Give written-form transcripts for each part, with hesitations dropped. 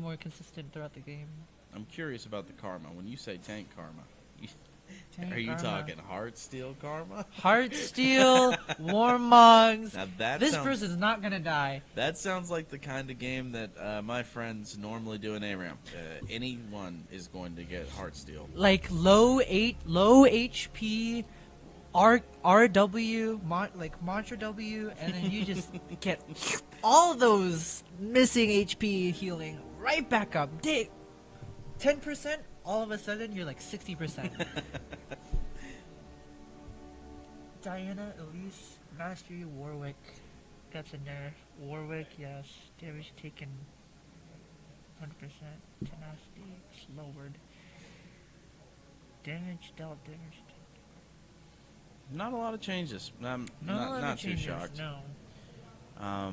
more consistent throughout the game. I'm curious about the karma. When you say tank karma, Tank are you karma. talking Heartsteel karma? Heartsteel, Warmogs. Now that This sounds, person's not gonna die. that sounds like the kind of game that my friends normally do in ARAM. Anyone is going to get Heartsteel. Like low HP, RW, like Mantra W, and then you just get all those missing HP healing right back up. 10%, all of a sudden you're like 60%. Diana, Elise, Mastery, Warwick. That's a nerf. Warwick, yes. Damage taken 100%. Tenacity, it's lowered. Damage dealt, damage taken. Not a lot of changes. I'm not too shocked. No. I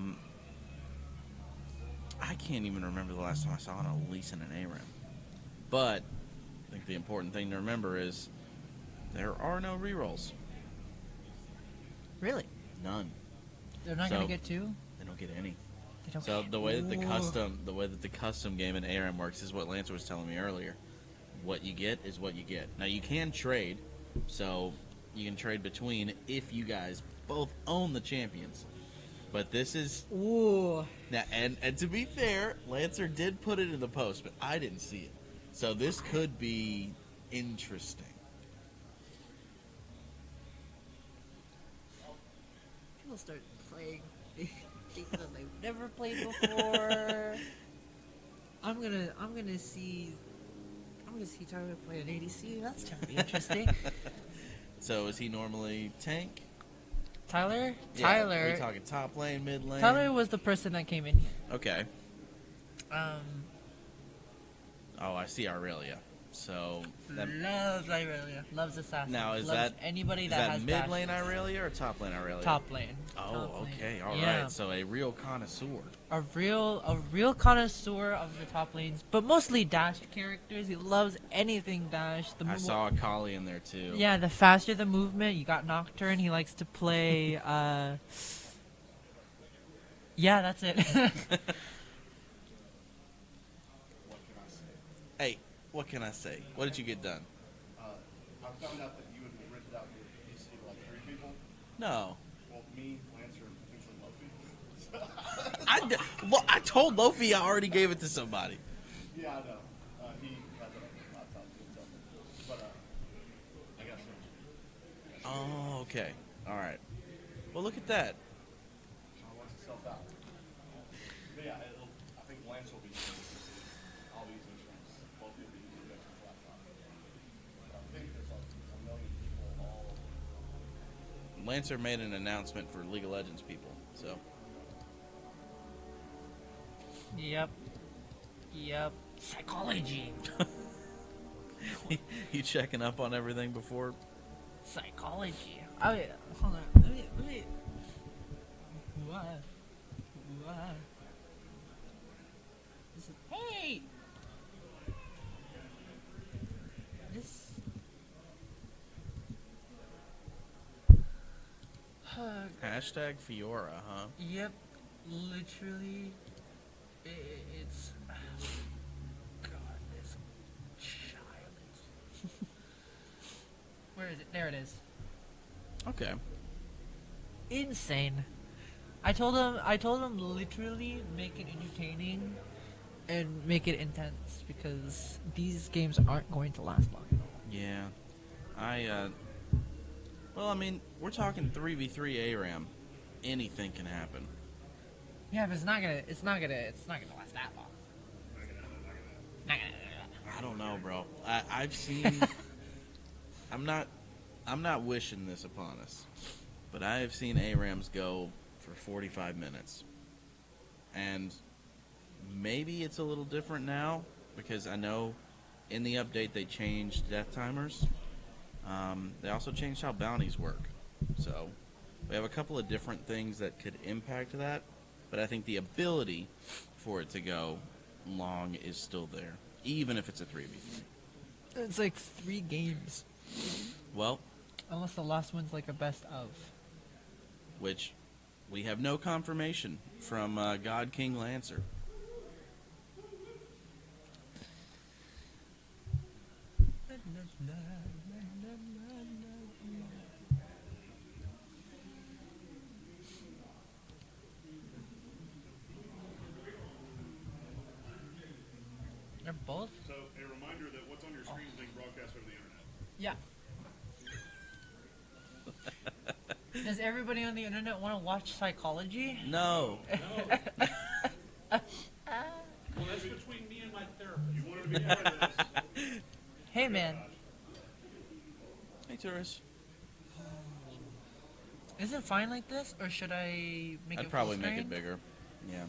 can't even remember the last time I saw an Elise in an ARAM. But I think the important thing to remember is there are no rerolls. Really? None. They're not gonna get two? They don't get any. They don't So get... the way that the custom game in ARAM works is what Lancer was telling me earlier. What you get is what you get. Now you can trade, so you can trade between if you guys both own the champions. But this is Ooh. now, and to be fair, Lancer did put it in the post, but I didn't see it. So this could be interesting. People start playing things that they've never played before. I'm gonna see Tyler play an ADC. That's gonna be interesting. So is he normally tank? Tyler? Yeah, Tyler. are we talking top lane, mid lane? Tyler was the person that came in here. Okay. Oh, I see Aurelia. So that, loves Irelia. Loves Assassin. now is loves that anybody is that that has mid lane dashes. Aurelia or top lane Aurelia? Top lane. Oh, Top lane. okay, all right. Yeah. So a real connoisseur. A real connoisseur of the top lanes, but mostly dashed characters. He loves anything dashed. I saw a Kali in there too. Yeah, the faster the movement, you got Nocturne. He likes to play. Yeah, that's it. Hey, what can I say? What did you get done? I found out that you had rented out your PC to like 3 people. No. Well, me, Lancer, and potentially Luffy. Well, I told Lofi I already gave it to somebody. Yeah, I know. He has it on his laptop too, so. But I got some. Oh, okay. All right. Well, look at that. I works itself out. But yeah, I think Lance will be using the PC. I'll be using Shrimps. Both will be using Jason's laptop. But I think there's like a million people all. Lancer made an announcement for League of Legends people, so. Yep. Psychology. You checking up on everything before? Psychology. Oh yeah. Hold on. Let me. What? Hey. This. Hashtag Fiora, huh? Yep. Literally. It's. God, this child. Where is it? There it is. Okay. Insane. I told him literally make it entertaining and make it intense because these games aren't going to last long. Yeah. Well, I mean, we're talking 3v3 ARAM. Anything can happen. Yeah, but it's not gonna last that long. I don't know, bro. I've seen. I'm not wishing this upon us, but I have seen ARAMs go for 45 minutes, and maybe it's a little different now because I know in the update they changed death timers. They also changed how bounties work, so we have a couple of different things that could impact that. But I think the ability for it to go long is still there, even if it's a 3v3. It's like 3 games. Well, Unless the last one's like a best of. which we have no confirmation from God King Lancer. They're both. So, a reminder that what's on your screen is being broadcast over the internet. Yeah. Does everybody on the internet want to watch Psychology? No. Well, that's between me and my therapist. You wanted to be part of this. Hey, man. Hey, tourists. Is it fine like this, or should I make it I'd probably full make screen? it bigger. Yeah.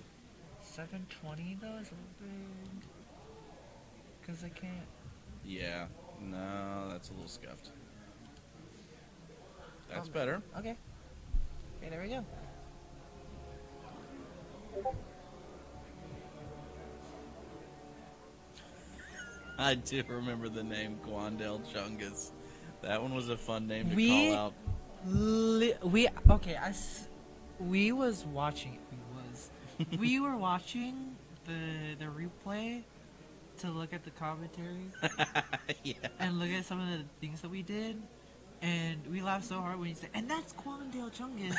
720 though is a little big. Cause I can't. Yeah. No, that's a little scuffed. That's better. Okay. Okay, there we go. I do remember the name Quandale Chungus. That one was a fun name to We- call out. We was watching. We were watching the replay to look at the commentary Yeah. and look at some of the things that we did, and we laughed so hard when he said, "And that's Quandale Chungus."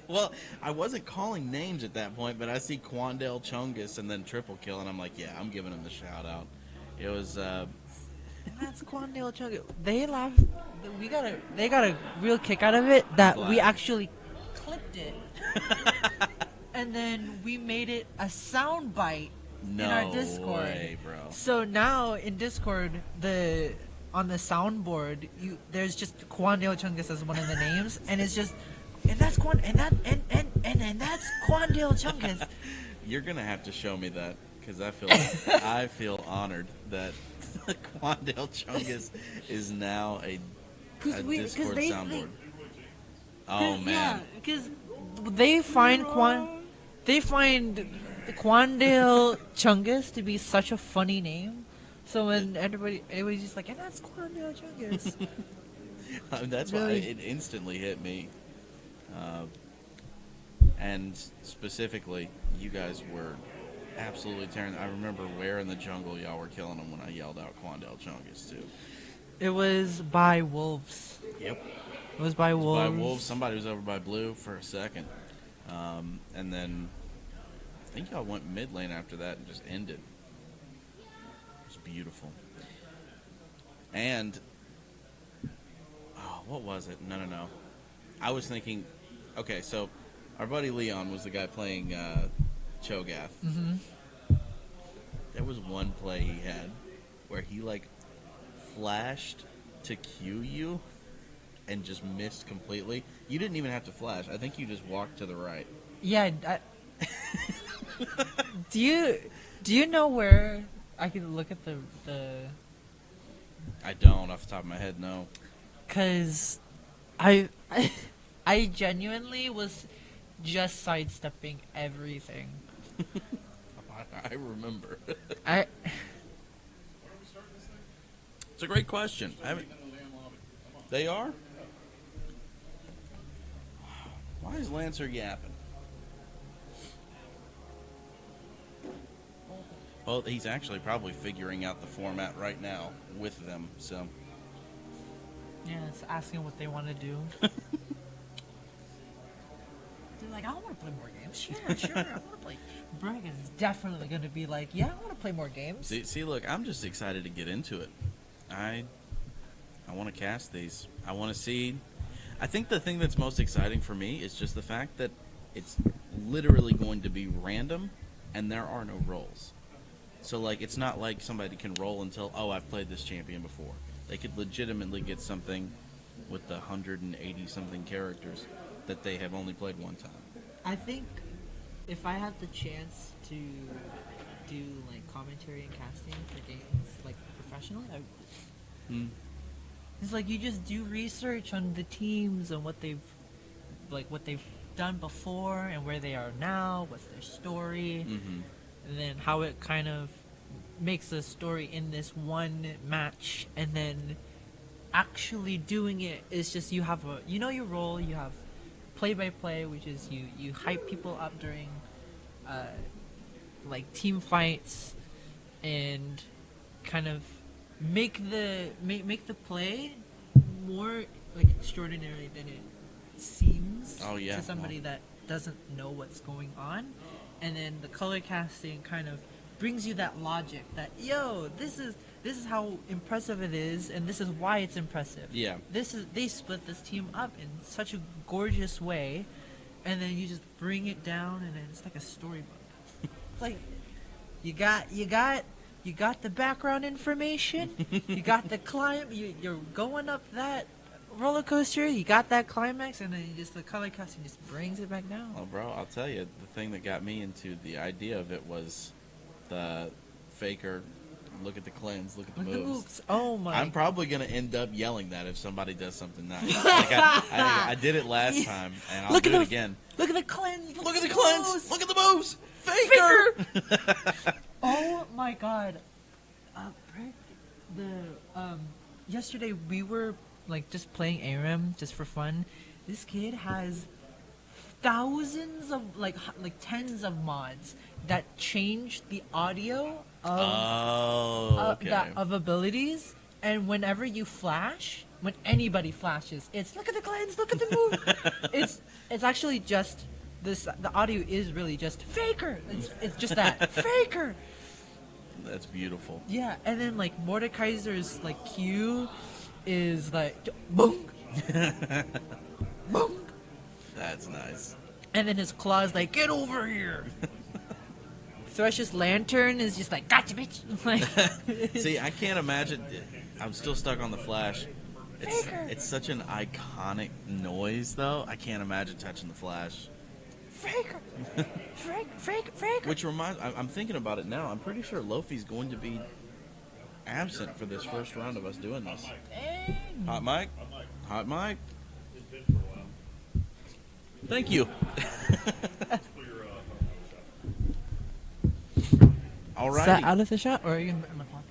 Well, I wasn't calling names at that point, but I see Quandale Chungus and then Triple Kill, and I'm like, yeah, I'm giving him the shout out. It was, And that's Quandale Chungus. They laughed. They got a real kick out of it that we Glad. actually clipped it, and then we made it a sound bite no in our Discord. way, bro. So now in Discord, on the soundboard, there's just Quandale Chungus as one of the names, and it's just, and that's that's Quandale Chungus. You're gonna have to show me that because I feel honored that Quandale Chungus is now a Discord soundboard. Oh man, Yeah, because they find Quandale Chungus to be such a funny name. So when it was just like, and that's Quandale Chungus. That's why Really? it instantly hit me. And specifically, you guys were absolutely tearing. I remember where in the jungle y'all were killing them when I yelled out Quandale Chungus too. It was by wolves. Yep. It was by wolves. By wolves. Somebody was over by blue for a second, and then I think y'all went mid lane after that and just ended. It was beautiful. And what was it? No. I was thinking. Okay, so our buddy Leon was the guy playing Cho'Gath. Mm-hmm. There was one play he had where he flashed to Q you and just missed completely. You didn't even have to flash. I think you just walked to the right. Yeah. Do you know where I could look at the? I don't, off the top of my head, no. Cause I genuinely was just sidestepping everything. I remember. It's a great question. They are? Why is Lancer yapping? Well, he's actually probably figuring out the format right now with them, so. Yeah, it's asking what they want to do. They're like, I want to play more games. Sure, I want to play. Bragg is definitely going to be like, yeah, I want to play more games. See, look, I'm just excited to get into it. I want to cast these. I want to see. I think the thing that's most exciting for me is just the fact that it's literally going to be random, and there are no rolls. So, it's not like somebody can roll until, I've played this champion before. They could legitimately get something with the 180-something characters that they have only played one time. I think if I had the chance to do, commentary and casting for games, professionally, I would. It's you just do research on the teams and what they've done before and where they are now, what's their story, and then how it kind of makes a story in this one match, and then actually doing it is just you have your role, you have play-by-play, which is you hype people up during team fights and kind of make the play more like extraordinary than it seems Oh, yeah. to somebody that doesn't know what's going on, and then the color casting kind of brings you that logic that this is how impressive it is, and this is why it's impressive. Yeah. They split this team up in such a gorgeous way, and then you just bring it down, and then it's like a storybook. It's like you got the background information, you got the climb, you're going up that roller coaster, you got that climax, and then the color casting just brings it back down. Well, bro, I'll tell you, the thing that got me into the idea of it was the faker. Look at the cleanse. Look at the Look at the moves. moves. Oh my! I'm probably gonna end up yelling that if somebody does something nice. Like I did it last time, and I'll do it again. Look at the cleanse. Look at the cleanse. Look at the moves. Faker. Oh my god! Yesterday we were like just playing ARAM just for fun. This kid has thousands of like tens of mods that change the audio of of abilities, and whenever you flash, when anybody flashes, it's look at the cleanse, look at the move. it's actually just this. The audio is really just faker. It's just that faker. That's beautiful. Yeah, and then like Mordekaiser's like Q is like boom, boom. That's nice. And then his claw's like, get over here. Thresh's lantern is just like, gotcha, bitch. Like, see, I can't imagine. I'm still stuck on the flash. Faker. It's such an iconic noise, though. I can't imagine touching the flash. Faker. Faker. Which reminds, I'm thinking about it now. I'm pretty sure Lofi's going to be absent for this first round of us doing this. Hot mic? Hot mic? Thank you. All Is that right. out of the shot, or are you in my pocket?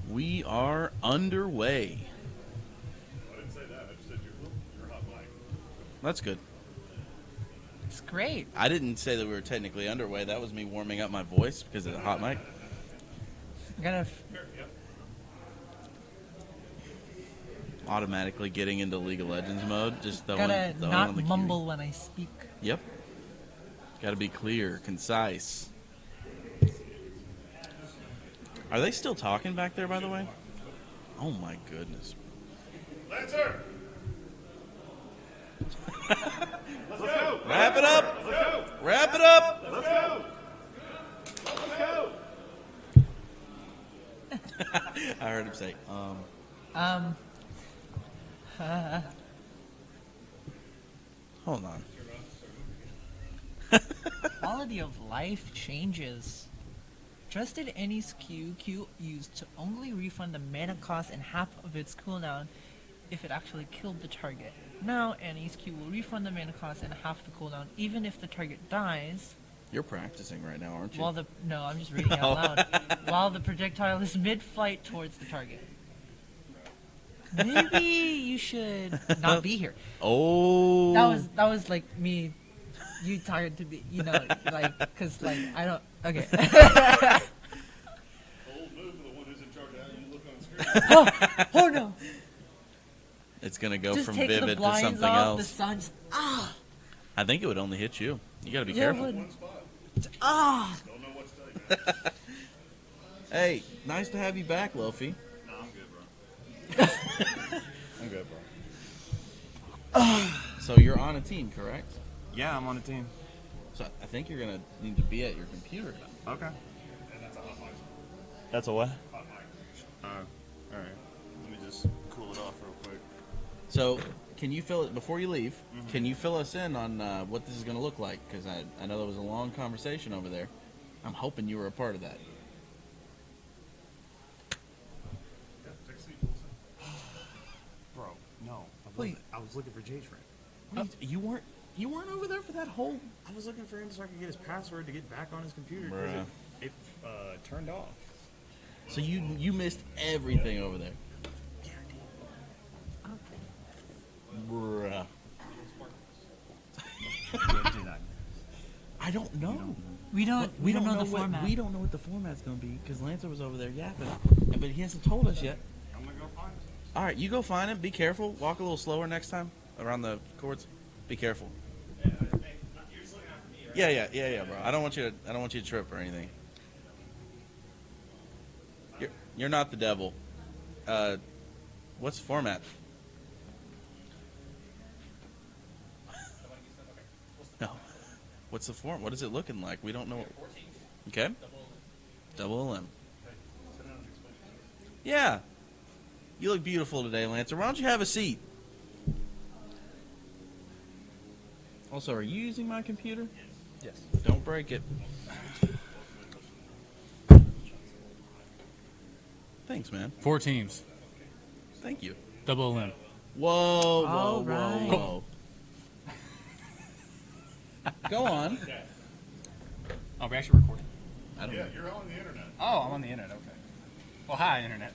We are underway. I didn't say that. I just said you're hot mic. That's good. It's great. I didn't say that we were technically underway. That was me warming up my voice because of the hot mic. I gotta. Automatically getting into League of Legends mode. Just throwing Gotta on not the mumble when I speak. Yep. Got to be clear, concise. Are they still talking back there, by the way? Oh my goodness. Lancer! Let's go! Wrap it up! Let's go! Wrap it up! Let's go! Let's go! I heard him say, Hold on. Quality of life changes. Trusted Annie's Q used to only refund the mana cost and half of its cooldown if it actually killed the target. Now Annie's Q will refund the mana cost and half the cooldown even if the target dies. You're practicing right now, aren't you? No, I'm just reading out loud. While the projectile is mid-flight towards the target. Maybe you should not be here. Oh. That was like me. You tired to be, like, cause like I don't. Okay. Old move for the one who's in charge of how you look on screen. Oh no! It's going to go Just from take the vivid to blinds something off. The else. sun's I think it would only hit you. You got to be Yeah, careful. but- One spot. Don't Don't know what to tell you, man. Hey, nice to have you back, Lofi. No, I'm good, bro. I'm good, bro. So you're on a team, correct? Yeah, I'm on a team. So I think you're going to need to be at your computer. Okay. And that's a hot mic. That's a what? Hot mic. All right. Let me just cool it off real quick. So can you fill it, before you leave, can you fill us in on what this is going to look like? Because I know there was a long conversation over there. I'm hoping you were a part of that. Yeah, take a seat, Wilson. Bro, no. Wait. I was looking for J-Trent. You weren't over there for that whole... I was looking for him so I could get his password to get back on his computer Bruh. because it turned off. So you missed everything over there. Bruh. Yeah, did I? I I don't know. We don't know the format. We don't know what the format's going to be because Lancer was over there yapping, but he hasn't told us yet. I'm gonna go find it. All right, you go find him. Be careful. Walk a little slower next time around the courts. Be careful. You're just looking after me, right? Yeah, bro. I don't want you to trip or anything. You're not the devil. What's the format? No. What's the form? What is it looking like? We don't know. Okay. Double LM. Yeah. You look beautiful today, Lancer. Why don't you have a seat? Also, are you using my computer? Yes. Don't break it. Thanks, man. 4 teams. Thank you. Double LM. Whoa, All right. whoa. Go on. Oh, we're actually recording. I don't Yeah, know. you're on the internet. Oh, I'm on the internet. Okay. Well, hi, internet.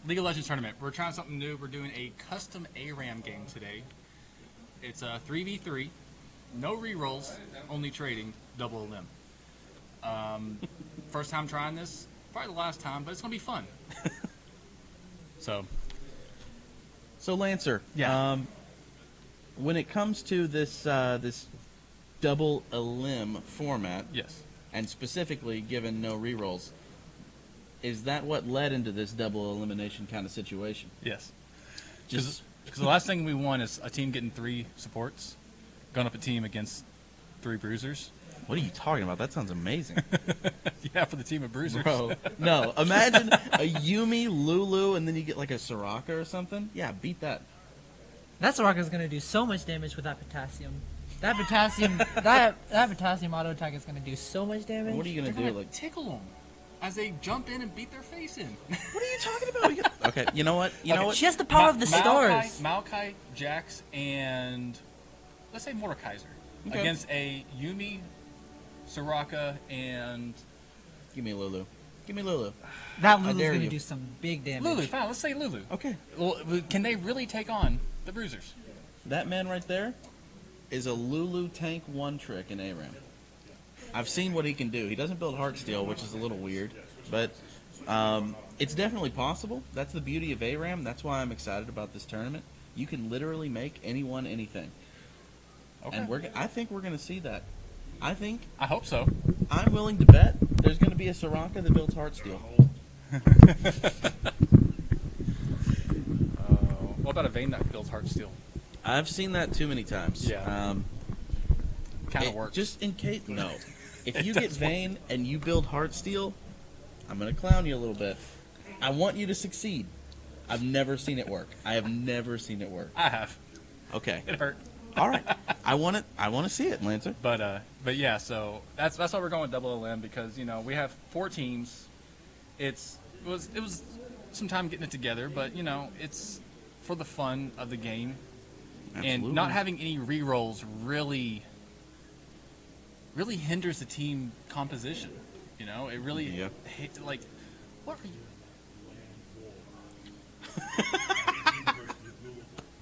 League of Legends tournament. We're trying something new. We're doing a custom ARAM game today. It's a 3v3, no rerolls, only trading, double LM. First time trying this, probably the last time, but it's gonna be fun. So Lancer. Yeah. When it comes to this this double LM format, yes, and specifically given no rerolls, is that what led into this double elimination kind of situation? yes. Just Because the last thing we want is a team getting 3 supports, going up a team against 3 bruisers. what are you talking about? That sounds amazing, Yeah, for the team of bruisers. bro. No, imagine a Yumi, Lulu, and then you get like a Soraka or something. Yeah, beat that. That Soraka's gonna do so much damage with that potassium. That potassium auto attack is gonna do so much damage. What are you They're gonna gonna do? Like, tickle them as they jump in and beat their face in. what are you talking about? Okay, you know what? You know what? She has the power of the stars. Maokai, Jax, and let's say Mordekaiser Okay. against a Yumi, Soraka, and Give me Lulu. Give me Lulu. That I Lulu's dare gonna you. do some big damage. Lulu. Fine, let's say Lulu. Okay. Well, can they really take on the bruisers? That man right there is a Lulu tank one trick in ARAM. I've seen what he can do. He doesn't build Heartsteel, which is a little weird, but it's definitely possible. That's the beauty of ARAM. That's why I'm excited about this tournament. You can literally make anyone anything, Okay. and I think we're going to see that. I think I hope so. I'm willing to bet there's going to be a Soraka that builds Heartsteel. What about a Vayne that builds Heartsteel? I've seen that too many times. Yeah. Kind of works. Just in case, no. If It you does get Vayne and you build Heartsteel, I'm going to clown you a little bit. I want you to succeed. I've never seen it work. I have never seen it work. I have. Okay. It hurt. All right. I want it. I want to see it, Lancer. But yeah, so that's why we're going double LM because we have 4 teams. It was some time getting it together, but it's for the fun of the game. Absolutely. And not having any rerolls really hinders the team composition. It really Yeah. like what are you?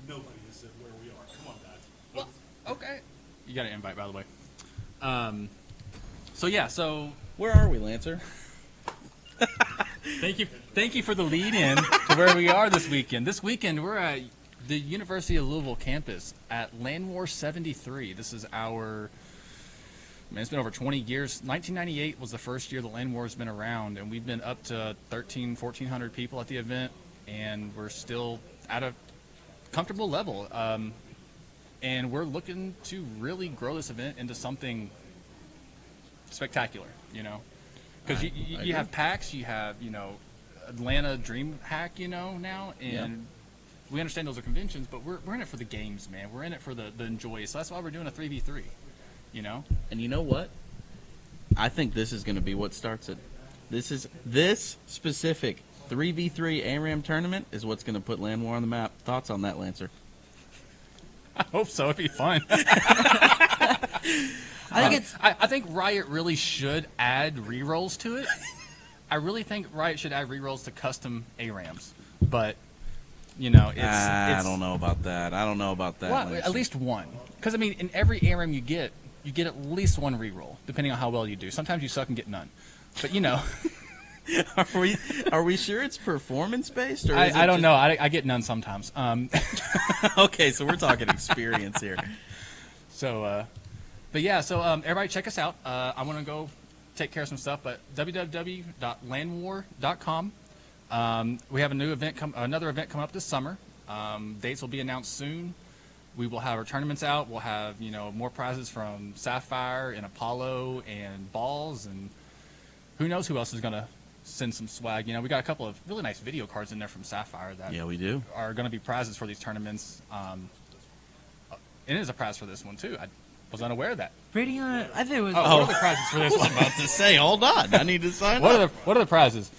Nobody has said where we are. Come on, guys. Well, okay. You got an invite, by the way. So Where are we, Lancer? thank you for the lead in to where we are this weekend. This weekend we're at the University of Louisville campus at LanWar 73. This is it's been over 20 years. 1998 was the first year the LanWar has been around, and we've been up to 1,400 people at the event, and we're still at a comfortable level. And we're looking to really grow this event into something spectacular, because I you agree. have PAX, you have Atlanta DreamHack, now, and Yeah. we understand those are conventions, but we're in it for the games, man. We're in it for the enjoy. So that's why we're doing a 3v3, And you know what? I think this is going to be what starts it. This specific 3v3 ARAM tournament is what's going to put LanWar on the map. Thoughts on that, Lancer? I hope so. It'd be fun. I think Riot really should add rerolls to it. I really think Riot should add rerolls to custom ARAMs, but I don't know about that. I don't know about that. Well, Lancer. at least one, because in every ARAM you get you get at least one reroll, depending on how well you do. Sometimes you suck and get none. But, you know. Are we sure it's performance based? Or I don't know. I get none sometimes. Okay, so we're talking experience here. So, but yeah, so everybody check us out. I'm going to go take care of some stuff, but www.landwar.com. We have another event coming up this summer. Dates will be announced soon. We will have our tournaments out. We'll have, more prizes from Sapphire and Apollo and Balls, and who knows who else is going to send some swag. We got a couple of really nice video cards in there from Sapphire that we do are going to be prizes for these tournaments. It is a prize for this one too. I was unaware of that. Rating on it, I think it was. What are the prizes for this I was one? about to say, hold on, I need to sign up. What are the prizes?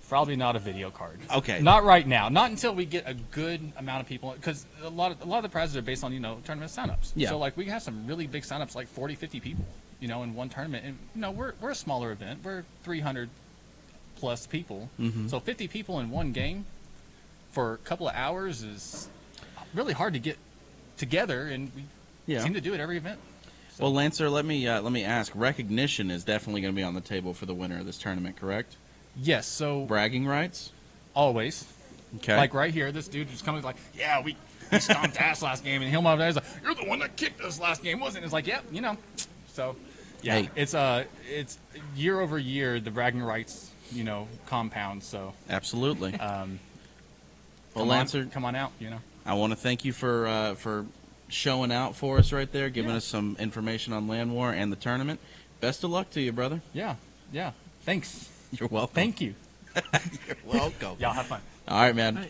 Probably not a video card. Okay. Not right now. Not until we get a good amount of people, because a lot of the prizes are based on tournament signups. Yeah. So like we have some really big signups, like 40, 50 people, in one tournament, and we're a smaller event. We're 300 plus people, so 50 people in one game for a couple of hours is really hard to get together, and we seem to do it every event. So. Well, Lancer, let me ask. Recognition is definitely going to be on the table for the winner of this tournament, correct? Yes. So bragging rights, always. Okay. Like right here, this dude just comes like, yeah, we stomped ass last game, and he'll over there, he's like, you're the one that kicked us last game, wasn't it? It's like, yep, So, yeah, hey. It's year over year the bragging rights, compound. So absolutely. Well, Lancer, come on out. I want to thank you for showing out for us right there, giving us some information on LanWar and the tournament. Best of luck to you, brother. Yeah. Thanks. You're welcome. Thank you. You're welcome. Y'all have fun. All right, man.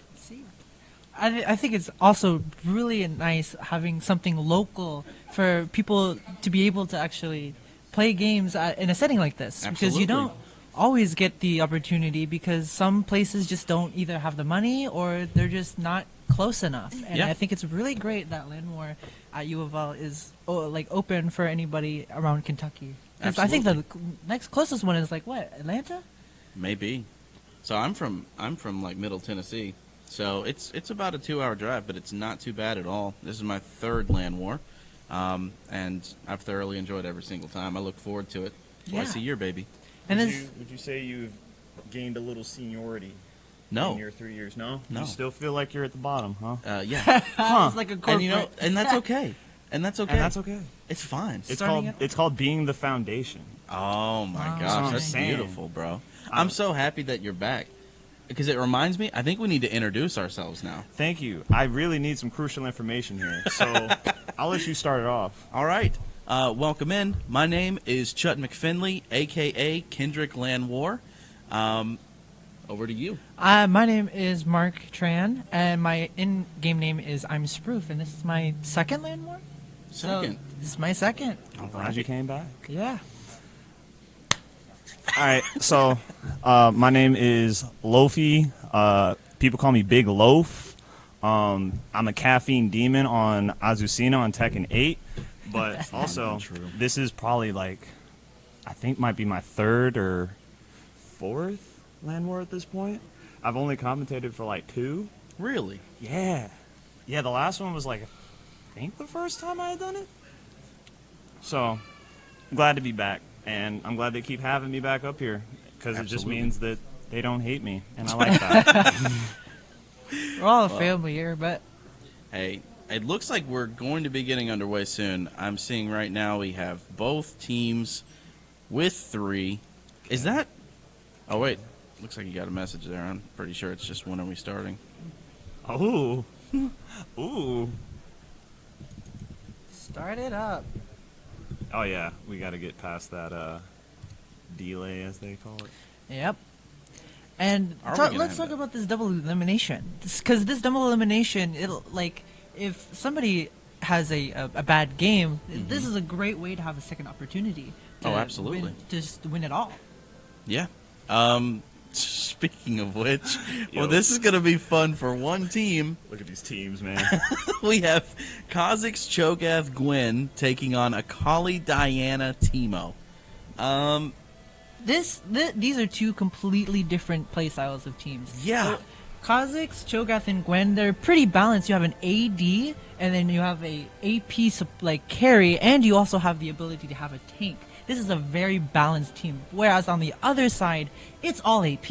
I think it's also really nice having something local for people to be able to actually play games in a setting like this. Absolutely. Because you don't always get the opportunity, because some places just don't either have the money or they're just not close enough. And I think it's really great that LanWar at U of L is open for anybody around Kentucky. Because I think the next closest one is Atlanta? Maybe. So I'm from like Middle Tennessee. So it's about a 2-hour drive, but it's not too bad at all. This is my third LanWar, and I've thoroughly enjoyed every single time. I look forward to it. Twice a year, baby. And would you say you've gained a little seniority? No. In your 3 years, no? No. You still feel like you're at the bottom, huh? Yeah. It's like a corporate. And and that's okay. And that's okay. And that's okay. It's fine. It's called being the foundation. Oh my Oh, gosh, that's insane. beautiful, bro. I'm so happy that you're back. Because it reminds me, I think we need to introduce ourselves now. Thank you. I really need some crucial information here. So I'll let you start it off. All right. Welcome in. My name is Chut McFinley, a.k.a. Kendrick LanWar. Over to you. My name is Mark Tran, and my in-game name is I'm Sproof, and this is my second LanWar? Second. So, this is my second. I'm glad you came back. Yeah. All right, so my name is Lofi. People call me Big Loaf. I'm a caffeine demon on Azucena on Tekken 8. But also, this is probably I think might be my third or fourth LanWar at this point. I've only commentated for 2. Really? Yeah. Yeah, the last one was I think the first time I had done it. So, I'm glad to be back. And I'm glad they keep having me back up here, because it just means that they don't hate me, and I like that. We're all a family here, but... Hey, it looks like we're going to be getting underway soon. I'm seeing right now we have both teams with 3. Is that... Oh, wait. Looks like you got a message there. I'm pretty sure it's just when are we starting. Ooh. Ooh. Start it up. Oh, yeah. We got to get past that delay, as they call it. Yep. And let's talk about this double elimination. Because this double elimination, it'll if somebody has a bad game, this is a great way to have a second opportunity. To absolutely. Win it all. Yeah. Speaking of which, well, this is going to be fun for one team. Look at these teams, man. We have Kha'Zix Cho'Gath Gwen taking on Akali Diana Teemo. These are two completely different play styles of teams. Yeah. Kha'Zix, Cho'Gath, and Gwen, they're pretty balanced. You have an AD, and then you have a AP like carry, and you also have the ability to have a tank. This is a very balanced team. Whereas on the other side, it's all AP.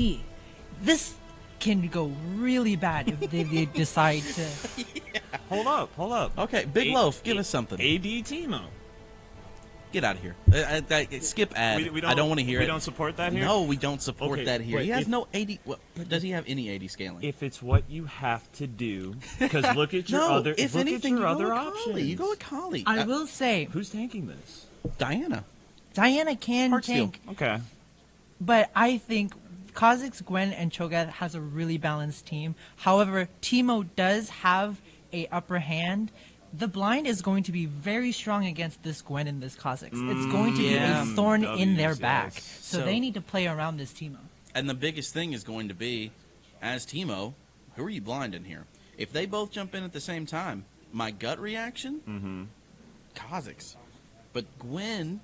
This can go really bad if they decide to. Hold up. Okay, Big Loaf, give us something. AD Teemo. Get out of here. Skip ad. We I don't want to hear it. We don't support that here? No, we don't support Okay, that here. wait, He has if- no AD. Does he have any AD scaling? If it's what you have to do, because look at your no, other, if look anything, at your you go other with options. Kali. You go with Kali. I will say, Who's tanking this? Diana. Diana can Heartsteel. tank, Okay. but I think Kha'Zix, Gwen, and Cho'Gath has a really balanced team. However, Teemo does have a upper hand. The blind is going to be very strong against this Gwen and this Kha'Zix. It's going to be yeah. a thorn in their W's, back. yes. So So- they need to play around this Teemo. And the biggest thing is going to be, as Teemo, who are you blind in here? If they both jump in at the same time, my gut reaction, Kha'Zix. But Gwen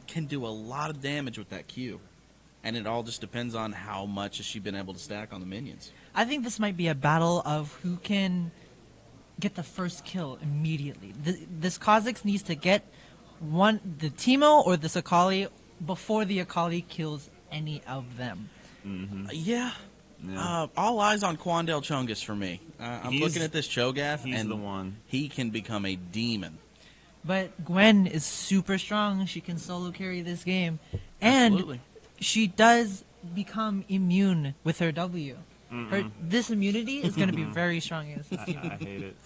can do a lot of damage with that Q. And it all just depends on how much has she been able to stack on the minions. I think this might be a battle of who can get the first kill immediately. This Kha'Zix needs to get the Teemo or the Akali before the Akali kills any of them. Yeah. Yeah. All eyes on Quandale Chungus for me. I'm He's- looking at this Cho'Gath, he's and the one. he can become a demon. But Gwen is super strong. She can solo carry this game. And Absolutely. she does become immune with her W. This immunity is going to be very strong against this team. I hate it.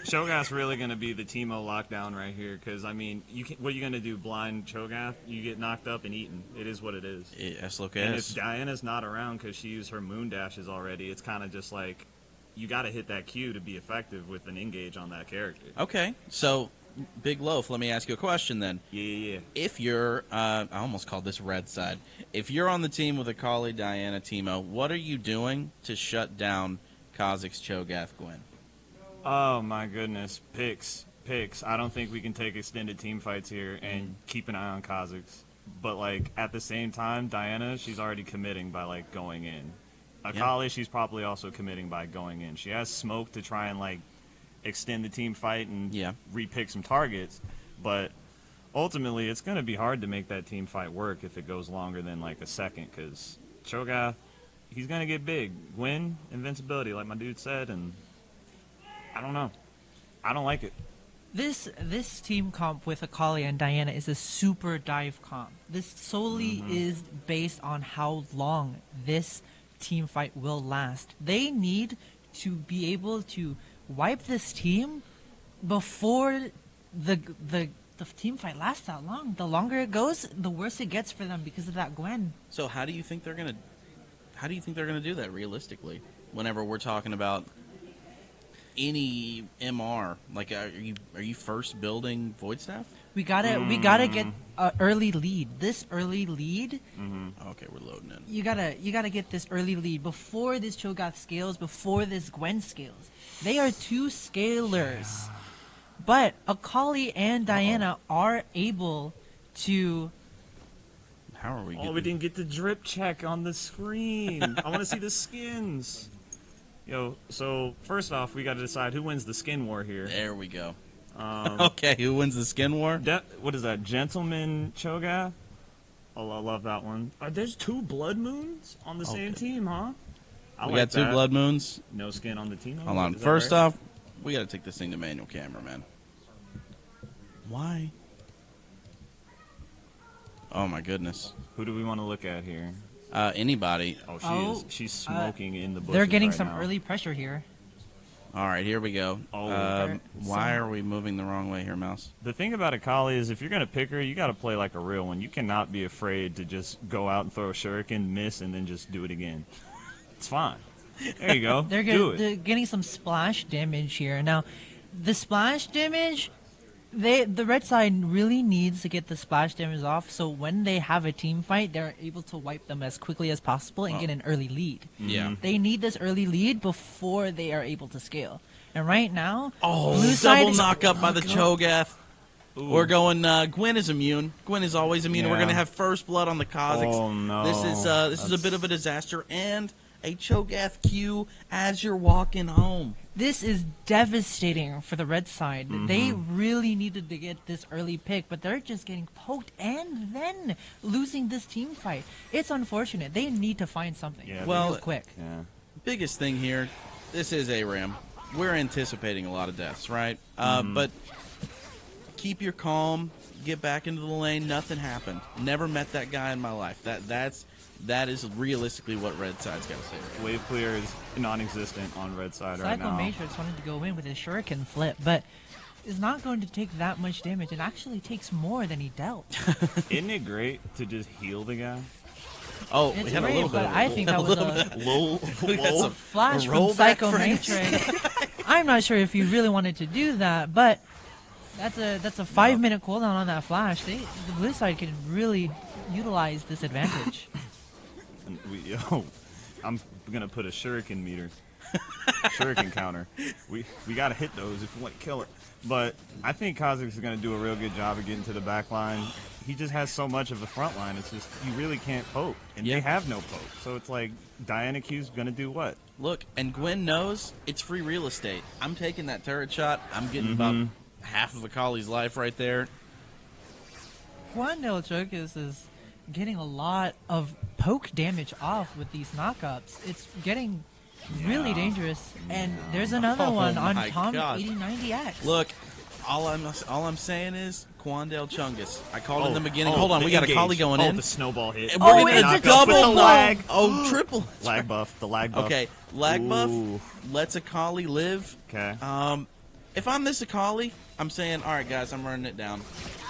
Cho'Gath's really going to be the Teemo lockdown right here because, I mean, what are you going to do? Blind Cho'Gath? You get knocked up and eaten. It is what it is. Yes, look And at if Diana's not around because she used her moon dashes already, it's kind of just like you got to hit that Q to be effective with an engage on that character. Okay, so Big Loaf, let me ask you a question then. Yeah. If you're, I almost called this red side. If you're on the team with Akali, Diana, Teemo, what are you doing to shut down Kha'Zix, Cho'Gath, Gwen? Oh my goodness, picks. I don't think we can take extended team fights here and keep an eye on Kha'Zix. But like at the same time, Diana, she's already committing by like going in. Akali, she's probably also committing by going in. She has smoke to try and like extend the team fight and repick some targets. But ultimately, it's going to be hard to make that team fight work if it goes longer than like a second because Cho'Gath, he's going to get big. Gwen, invincibility, like my dude said, and I don't know. I don't like it. This team comp with Akali and Diana is a super dive comp. This solely is based on how long this team fight will last. They need to be able to wipe this team before the team fight lasts that long. The longer it goes, the worse it gets for them because of that Gwen. So how do you think they're gonna do that realistically? Whenever we're talking about any MR, like are you first building Void Staff? We gotta get an early lead. This early lead, Okay, we're loading in. you gotta get this early lead before this Cho'Gath scales, before this Gwen scales. They are two scalers, but Akali and Diana are able to. How are we? Oh, we didn't get the drip check on the screen. I want to see the skins. Yo, so first off, we got to decide who wins the skin war here. There we go. Okay, who wins the skin war? What is that, Gentleman Cho'Gath? Oh, I love that one. There's two Blood Moons on the same team, huh? We got two Blood Moons. No skin on the team. Hold on. First off, we got to take this thing to manual camera, man. Why? Oh my goodness. Who do we want to look at here? Anybody. Oh, she's smoking in the bushes. They're getting right some now. early pressure here. All right, here we go. Why are we moving the wrong way here, Mouse? The thing about Akali is if you're going to pick her, you got to play like a real one. You cannot be afraid to just go out and throw a shuriken, miss, and then just do it again. It's fine. There you go. They're getting some splash damage here. Now, the splash damage, the red side really needs to get the splash damage off, so when they have a team fight, they're able to wipe them as quickly as possible and get an early lead. Yeah. They need this early lead before they are able to scale. And right now, Oh, blue side double is- knock up by the Cho'Gath. Ooh. We're going. Gwen is immune. Gwen is always immune. We're Yeah. going to have first blood on the Kha'Zix. Oh, no. This is a bit of a disaster. And a Cho'Gath Q as you're walking home. This is devastating for the red side. They really needed to get this early pick, but they're just getting poked and then losing this team fight. It's unfortunate. They need to find something real quick. Yeah. Biggest thing here, this is ARAM. We're anticipating a lot of deaths, right? But keep your calm. Get back into the lane. Nothing happened. Never met that guy in my life. That is realistically what Red Side's got to say. Right? Wave clear is non-existent on red side right Psycho now. Matrix wanted to go in with his shuriken flip, but is not going to take that much damage. It actually takes more than he dealt. Isn't it great to just heal the guy? Oh, It's we had a great, little bit. but I think that was a We had some flash from rollback Psycho frames. Matrix. I'm not sure if you really wanted to do that, but that's a 5-minute cooldown on that flash. The blue side can really utilize this advantage. And I'm gonna put a shuriken meter, shuriken counter. We gotta hit those if we want to kill it. But I think Kha'Zix is gonna do a real good job of getting to the back line. He just has so much of the front line. It's just you really can't poke, and they have no poke. So it's like Diana Q's gonna do what? Look, and Gwen knows it's free real estate. I'm taking that turret shot. I'm getting about half of Akali's life right there. Juan Del Chocas is getting a lot of poke damage off with these knockups. It's getting really dangerous. And there's another Oh one on my Tom gosh. 8090X. Look, all I'm saying is Quandale Chungus. I called in the beginning. Hold on, the we got engage. a Kali going in. The snowball hit. And we're Oh, gonna it's a knock double triple lag. buff. Oh, triple Lag buff. The lag buff. Okay, lag Ooh. buff lets Akali live. Okay. If I'm this Akali, I'm saying, all right, guys, I'm running it down.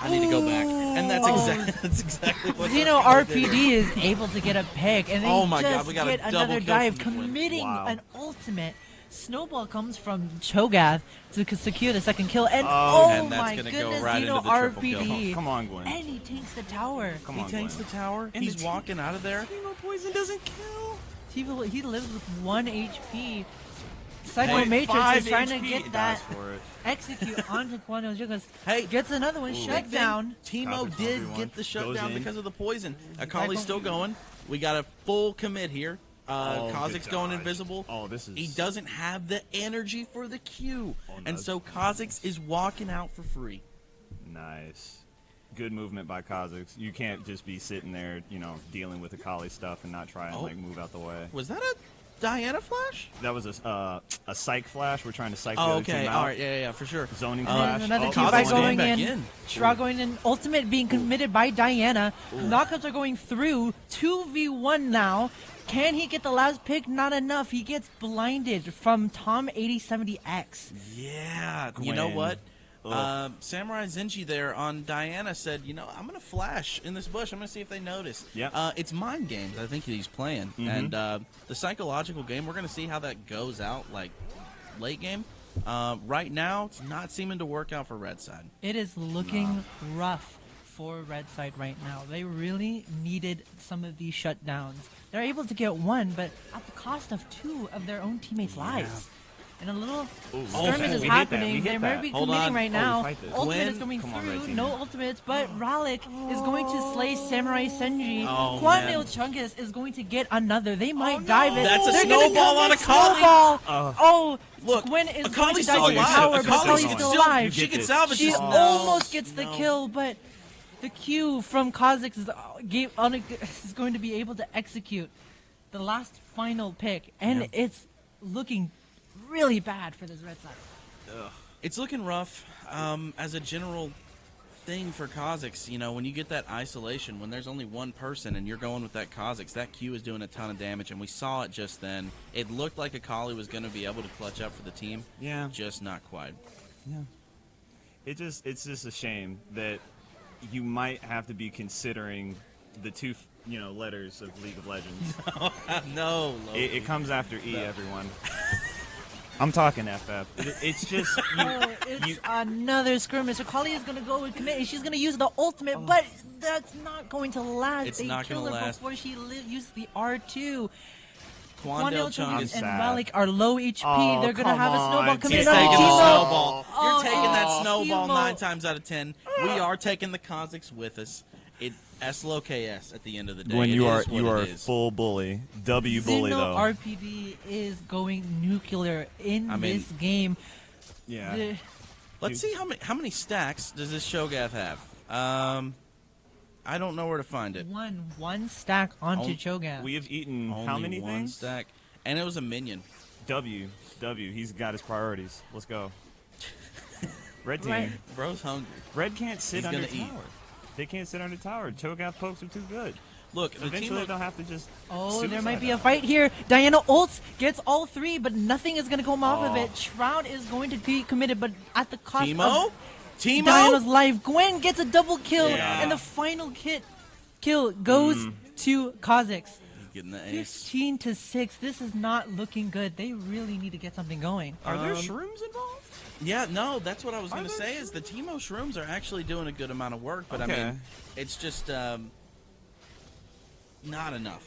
I need to go back, and that's exactly what. Xeno Akali did here. RPD is able to get a pick, and they Oh my God, just we got a get double another kill dive, from the Gwen. committing Wow. an ultimate. Snowball comes from Cho'Gath to secure the second kill, and And that's my gonna goodness, go right Xeno into the triple kill. RPD. Come on, Gwen. And he takes the tower. Come He on, takes Gwen. the tower. And He's the walking out of there. Chemo poison doesn't kill. He lives with 1 HP. Psycho Hey, Matrix 5 is trying to HP. get It that dies for it. execute onto Quando Jugas. Hey, Gets another one Big shut thing, down. Timo Kha'Zix did 1v1. get the Goes shutdown in. because of the poison. Akali's still going. We got a full commit here. Oh, Kha'Zix good going dodge. invisible. Oh, this is. He doesn't have the energy for the Q. Oh, no. And so Kha'Zix is walking out for free. Nice. Good movement by Kha'Zix. You can't just be sitting there, dealing with the Kali stuff and not try and Oh. move out the way. Was that a Diana flash? That was a psych flash. We're trying to psych the Oh, other okay. team out. All right. Yeah, for sure. Zoning And flash. then another Oh, team Kha'Zix fight going going back in. in. Shra going in. Ultimate being committed by Diana. Knockouts are going through. 2v1 now. Can he get the last pick? Not enough. He gets blinded from Tom 8070X. Yeah. You know Gwen. what? Ugh. Samurai Zenji there on Diana said, I'm going to flash in this bush. I'm going to see if they notice. Yep. It's mind games, I think he's playing. And the psychological game, we're going to see how that goes out, like, late game. Right now, it's not seeming to work out for Red Side. It is looking rough for Red Side right now. They really needed some of these shutdowns. They're able to get one, but at the cost of 2 of their own teammates' lives. And a little skirmish is we hit that, happening. we hit They're that. maybe Hold committing on. right Oh, we now. fight this. Ultimate Gwen, is coming come on, through. red team. No ultimates, but Ralik is going to slay Samurai Senji. Oh, Quandale man. Chungus is going to get another. They might dive it. That's a They're gonna snowball go on get Akali. snowball. Oh. Look, Gwen is going to Akali's dive still in the alive. tower, but Akali's Akali's still alive. She You can get salvage She this. almost gets the No. kill, but the Q from Kha'Zix is going to be able to execute the last final pick, and it's looking really bad for this red side. It's looking rough as a general thing for Kha'Zix. When you get that isolation, when there's only one person and you're going with that Kha'Zix, that Q is doing a ton of damage, and we saw it just then. It looked like Akali was going to be able to clutch up for the team. Yeah. Just not quite. Yeah. It's just a shame that you might have to be considering the 2 letters of League of Legends. No, It comes after E, everyone. I'm talking FF. It's just It's another skirmish. Akali is going to go and commit, and she's going to use the ultimate, but that's not going to last. It's they not kill gonna her last. before she used the R2. Quandale Chungus Chungus. and sad. Malik are low HP. Oh, They're going to come have a snowball on. coming He's in. taking the Timo. snowball. You're Oh, taking that oh, snowball Timo. 9 times out of 10. We are taking the Kha'Zix with us. It S-L-O-K-S at the end of the day. When It you are is what it is. full bully. W bully, Xeno though. RPD is going nuclear in I mean- this game. Yeah. The- Let's see how many stacks does this Cho'Gath have. I don't know where to find it. one stack onto Oh, Cho'Gath. We have eaten Only how many one things? stack, and it was a minion. W. He's got his priorities. Let's go. Red team. Right. Bro's hungry. Red can't sit He's under gonna eat. tower. They can't sit under tower. Cho'Gath pokes are too good. Look, the Eventually, team. they'll have to just. Oh, there suicide might be a that. fight here. Diana ults, gets all three, but nothing is going to come off of Oh. it. Shroud is going to be committed, but at the cost Timo? of Timo? Diana's life. Gwen gets a double kill, Yeah. and the final kill goes to Kha'Zix. He's getting the ace. 15-6. This is not looking good. They really need to get something going. Are there shrooms involved? Yeah, no, that's what I was going to there say. Is the Timo shrooms are actually doing a good amount of work, but I Okay. mean, it's just not enough.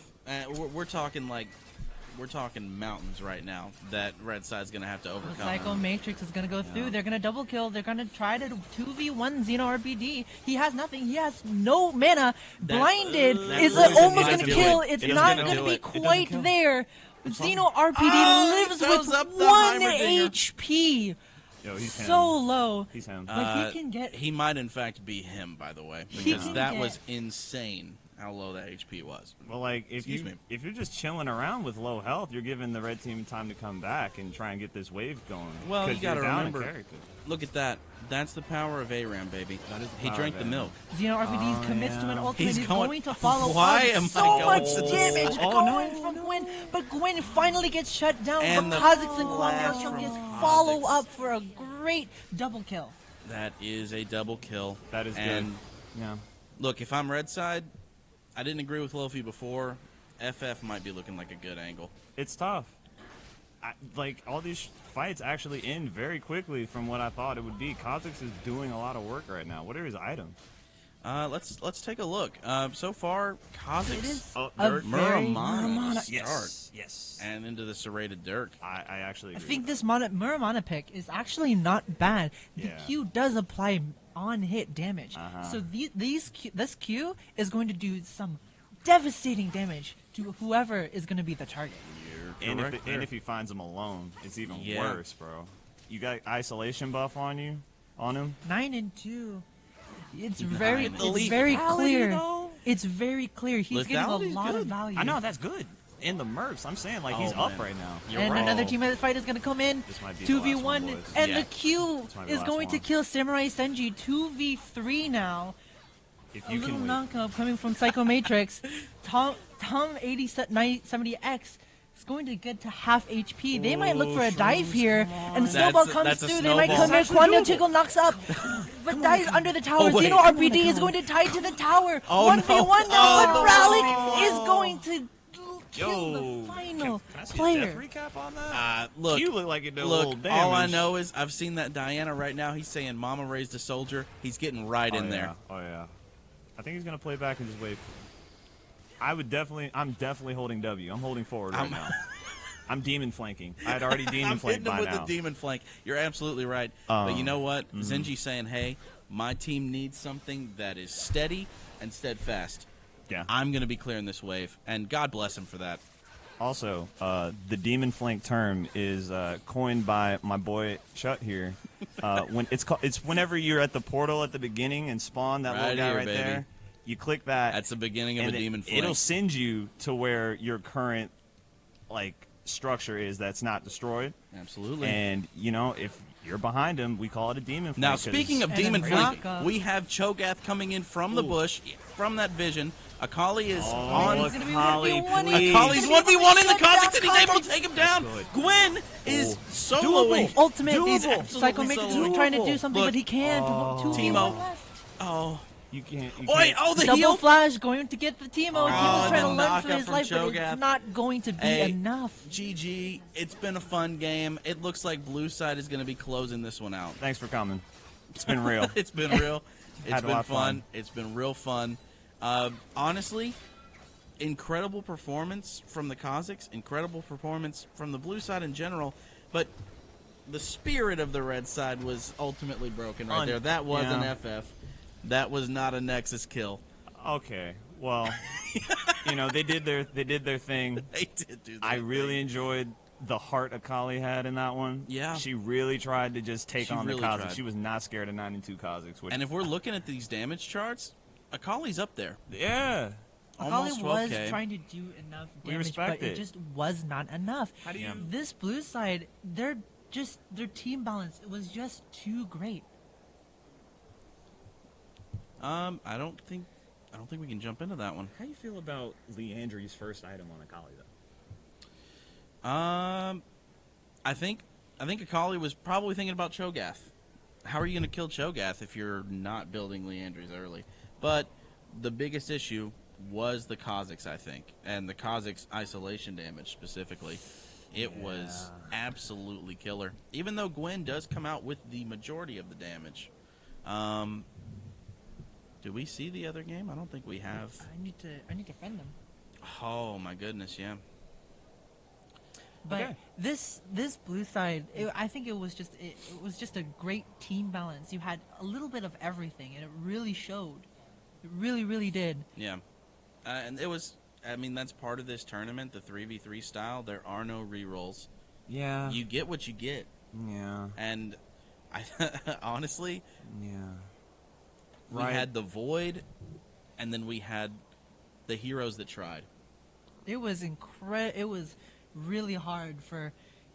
We're talking mountains right now that Red Side's going to have to The overcome. Psycho Matrix is going to go through. They're going to double kill. They're going to try to 2v1 Xeno RPD. He has nothing. He has no mana. Blinded that is poison almost doesn't going to do kill. it. It's It doesn't not do going to be it. It doesn't quite kill. there. Xeno RPD Oh, he lives throws with up the 1 Heimerdinger. HP. Yo, he's him. So low. He's him. But he can get... He might, in fact, be him, by the way, He because can that get- was insane how low that HP was. Well, like Excuse me. if you're just chilling around with low health, you're giving the red team time to come back and try and get this wave going. Well, 'cause you gotta you're down in remember- character. Look at that. That's the power of ARAM, baby. That is the He power drank of the ARAM. milk. Xeno RPD Oh, commits to an yeah. ultimate. He's He's going- going to follow Why up. am I So going much to this? damage Oh, going no, from no. Gwen, but Gwen finally gets shut down. And But the Kha'Zix and flash Quadrasho from gets Kha'Zix. follow up for a great double kill. That is a double kill. That is and good. Yeah. Look, if I'm Red Side, I didn't agree with Lofi before. FF might be looking like a good angle. It's tough. Like all these fights actually end very quickly from what I thought it would be. Kha'Zix is doing a lot of work right now. What are his items? Let's take a look. So far, Kha'Zix It is Oh, a Dirk. very... Muramana to start, Yes. and into the serrated Dirk. I actually I agree. think with this Muramana pick is actually not bad. The Yeah. Q does apply on-hit damage. Uh-huh. So this Q is going to do some devastating damage to whoever is going to be the target. that. And Correct there. if he finds him alone, it's even Yeah. worse, bro. You got isolation buff on him. 9 and 2. It's Nine. very, With the it's lethality, very clear. though? It's very clear. He's getting a Lethality's lot of good. value. I know that's good. In the Mercs, I'm saying like he's Oh, up man. right now. You're And right. another team fight is going to come in. This might be the last 2v1. one, boys. And Yeah. the Q This might be the is last going to one. kill Samurai Senji. 2v3 now. If A you little can wait. knockup coming from Psycho Matrix. Tom 8070X is going to get to half HP. They might look for a dive here, and Snowball comes that's a through. They might snowball. come in. That's actually Quando doable. Tickle knocks up, but dies under the tower. Oh, wait. Xeno RPD is going to tie to the tower. Oh, 1v1 no. now, but Oh, Ralik is going to kill Yo, the final can I see a player. death recap on that? Look, you look like you did a little look. damage. All I know is I've seen that Diana right now. He's saying, "Mama raised a soldier." He's getting right in there. Oh yeah. I think he's gonna play back and just wait. I'm definitely holding W. I'm holding forward right now. I'm demon flanking. I had already demon I'm flanked hitting him by with now. the demon flank. You're absolutely right. But you know what? Zenji's saying, "Hey, my team needs something that is steady and steadfast. Yeah. I'm going to be clearing this wave." And God bless him for that. Also, the demon flank term is coined by my boy Chut here. When it's whenever you're at the portal at the beginning and spawn that little Right guy here, right baby. there. You click that. That's the beginning of and a demon flank. It'll send you to where your current structure is that's not destroyed. Absolutely. And if you're behind him, we call it a demon flank. Now, 'cause- speaking of And demon then flank, Raka. we have Cho'Gath coming in from the bush, from that vision. Akali is Oh, on. He's gonna be Akali, 1v1. please. Akali's 1v1 in the Kha'Zix, and he's able to Kha'Zix. take him down. good. Gwen is Oh. soloing. Ultimate. He's Psycho absolutely Matrix soloing. is trying to do something, Look, but he can't. 2v1 Timo. left. Oh, you can't. You Oi, can't. oh, the Double heal. flash going to get the Timo. Timo's trying to the learn knockup for his from life, but Cho'Gath. it's not going to be Hey. enough. GG. It's been a fun game. It looks like Blue Side is going to be closing this one out. Thanks for coming. It's been real. It's been real. It's Had a been lot of fun. fun. It's been real fun. Honestly, incredible performance from the Kha'Zix. Incredible performance from the Blue Side in general. But the spirit of the Red Side was ultimately broken right there. That was an Yeah. FF. That was not a Nexus kill. Okay, well, they did their thing. They did do that. I really enjoyed the heart Akali had in that one. Yeah. She really tried to just take She on really the Kazakhs. tried. She was not scared of 92 Kazakhs. Which, And if we're looking at these damage charts, Akali's up there. yeah. Akali Almost was 12K. trying to do enough We damage, respect but it it. just was not enough. How do you? This blue side, their team balance, it was just too great. I don't think we can jump into that one. How do you feel about Leandri's first item on Akali though? I think Akali was probably thinking about Cho'Gath. How are you going to kill Cho'Gath if you're not building Leandri's early? But the biggest issue was the Kazakhs, I think, and the Kazakhs' isolation damage specifically. It was absolutely killer. Even though Gwen does come out with the majority of the damage. Do we see the other game? I don't think we have. I need to friend them. Oh my goodness, yeah. But Okay. this blue side, I think it was just a great team balance. You had a little bit of everything, and it really showed. It really, really did. Yeah. And it was, I mean, that's part of this tournament, the 3v3 style. There are no rerolls. Yeah. You get what you get. Yeah. And I honestly, Yeah. we had the Void, and then we had the heroes that tried. It was It was really hard for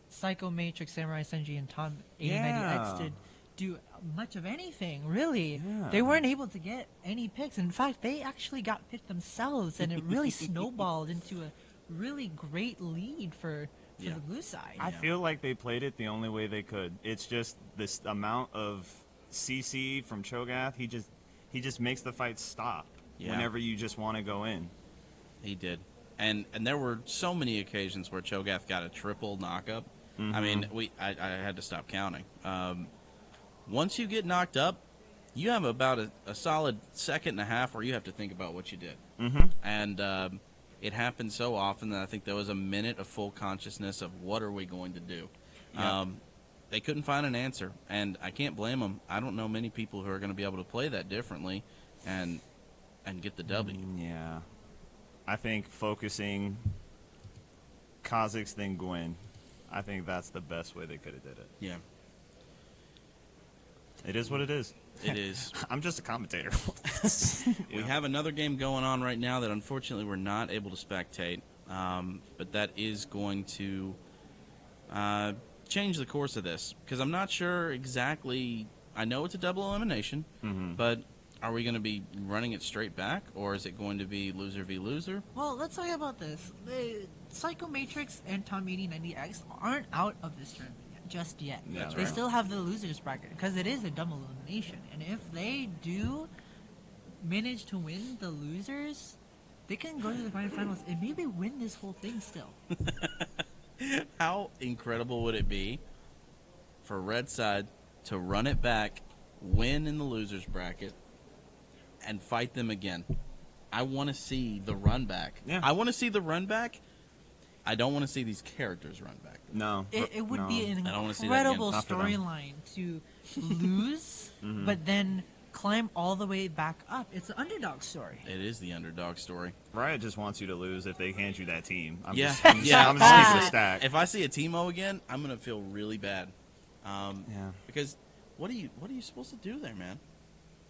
Psycho Matrix, Samurai Senji, and Tom 8090X to do much of anything, really. Yeah. They weren't able to get any picks. In fact, they actually got picked themselves, and it really snowballed into a really great lead for Yeah. the blue side. I feel like they played it the only way they could. It's just this amount of CC from Cho'Gath. He just makes the fight stop Yeah. whenever you just want to go in. He did. And there were so many occasions where Cho'Gath got a triple knockup. I mean, I had to stop counting. Once you get knocked up, you have about a solid second and a half where you have to think about what you did. And it happened so often that I think there was a minute of full consciousness of what are we going to do. Yeah. They couldn't find an answer, and I can't blame them. I don't know many people who are going to be able to play that differently and get the W. Yeah. I think focusing Kazakhs then Gwen. I think that's the best way they could have did it. Yeah, It is what it is. it is. I'm just a commentator. We have another game going on right now that unfortunately we're not able to spectate, but that is going to change the course of this because I'm not sure exactly. I know it's a double elimination, but are we going to be running it straight back, or is it going to be loser v loser? Well, let's talk about this. The Psycho Matrix and Tom 8090X aren't out of this tournament just yet. That's They right. still have the losers bracket because it is a double elimination. And if they do manage to win the losers, they can go to the grand finals and maybe win this whole thing still. How incredible would it be for Red Side to run it back, win in the losers bracket, and fight them again? I want to see the run back. Yeah. I want to see the run back. I don't want to see these characters run back. No. It would no. be an I don't wanna see that again. incredible Not for them. storyline to lose, but then climb all the way back up. It's an underdog story. It is the underdog story. Riot just wants you to lose if they hand you that team. I'm Yeah. just, I'm just, Yeah. I'm just keeping the stack. If I see a Teemo again, I'm gonna feel really bad. Yeah. Because what are you supposed to do there, man?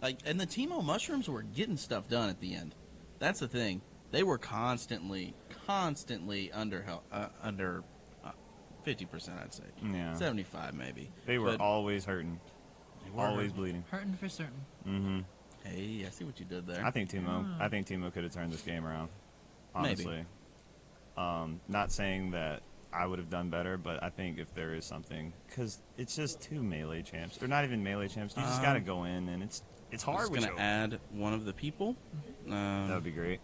Like, and the Teemo mushrooms were getting stuff done at the end. That's the thing. They were constantly under 50%, I'd say. Yeah. 75 maybe. They were But always hurting. they were Always hurting. bleeding. Hurting for certain. Mm-hmm. Hey, I see what you did there. I think Timo could have turned this game around. Maybe. Honestly. Not saying that I would have done better, but I think if there is something, because it's just two melee champs, or not even melee champs. You just got to go in, and it's I hard. was with gonna Choke. add one of the people. That would be great.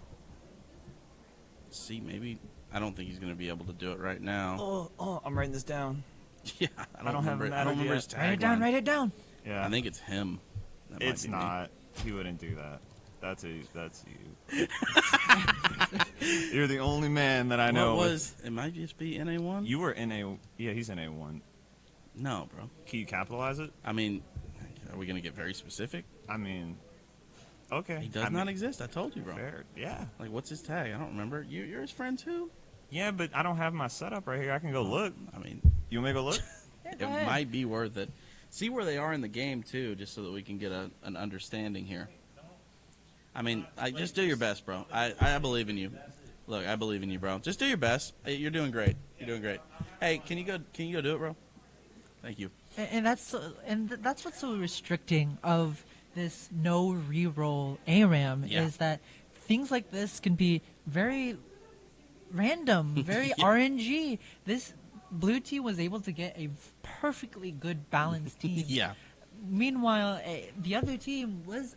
See, maybe I don't think he's gonna be able to do it right now. Oh, I'm writing this down. Yeah, I don't have remember. him I don't added remember yet. his Write it down. tagline. Write it down. Yeah, I think it's him. That might it's be me. not. He wouldn't do that. That's you. You're the only man that I know. What was? It might just be NA1. You were in a. Yeah, he's in A1. No, bro. Can you capitalize it? I mean, are we gonna get very specific? I mean, Okay. He does not exist. I told you, bro. Fair. Yeah. Like, what's his tag? I don't remember. You're his friend too? Yeah, but I don't have my setup right here. I can go look. I mean, You want me to go look? Yeah, it go ahead. might be worth it. See where they are in the game too, just so that we can get an understanding here. I mean, just do your best, bro. I believe in you. Look, I believe in you, bro. Just do your best. Hey, you're doing great. You're doing great. Hey, can you go do it, bro? Thank you. And that's what's so restricting of this no reroll ARAM Yeah. is that things like this can be very random, very Yeah. RNG. This blue team was able to get a perfectly good balanced team. Yeah. Meanwhile, the other team was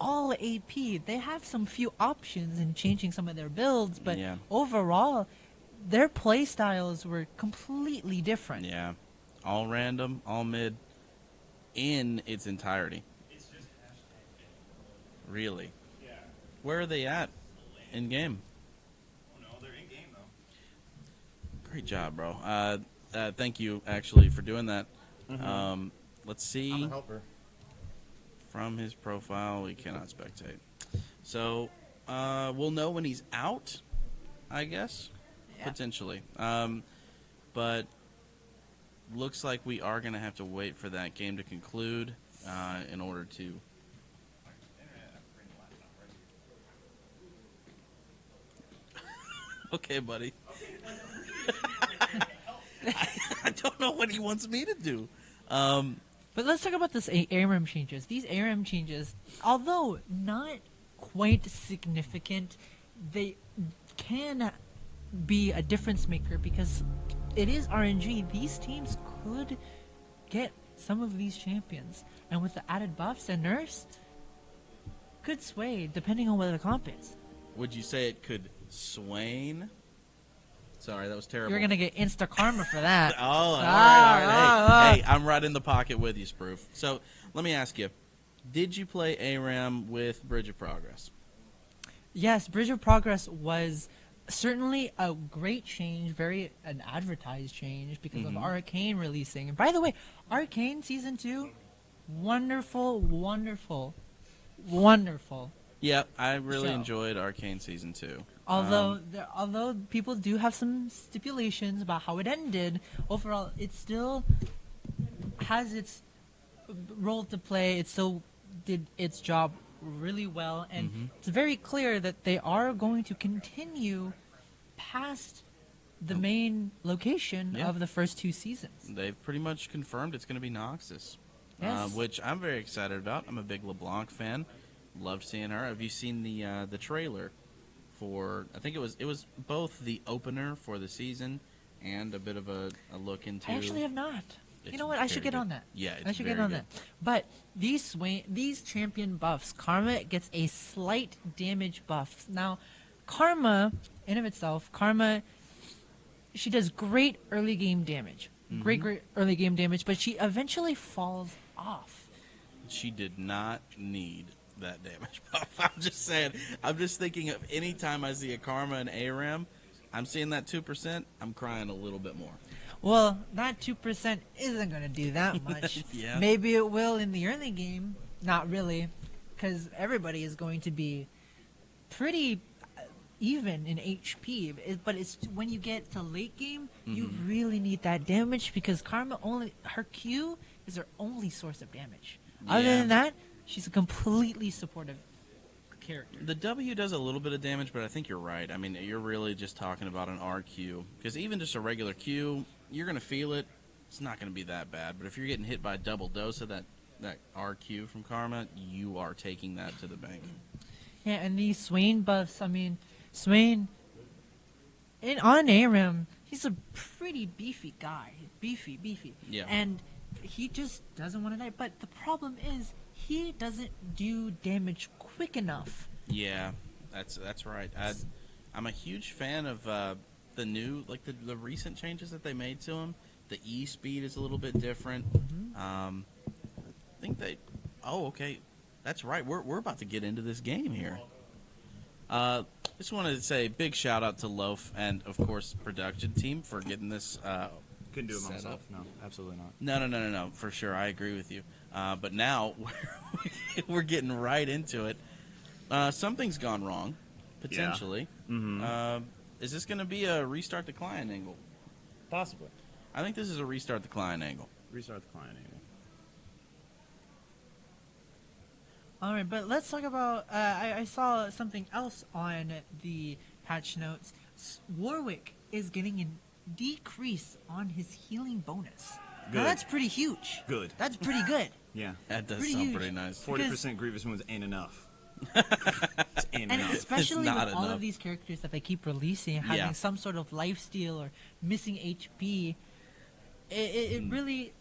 all AP. They have some few options in changing some of their builds, but Yeah. overall, their play styles were completely different. Yeah. All random, all mid, in its entirety. Really? Yeah. Where are they at in game? No, they're in game though. Great job, bro. Thank you, actually, for doing that. Let's see. I'm a helper. From his profile, we cannot spectate. So, we'll know when he's out, I guess, Yeah. potentially. But looks like we are going to have to wait for that game to conclude in order to. Okay, buddy. I don't know what he wants me to do. But let's talk about this ARAM changes. These ARAM changes, although not quite significant, they can be a difference maker because it is RNG. These teams could get some of these champions, and with the added buffs and nerfs, could sway depending on what the comp is. Would you say it could swain? Sorry, that was terrible. You're gonna get insta karma for that. Oh, all right. Ah, Hey, I'm right in the pocket with you, Sproof. So let me ask you: did you play ARAM with Bridge of Progress? Yes, Bridge of Progress was certainly a great change, very an advertised change because of Arcane releasing. And by the way, Arcane Season 2, wonderful, wonderful, wonderful. Yeah, I really So- enjoyed Arcane Season 2. Although people do have some stipulations about how it ended, overall it still has its role to play. It still did its job really well, and it's very clear that they are going to continue past the main location Yeah. of the first two seasons. They've pretty much confirmed it's going to be Noxus, Yes. which I'm very excited about. I'm a big LeBlanc fan. Loved seeing her. Have you seen the trailer for? I think it was both the opener for the season and a bit of a look into. I actually have not. You It's know what? I should very get good. on that. Yeah, I it's should get very on good. that. But these champion buffs, Karma gets a slight damage buff. Now, Karma, in of itself, she does great early game damage. Great early game damage, but she eventually falls off. She did not need that damage buff. I'm just saying. I'm just thinking of any time I see a Karma and ARAM, I'm seeing that 2%. I'm crying a little bit more. Well, that 2% isn't going to do that much. Yeah. Maybe it will in the early game. Not really, because everybody is going to be pretty even in HP. But it's when you get to late game, you really need that damage because Karma her Q is her only source of damage. Other Yeah. than that, she's a completely supportive character. The W does a little bit of damage, but I think you're right. I mean, you're really just talking about an RQ. Because even just a regular Q, you're going to feel it. It's not going to be that bad. But if you're getting hit by a double dose of that RQ from Karma, you are taking that to the bank. Yeah, and these Swain buffs, I mean, Swain, on ARAM, he's a pretty beefy guy. Beefy. Yeah. And he just doesn't want to die. But the problem is, he doesn't do damage quick enough. Yeah, that's right. I'm a huge fan of the new, like the recent changes that they made to him. The E speed is a little bit different. I think they. Oh, okay, that's right. We're about to get into this game here. Just wanted to say big shout out to Loaf and of course production team for getting this Couldn't do it Set myself. up. No, absolutely not. No. For sure, I agree with you. But now we're getting right into it. Something's gone wrong, potentially. Is this going to be a restart the client angle? Possibly. I think this is a restart the client angle. Restart the client angle. All right, but let's talk about. I saw something else on the patch notes. Warwick is getting a decrease on his healing bonus. Good. Now that's pretty huge. Good. That's pretty good. Yeah. That does Pretty sound huge. pretty nice. 40% grievous wounds ain't enough. It's ain't And enough. especially with not all enough. of these characters that they keep releasing, having Yeah. some sort of lifesteal or missing HP, it really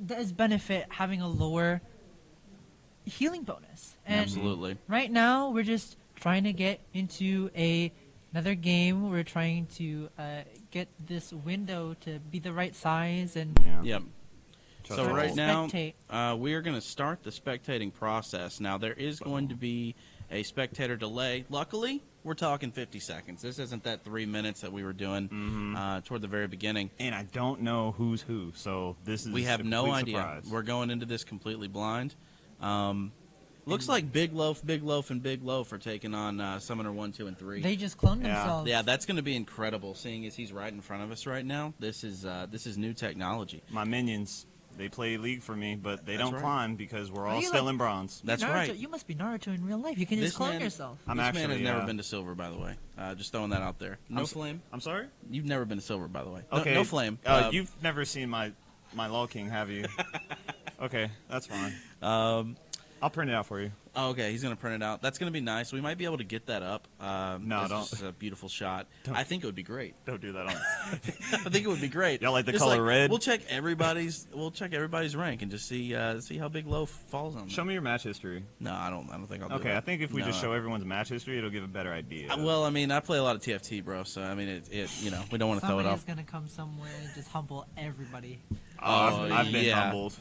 does benefit having a lower healing bonus. And Absolutely. right now, we're just trying to get into another game. We're trying to get this window to be the right size and Yeah. Yep. Trust So the right roll. now, spectate. we are going to start the spectating process. Now, there is going to be a spectator delay. Luckily, we're talking 50 seconds. This isn't that 3 minutes that we were doing toward the very beginning. And I don't know who's who, so this is We have a no complete idea. surprise. We're going into this completely blind. Looks like Big Loaf, and Big Loaf are taking on Summoner 1, 2, and 3. They just cloned Yeah. themselves. Yeah, that's going to be incredible. Seeing as he's right in front of us right now, this is new technology. My minions, they play League for me, but they That's don't right. climb because we're Are all you still like- in bronze. That's Naruto, right. You must be Naruto in real life. You can This just clone man- yourself. I'm this actually man has never uh, been to silver, by the way. Just throwing that out there. No I'm s- flame. I'm sorry? You've never been to silver, by the way. Okay. No flame. You've never seen my Law King, have you? Okay, that's fine. I'll print it out for you. Oh, okay, he's going to print it out. That's going to be nice. We might be able to get that up. No, it's don't. just a beautiful shot. Don't. I think it would be great. Don't do that on I think it would be great. Y'all like the Just color red? We'll check everybody's rank and just see how Big Loaf falls on. Show me your match history. No, I don't think I'll do Okay, that. I think if we No. just show everyone's match history, it'll give a better idea. Well, I mean, I play a lot of TFT, bro. So I mean, we don't want to throw it Somebody off. is gonna come somewhere and just humble everybody. I've been yeah. humbled.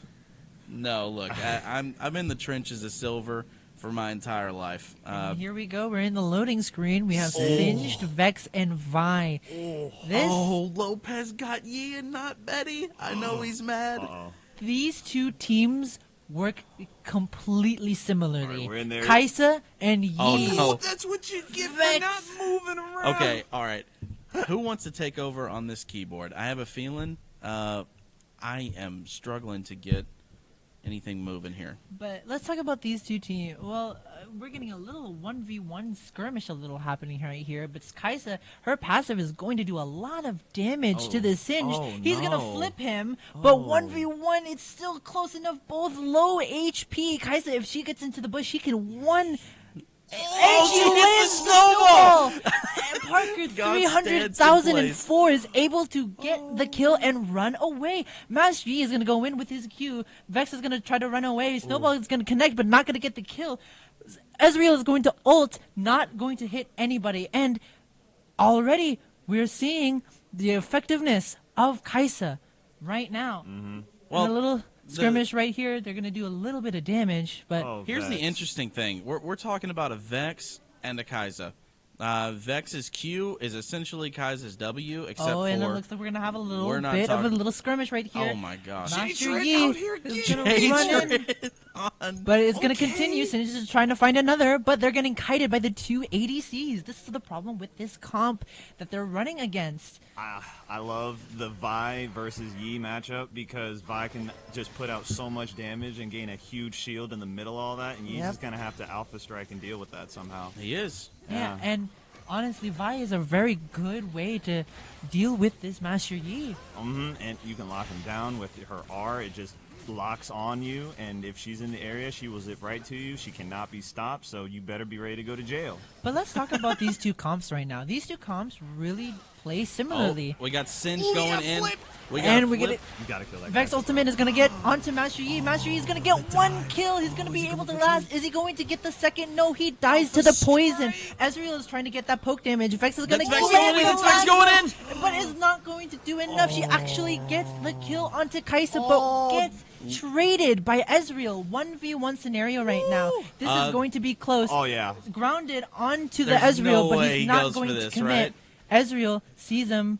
No, look, I'm in the trenches of silver for my entire life. And here we go. We're in the loading screen. We have Singed, Vex, and Vi. This Lopez got Yi and not Betty. I know he's mad. Uh-oh. These two teams work completely similarly. All right, we're in there. Kaisa and Yi. Oh, no. That's what you get Vex. for not moving around. Okay, all right. Who wants to take over on this keyboard? I have a feeling I am struggling to get anything moving here. But let's talk about these two teams. Well, we're getting a little 1v1 skirmish a little happening right here. But Kaisa, her passive is going to do a lot of damage to the Singed. Oh, He's going to no. flip him. But Oh. 1v1, it's still close enough. Both low HP. Kaisa, if she gets into the bush, she can one... and she lands the snowball! And Parker God stands in 300,004 is able to get the kill and run away. Master Yi is going to go in with his Q. Vex is going to try to run away. Snowball is going to connect, but not going to get the kill. Ezreal is going to ult, not going to hit anybody. And already we're seeing the effectiveness of Kaisa right now. Well, And a little skirmish right here. They're going to do a little bit of damage, but Oh, Here's the Vex. interesting thing. We're talking about a Vex and a Kai'Sa. Vex's Q is essentially Kai'Sa's W, except and it for... looks like we're going to have a little we're not bit of a talking- little skirmish right here. Oh, my gosh. Master Yi is going to Hatred run in. on. But it's going to continue. Since is trying to find another, but they're getting kited by the two ADCs. This is the problem with this comp that they're running against. I love the Vi versus Yi matchup because Vi can just put out so much damage and gain a huge shield in the middle of all that, and Yi's Yep. just going to have to alpha strike and deal with that somehow. He is. Yeah, Yeah. and honestly, Vi is a very good way to deal with this Master Yi. And you can lock him down with her R. It just locks on you, and if she's in the area, she will zip right to you. She cannot be stopped, so you better be ready to go to jail. But let's talk about these two comps right now. These two comps really play Oh, similarly. we got Singe going in. We got And a we get flip. it. You got to kill that Vex guy. Ultimate is going to get onto Master Yi. Master Yi is going to get one kill. He's going to be able to last. Is he going to get the second? No, he dies to the poison. Ezreal is trying to get that poke damage. Vex is going to That's get Vex going in, that's Vex going in. But is not going to do enough. She actually gets the kill onto Kaisa, but gets traded by Ezreal. 1v1 scenario right now. This is going to be close. Oh, yeah. Grounded onto the There's Ezreal, no but way he's he not goes going for to this, commit. right? Ezreal sees him.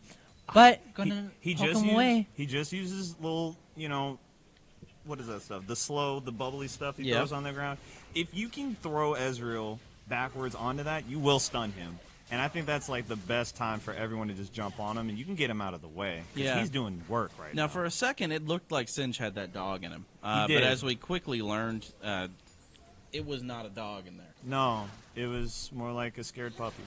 but gonna he poke just him away. he just uses little, what is that stuff? The bubbly stuff he Yeah. throws on the ground. If you can throw Ezreal backwards onto that, you will stun him. And I think that's like the best time for everyone to just jump on him, and you can get him out of the way. 'Cause Yeah. he's doing work right now. Now, for a second, it looked like Singe had that dog in him. He did. But as we quickly learned, it was not a dog in there. No, it was more like a scared puppy.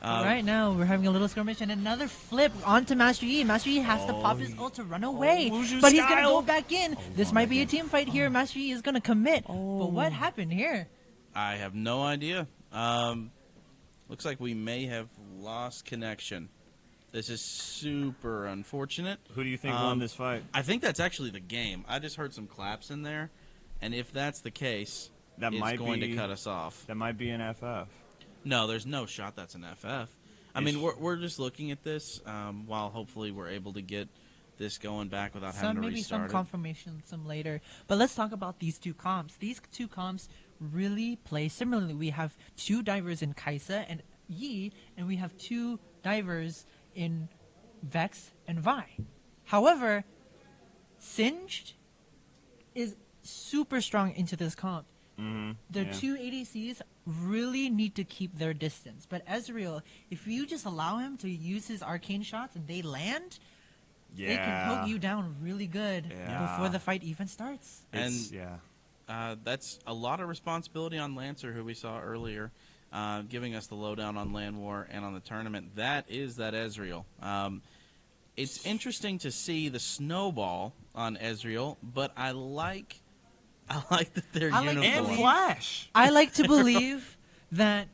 Right now, we're having a little skirmish and another flip onto Master Yi. Master Yi has to pop his ult to run away, Wuju but he's gonna style. go back in. This might be a team fight here. Master Yi is gonna commit. But what happened here? I have no idea. Looks like we may have lost connection. This is super unfortunate. Who do you think won this fight? I think that's actually the game. I just heard some claps in there, and if that's the case, That it's might going be- to cut us off. That might be an FF. No, there's no shot that's an FF. I mean, we're just looking at this while hopefully we're able to get this going back without having to Maybe restart some it. confirmation some later. But let's talk about these two comps. These two comps really play similarly. We have two divers in Kaisa and Yi, and we have two divers in Vex and Vi. However, Singed is super strong into this comp. The yeah. two ADCs really need to keep their distance. But Ezreal, if you just allow him to use his arcane shots and they land, they can poke you down really good Yeah. before the fight even starts. It's- And- yeah. That's a lot of responsibility on Lancer, who we saw earlier, giving us the lowdown on LanWar and on the tournament. That is that Ezreal. It's interesting to see the snowball on Ezreal, but I like that they're I like uniform. And believe- Flash. I like to believe that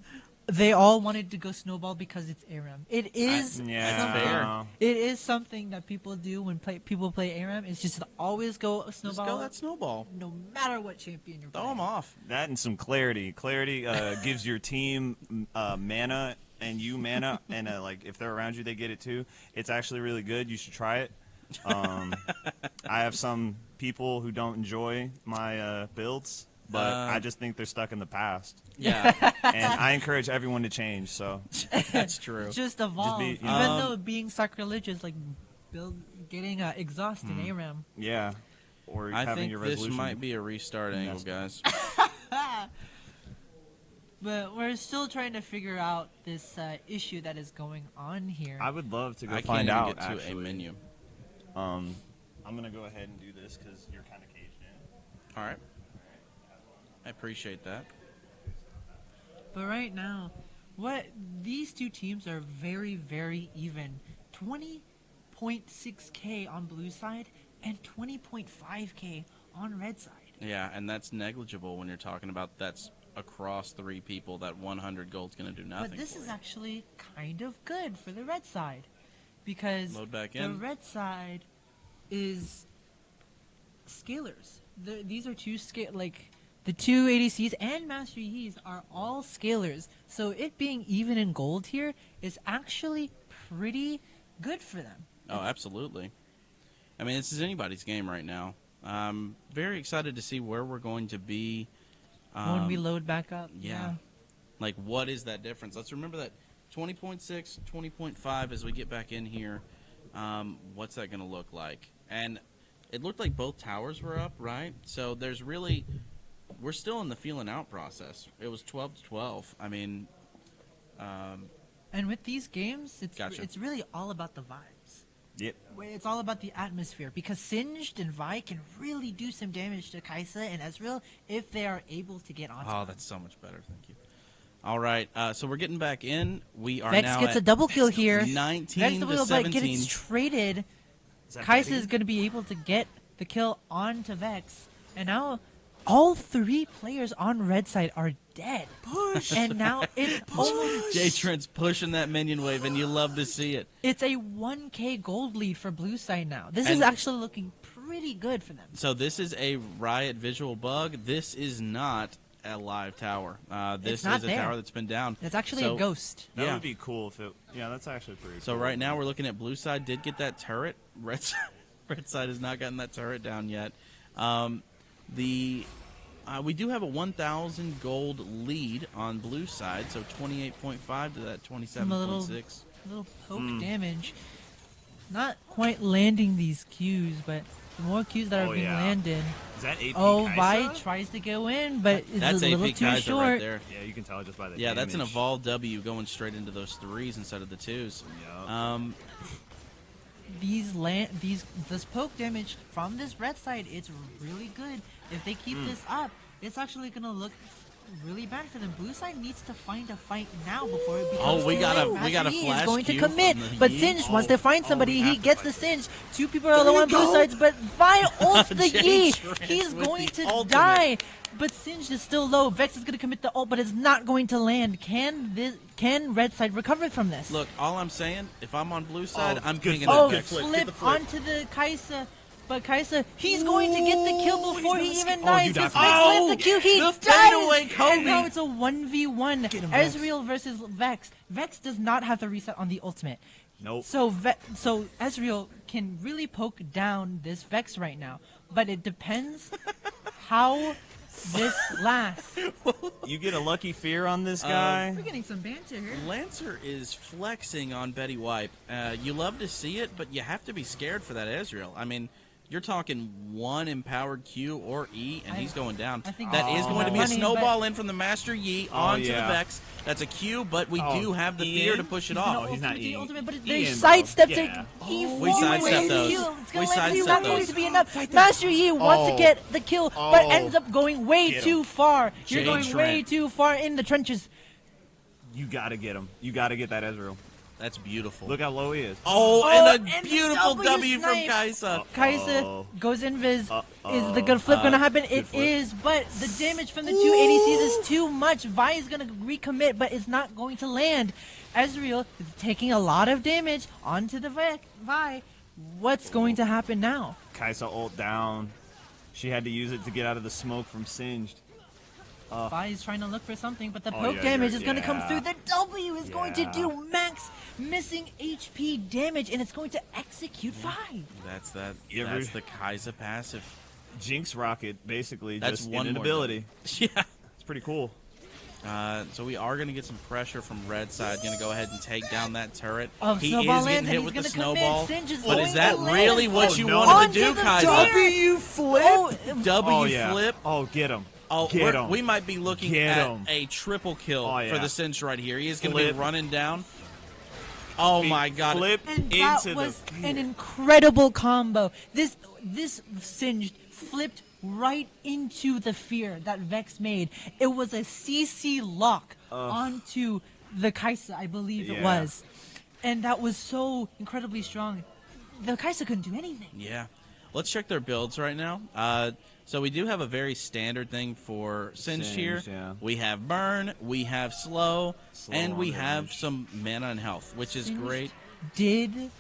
they all wanted to go snowball because it's ARAM. It is Yeah. That's fair. It is something that people do when people play ARAM. It's just to always go Just snowball, go that snowball. no matter what champion you're Throw playing. them off. That and some clarity. Clarity gives your team mana and you mana, and like if they're around you, they get it too. It's actually really good. You should try it. I have some people who don't enjoy my builds, but I just think they're stuck in the past. Yeah, And I encourage everyone to change. So that's true. Just evolve. be- Even though being sacrilegious, like getting exhaust in ARAM. yeah, or I having think your this resolution. might be a restart angle, guys. But we're still trying to figure out this issue that is going on here. I would love to go I can't find even out. get to actually, a menu. I'm gonna go ahead and do this because you're kind of caged in. All right, I appreciate that. But right now, what these two teams are very, very even. 20.6k on blue side and 20.5k on red side. Yeah, and that's negligible when you're talking about that's across three people. That 100 gold's going to do nothing. But this for is you. actually kind of good for the red side because Load back the in. red side is scalers. These are two the two ADCs and Master Yi's are all scalers. So it being even in gold here is actually pretty good for them. Oh, absolutely. I mean, this is anybody's game right now. I'm very excited to see where we're going to be. When we load back up. Yeah. Like, what is that difference? Let's remember that 20.6, 20.5 as we get back in here. What's that going to look like? And it looked like both towers were up, right? So there's really... We're still in the feeling out process. It was 12 to 12. I mean... And with these games, Gotcha. it's really all about the vibes. Yep. It's all about the atmosphere because Singed and Vi can really do some damage to Kaisa and Ezreal if they are able to get onto Oh, them. that's so much better. Thank you. All right, so we're getting back in. We are Vex now gets at a double kill here. 19 Vex to double kill, but 17. gets traded. Is that Kaisa Betty? is going to be able to get the kill onto Vex. And now all three players on red side are dead. Push! And now it's almost... Jay Trent's pushing that minion wave, and you love to see it. It's a 1k gold lead for blue side now. This is And- actually looking pretty good for them. So this is a Riot visual bug. This is not a live tower. This It's not is a there. tower that's been down. It's actually So- a ghost. That Yeah. would be cool if it. Yeah, that's actually pretty. So cool. right now we're looking at blue side did get that turret. Red side has not gotten that turret down yet. We do have a 1,000 gold lead on blue side, so 28.5 to that I'm a little 27.6. little poke damage. Not quite landing these Qs, but the more Qs that are being landed. Is that AP Oh, Kaisa? Vi tries to go in, but it's That's a little AP too Kaiser short. right there. Yeah, you can tell just by the Yeah, that's an damage. evolved W going straight into those 3s instead of the 2s. Yeah. This poke damage from this red side, it's really good. If they keep this up, it's actually gonna look really bad for them. Blue side needs to find a fight now before it becomes Oh, we too got a- late. we got a Master Yi flash is going to Q commit, from the but Yi. Singed wants to find somebody. we have He to gets fight the Singed. 2 people are low on blue sides, but Vi ults the Jay Yi. Trent He's with going the to ultimate. die. But Singed is still low. Vex is going to commit the ult, but it's not going to land. Can red side recover from this? Look, all I'm saying, if I'm on blue side, I'm good pinging flip. that Oh, Vex. flip onto the Kaisa. But Kaisa, he's going to get the kill before he even Oh, dies. you His died Vex for that. Oh, lands the Q. He the dies. fadeaway Kobe. And now it's a 1v1. him, Vex. Ezreal versus Vex. Vex does not have the reset on the ultimate. Nope. So Ezreal can really poke down this Vex right now. But it depends how this lasts. You get a lucky fear on Um, this guy. We're getting some banter here. Lancer is flexing on Betty White. You love to see it, but you have to be scared for that Ezreal. I mean, you're talking 1 empowered Q or E, and he's going down. I think That that's is all going to be a money, snowball in from the Master Yi onto yeah. the Vex. That's a Q, but we do have the fear Ian? to push it He's gonna off. he's not ult with the Ian. ultimate, but Ian, they bro. sidestepped Yeah. it. He We won sidestepped with those. the kill. It's We gonna land. He's sidestepped not going those. to be enough. Master Yi wants to get the kill, but ends up going way Get him. too far. You're Jay going way Trent. too far in the trenches. You gotta get him. You gotta get that Ezreal. That's beautiful. Look how low he is. Oh, and a and the beautiful W W from snipe. Kaisa. Kaisa goes invis. Is Uh-oh. the good flip going to happen? It flip. is, but the damage from the 2 ADCs is too much. Vi is going to recommit, but it's not going to land. Ezreal is taking a lot of damage onto the Vi. What's going to happen now? Kaisa ult down. She had to use it to get out of the smoke from Singed. Vi is trying to look for something, but the Oh, poke yeah, damage you're- is going to come yeah. through. The W is going to Yeah. do max missing HP damage, and it's going to execute Vi. That's You ever- that's the Kaisa passive. Jinx Rocket, basically, That's just one in an more ability. Yeah. It's pretty cool. So we are going to get some pressure from red side. Going to go ahead and take down that turret. He is Snowball getting lands, hit and with he's the gonna snowball. commit. Singe is But going is that to land. really what Oh, you no. wanted Onto to do, the Kaisa? W flip. W Oh, yeah. flip. Oh, get him. Oh, Get him. we might be looking Get at him. a triple kill Oh, for yeah. the cinch right here. He is going to be Flip. running down. Oh my God! Flip And that into was the. an incredible combo. This Singed flipped right into the fear that Vex made. It was a CC lock onto the Kaisa, I believe it Yeah. was. And that was so incredibly strong. The Kaisa couldn't do anything. Yeah, let's check their builds right now. So we do have a very standard thing for Singed here. Singed, yeah. We have burn, we have slow, and we on have damage. some mana and health, which is Singed great. Did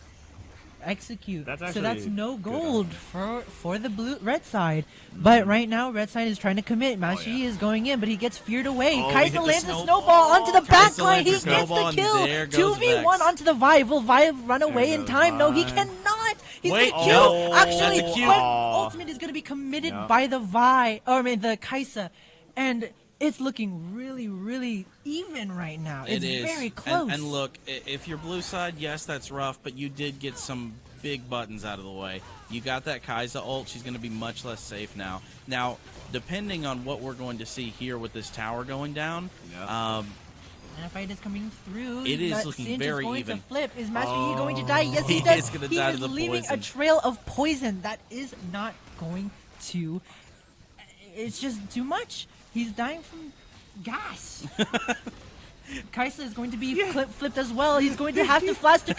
execute. That's So actually that's no good gold for the red side. But right now, red side is trying to commit. Master Yi is going in, but he gets feared away. Oh, he Kaisa hit the lands a snowball. snowball onto the back Kaisa line. lands He a gets snowball, the and kill. there goes 2v1 Vex. onto the Vi. Will Vi run away in goes time? No, he Vi. cannot. He's Wait, the no. kill. Actually, That's a Q. but Aw. ultimate is going to be committed Yeah. by the Vi. Or I mean, the Kaisa. And it's looking really, really even right now. It's It is very close. And look, if you're blue side, yes, that's rough, but you did get some big buttons out of the way. You got that Kaisa ult. She's going to be much less safe now. Now, depending on what we're going to see here with this tower going down, Yeah. And a fight is coming through. It is but looking Singed very is going even. To flip. Is Master Yi going to die? Yes, he He does. is gonna He die is to the leaving poison. a trail of poison that is not going to. It's just too much. He's dying from gas. Kaisa is going to be flipped as well. He's going to have to flash to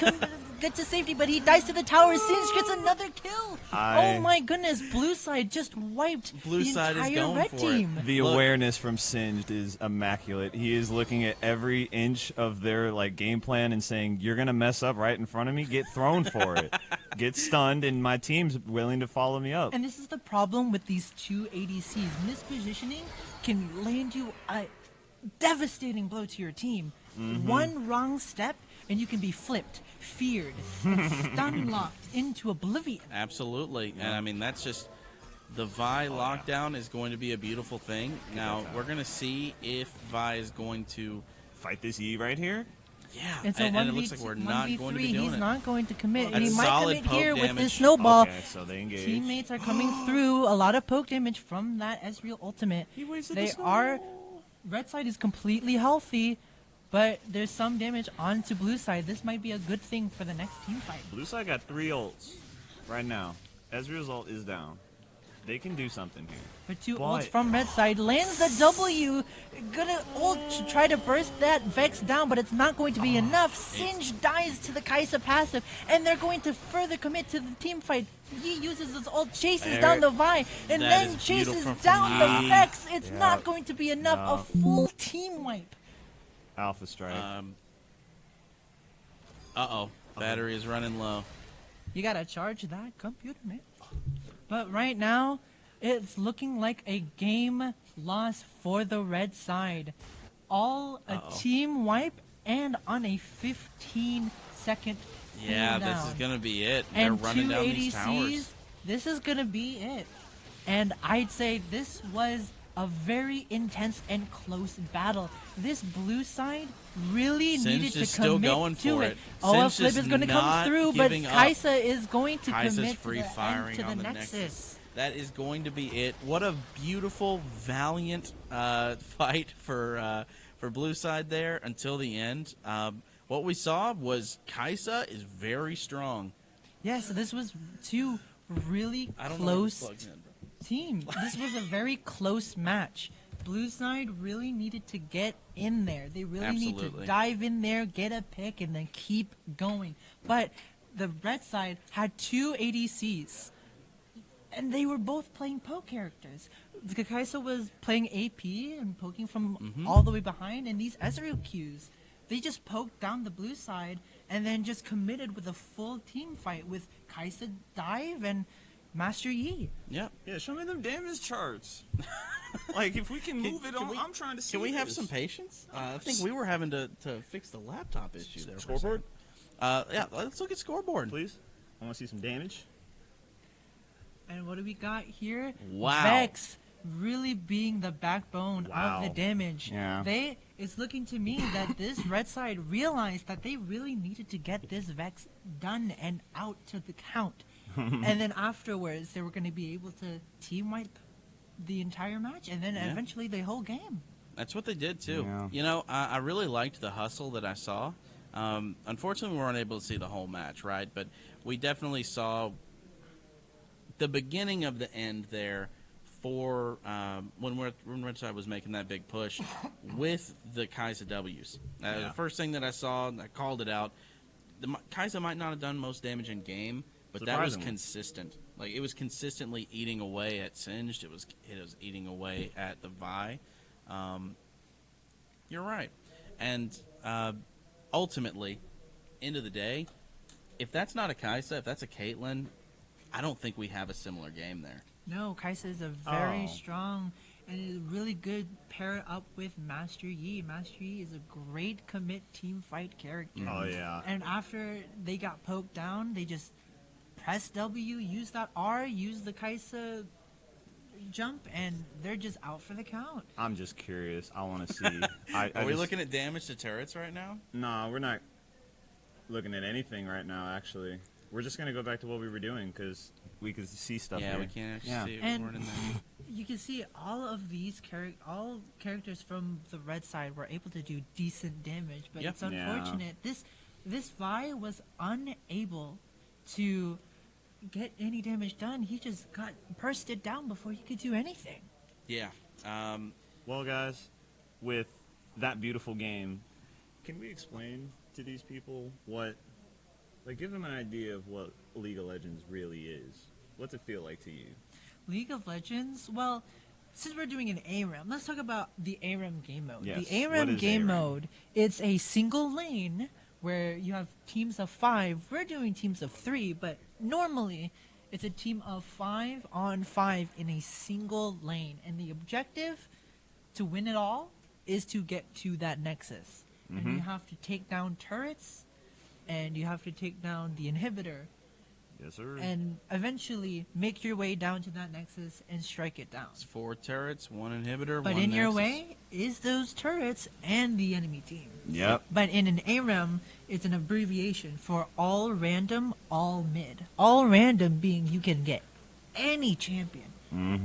get to safety, but he dies to the tower. Singed gets another kill. Oh my goodness! Blue side just wiped Blue the side is entire going red for it. team. The Look. awareness from Singed is immaculate. He is looking at every inch of their game plan and saying, "You're gonna mess up right in front of me. Get thrown for it. Get stunned, and my team's willing to follow me up." And this is the problem with these two ADCs. Mispositioning can land you a devastating blow to your team. One wrong step, and you can be flipped, feared, and stun locked into oblivion. absolutely. And I mean, that's just the Vi lockdown is going to be a beautiful thing. Now, we're going to see if Vi is going to Fight this E right here. Yeah, It's a and 1v2, it looks like we're not going to be 1v3. doing He's it. not going to commit. That's And he might solid commit poke here with damage. this snowball. Okay, so they engage. Teammates are coming through. A lot of poke damage from that Ezreal ultimate. He wasted They the are. snowball. Red side is completely healthy, but there's some damage onto blue side. This might be a good thing for the next team fight. Blue side got 3 ults right now. Ezreal's ult is down. They can do something here. But two But- ults from red side lands the W. Gonna ult to try to burst that Vex down, but it's not going to be enough. Singe dies to the Kai'Sa passive, and they're going to further commit to the team fight. He uses his ult, chases There- down the Vi, and That then is chases beautiful from down the Yi. Vex. It's Yeah. not going to be enough. No. A full team wipe. Alpha strike. Battery is running low. You gotta charge that computer, man. But right now, it's looking like a game loss for the red side. All a team wipe and on a 15-second Yeah, this is cooldown. gonna be it. And They're running two down ADCs, these towers. this is gonna be it. And I'd say this was a very intense and close battle. This blue side really Singe needed is to still commit going to for it. it. Oh, a Singe flip is is going to come not through, but giving up. Kai'Sa is going to Kai'Sa's commit free to the, firing to the on the Nexus. That is going to be it. What a beautiful, valiant fight for blue side there until the end. What we saw was Kai'Sa is very strong. Yes, this was two really I don't know where this close plugs in, bro. team. This was a very close match. Blue side really needed to get in there. They really need Absolutely. to dive in there, get a pick, and then keep going. But the red side had two ADCs, and they were both playing poke characters. The Kai'Sa was playing AP and poking from all the way behind, and these Ezreal Qs, they just poked down the blue side and then just committed with a full team fight with Kai'Sa dive and Master Yi. Yep. Yeah, show me them damage charts. Like, if we can move it on, I'm trying to see Can we have this. some patience? I think we were having to fix the laptop issue there. for a Scoreboard? second. Yeah, let's look at scoreboard. Please? I want to see some damage. And what do we got here? Wow. Vex really being the backbone Wow. of the damage. Yeah. It's looking to me that this red side realized that they really needed to get this Vex done and out to the count. And then afterwards, they were going to be able to team wipe the entire match and then Yeah. eventually the whole game. That's what they did too. Yeah. You know, I really liked the hustle that I saw. Unfortunately, we weren't able to see the whole match, right? But we definitely saw the beginning of the end there for when Red Side was making that big push with the Kai'Sa W's. Yeah. The first thing that I saw, I called it out. Kai'Sa might not have done most damage in game, but that was Surprisingly. consistent. Like, it was consistently eating away at Singed. It was eating away at the Vi. You're right. And ultimately, end of the day, if that's not a Kai'Sa, if that's a Caitlyn, I don't think we have a similar game there. No, Kai'Sa is a very Oh. strong and is really good pair up with Master Yi. Master Yi is a great commit team fight character. Oh, yeah. And after they got poked down, they just press W, use that R, use the Kai'Sa jump, and they're just out for the count. I'm just curious. I want to see. Are we looking at damage to turrets right now? No, we're not looking at anything right now, actually. We're just going to go back to what we were doing because we could see stuff Yeah, here. we can't actually Yeah. see it. And- We weren't in there. You can see all of these all characters from the red side were able to do decent damage, but Yep. it's unfortunate. This Vi was unable to get any damage done. He just got bursted down before he could do anything. Yeah. Well, guys, with that beautiful game, can we explain to these people give them an idea of what League of Legends really is? What's it feel like to you? League of Legends, well, since we're doing an ARAM, let's talk about the ARAM game mode. Yes, The what ARAM is game ARAM? mode, it's a single lane where you have teams of 5. We're doing teams of 3, but normally it's a team of 5 on 5 in a single lane. And the objective to win it all is to get to that nexus. And you have to take down turrets, and you have to take down the inhibitor. Yes, sir. and eventually make your way down to that Nexus and strike it down. It's 4 turrets, 1 inhibitor, But 1 in your Nexus. way is those turrets and the enemy team. Yep. But in an ARAM, it's an abbreviation for all random, all mid. All random being you can get any champion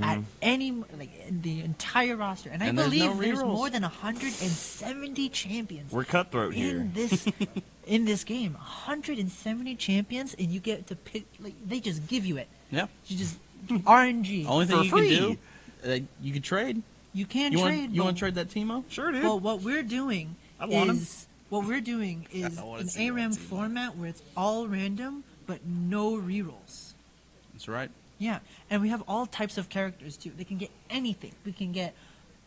at any, like, in the entire roster. And I And there's no believe there's rerolls. more than 170 champions We're cutthroat here. in this in this game. 170 champions, and you get to pick. Like, they just give you it. Yeah. You just RNG. Only thing for you free. can do, you can trade. You can You trade. want you but- want to trade that Teemo? Sure, dude. Well, what we're doing I want 'em. is what we're doing is I wanna an see that ARAM team up. format where it's all random but no rerolls. That's right. Yeah, and we have all types of characters too. They can get anything. We can get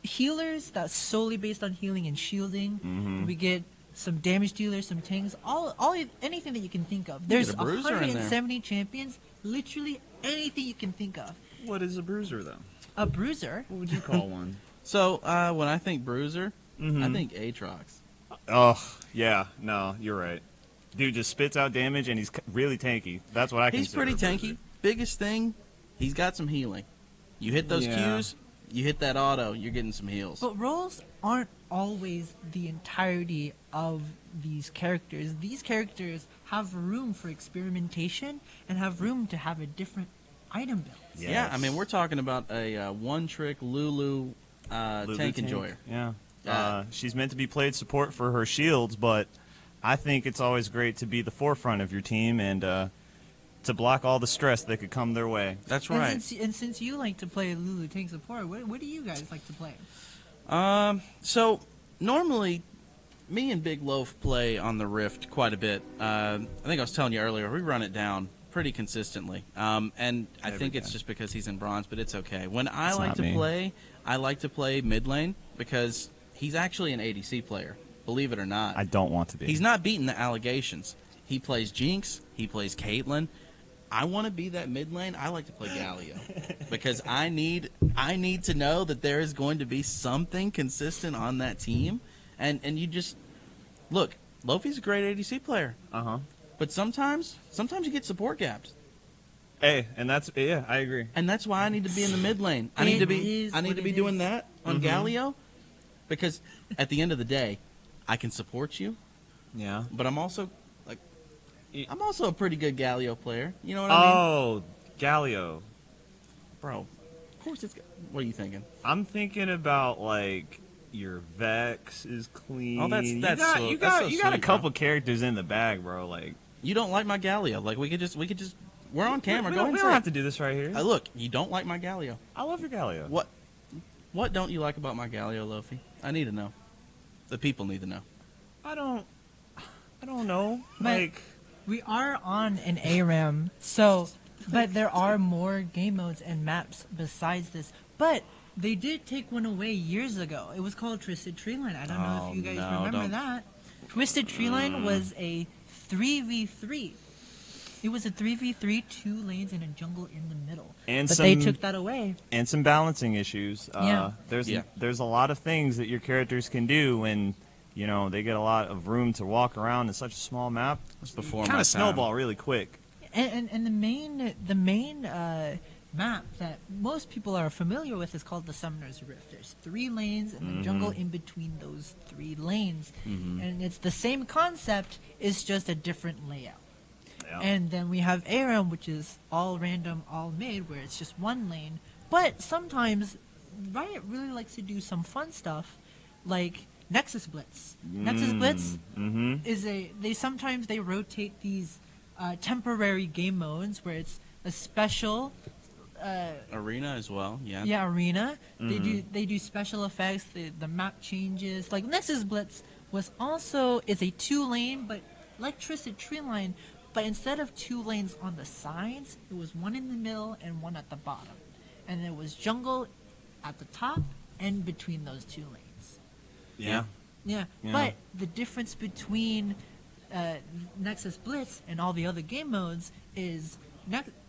healers that's solely based on healing and shielding. We get some damage dealers, some tanks, all anything that you can think of. There's a bruiser in there. 170 champions, literally anything you can think of. What is a bruiser, though? A bruiser. What would you call one? So when I think Bruiser, I think Aatrox. Oh, yeah. No, you're right. Dude just spits out damage, and he's really tanky. That's what I He's consider pretty a tanky. bruiser. Biggest thing, he's got some healing. You hit those Yeah. Qs, you hit that auto, you're getting some heals. But roles aren't always the entirety of these characters. These characters have room for experimentation and have room to have a different item build. Yeah, I mean, we're talking about a one-trick Lulu, Lulu tank enjoyer. Yeah. Yeah. She's meant to be played support for her shields, but I think it's always great to be the forefront of your team and to block all the stress that could come their way. That's And right. since you like to play Lulu tank support, what do you guys like to play? So normally, me and Big Loaf play on the Rift quite a bit. I think I was telling you earlier, we run it down pretty consistently. And I Every think it's time. just because he's in bronze, but it's okay. When I It's like not to me. play, I like to play mid lane because he's actually an ADC player, believe it or not. I don't want to be. He's not beating the allegations. He plays Jinx. He plays Caitlyn. I want to be that mid lane. I like to play Galio because I need to know that there is going to be something consistent on that team, and you just look. Lofi's a great ADC player, Uh-huh. but sometimes you get support gaps, Hey, and that's, yeah, I agree. and that's why I need to be in the mid lane. I It need to be is be what it doing is. that on Galio, because at the end of the day, I can support you, Yeah. but I'm also a pretty good Galio player. You know what I mean? Oh, Galio. Bro, of course it's. What are you thinking? I'm thinking about, like, your Vex is clean. Oh, that's you so- got, that's you got so a sweet, couple characters in the bag, bro. Like, You don't like my Galio. Like we could just. We're on camera. we Go don't, ahead we and don't say have it. to do this right here. Look, you don't like my Galio. I love your Galio. What don't you like about my Galio, Lofi? I need to know. The people need to know. I don't know. But- Like, We are on an ARAM, but there are more game modes and maps besides this. But they did take one away years ago. It was called Twisted Treeline. I don't know if you guys no, remember don't. that. Twisted Treeline was a 3v3. It was a 3v3, 2 lanes and a jungle in the middle. And but they some- took that away. and some balancing issues. Yeah. There's a lot of things that your characters can do when, you know, they get a lot of room to walk around in such a small map. It's before Kind my of time. snowball really quick. And the main map that most people are familiar with is called the Summoner's Rift. There's 3 lanes and the jungle in between those 3 lanes. And it's the same concept, it's just a different layout. Yeah. And then we have ARAM, which is all random, all mid, where it's just 1 lane. But sometimes Riot really likes to do some fun stuff, like Nexus Blitz. Nexus Blitz is sometimes they rotate these temporary game modes where it's a special Arena as well. Yeah. arena. They do special effects. The map changes. Like Nexus Blitz is a 2 lane, but like Twisted Treeline, but instead of 2 lanes on the sides, it was 1 in the middle and 1 at the bottom, and there was jungle at the top and between those 2 lanes. Yeah. Yeah, Yeah. but the difference between Nexus Blitz and all the other game modes is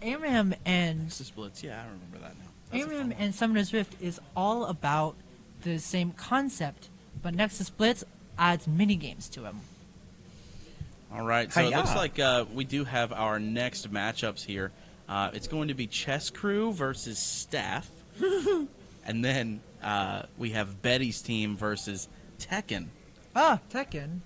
ARAM and Nexus Blitz. Yeah, I remember that now. That's a fun ARAM one. and Summoner's Rift is all about the same concept, but Nexus Blitz adds mini games to them. All right, so it looks Hi-ya. like we do have our next matchups here. It's going to be Chess Crew versus Staff, and then we have Betty's team versus Tekken. Ah, Tekken.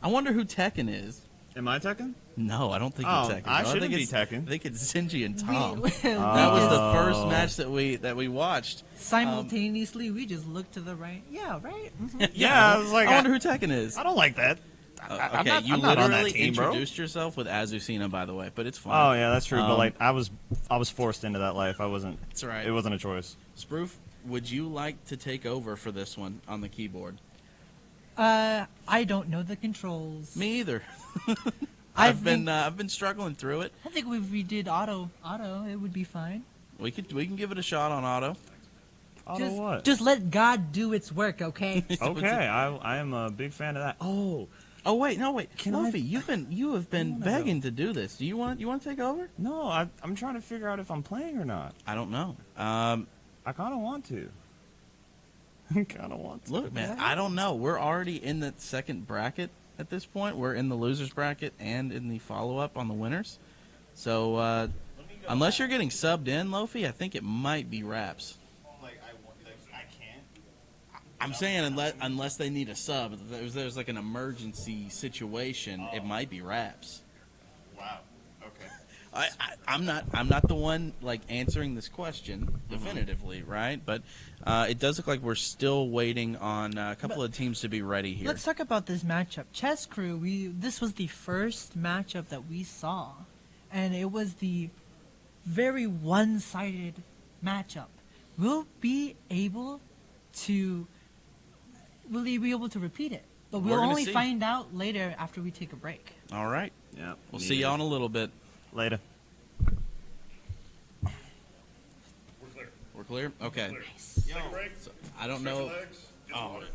I wonder who Tekken is. Am I Tekken? No, I don't think Oh, you're Tekken. I No, shouldn't think be Tekken. I think it's Shinji and Tom. We That was the Oh. first match that we watched. simultaneously, we just looked to the right. Yeah, right. Mhm. Yeah, I was like, I wonder who Tekken is. I don't like that. Okay, you I'm not on that literally team, bro. introduced yourself with Azucena, by the way, but it's fine. Oh yeah, that's true. But Um, like, I was forced into that life. I wasn't. That's right. It wasn't a choice. Sproof, would you like to take over for this one on the keyboard? I don't know the controls. Me either. I I've think been struggling through it. I think if we did auto, it would be fine. We can give it a shot on auto. Auto what? Just let God do its work, okay? Okay, I am a big fan of that. Oh wait, no wait, Can Luffy, I- you have been wanna begging to do this. Do you want to take over? No, I'm trying to figure out if I'm playing or not. I don't know. I kind of want to. I kind of want to. Look, man, I don't know. We're already in the second bracket at this point. We're in the losers bracket and in the follow up on the winners. So unless you're getting subbed in, Lofi, I think it might be wraps. I can't. I'm saying unless they need a sub, if there's like an emergency situation, it might be wraps. Wow. Okay. I'm not the one like answering this question definitively, right? But it does look like we're still waiting on a couple of teams to be ready here. Let's talk about this matchup. Chess Crew, this was the first matchup that we saw, and it was the very one-sided matchup. We'll be able to repeat it, but We're we'll gonna only see. find out later after we take a break. All right, Yeah. we'll see y'all in a little bit. Later. We're clear. We're clear. Okay. Take a break. I don't Stretch your know. legs. Get some Oh, water.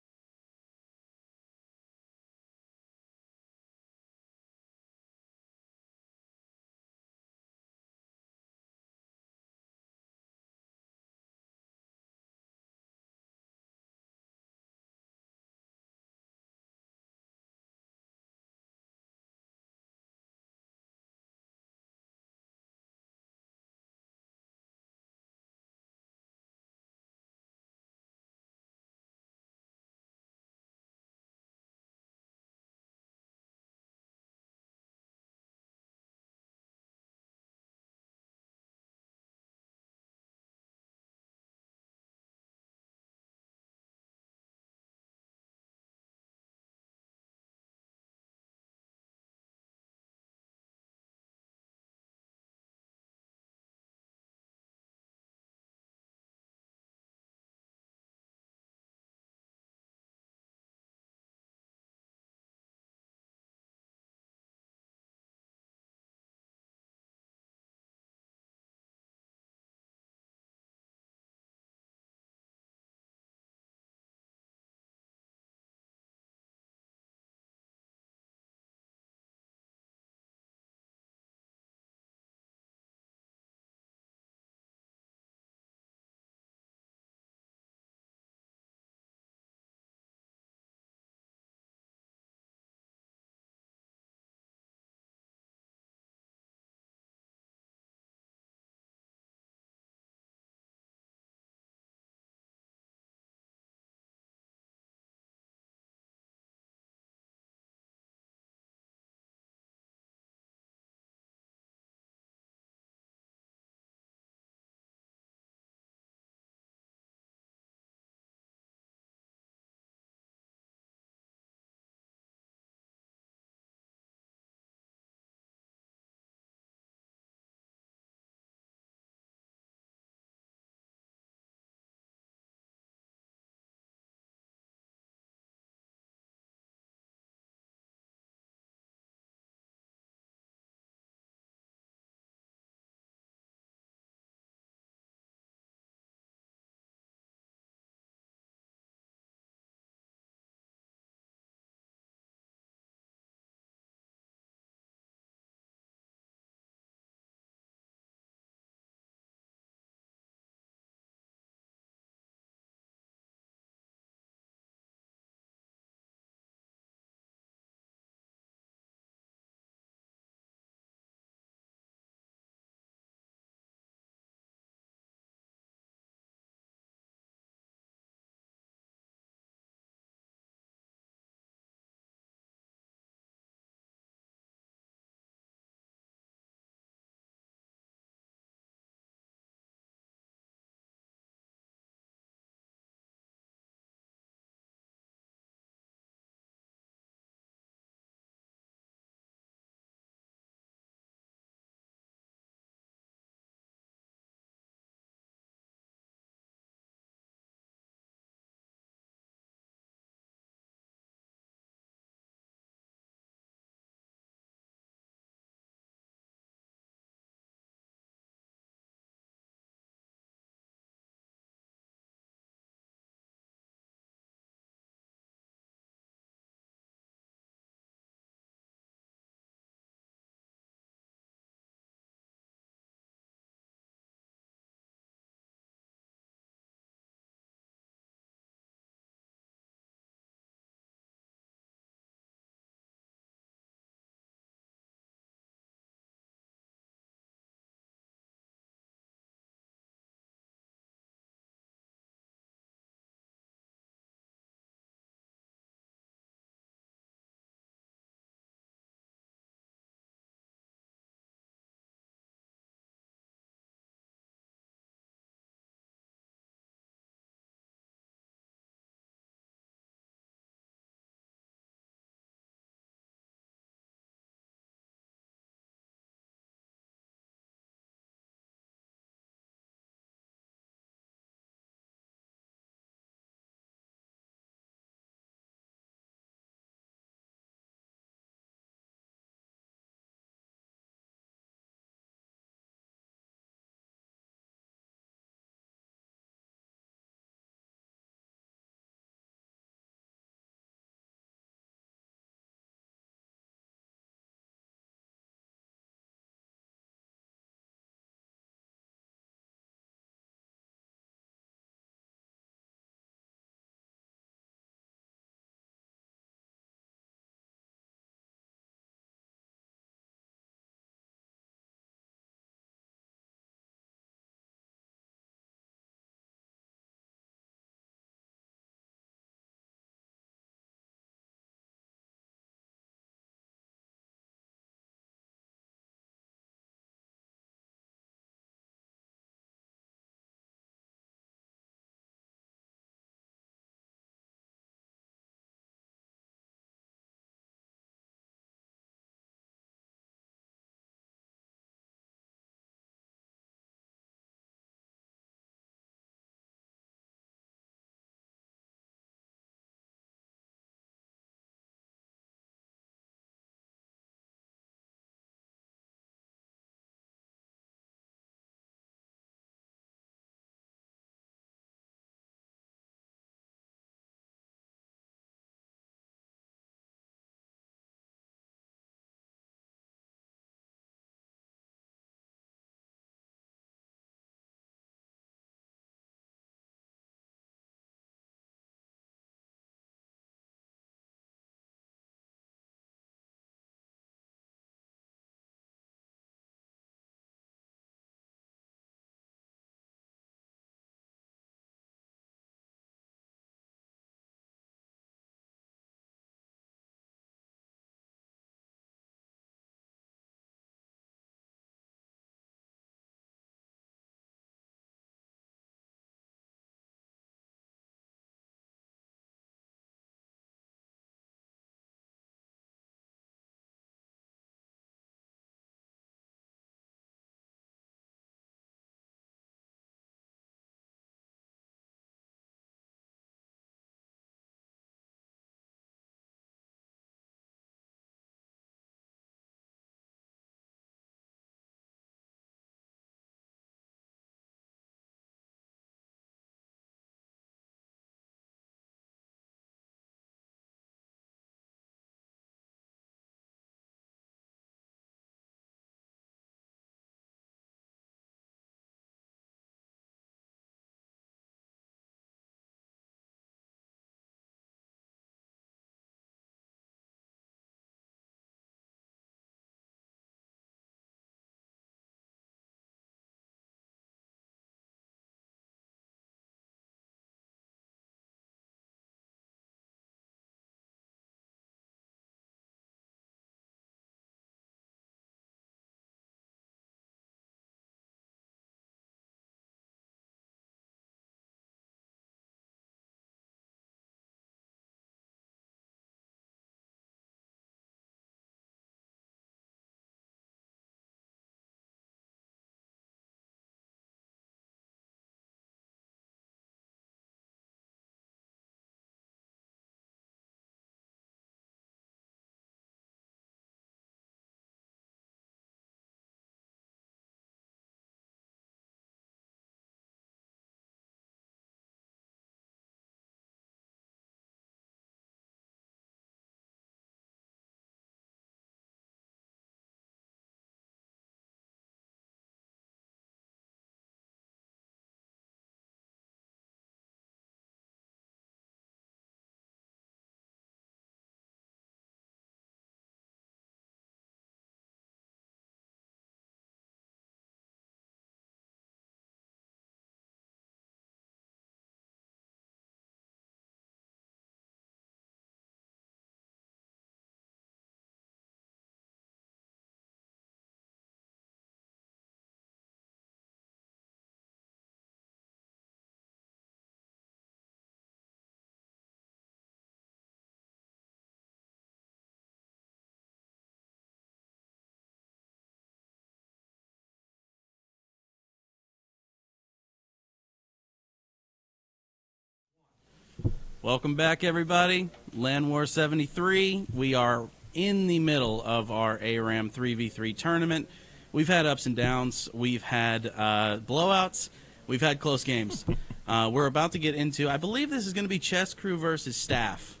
Welcome back, everybody. LanWar 73. We are in the middle of our ARAM 3v3 tournament. We've had ups and downs. We've had blowouts. We've had close games. We're about to get into, I believe this is going to be Chess Crew versus Staff.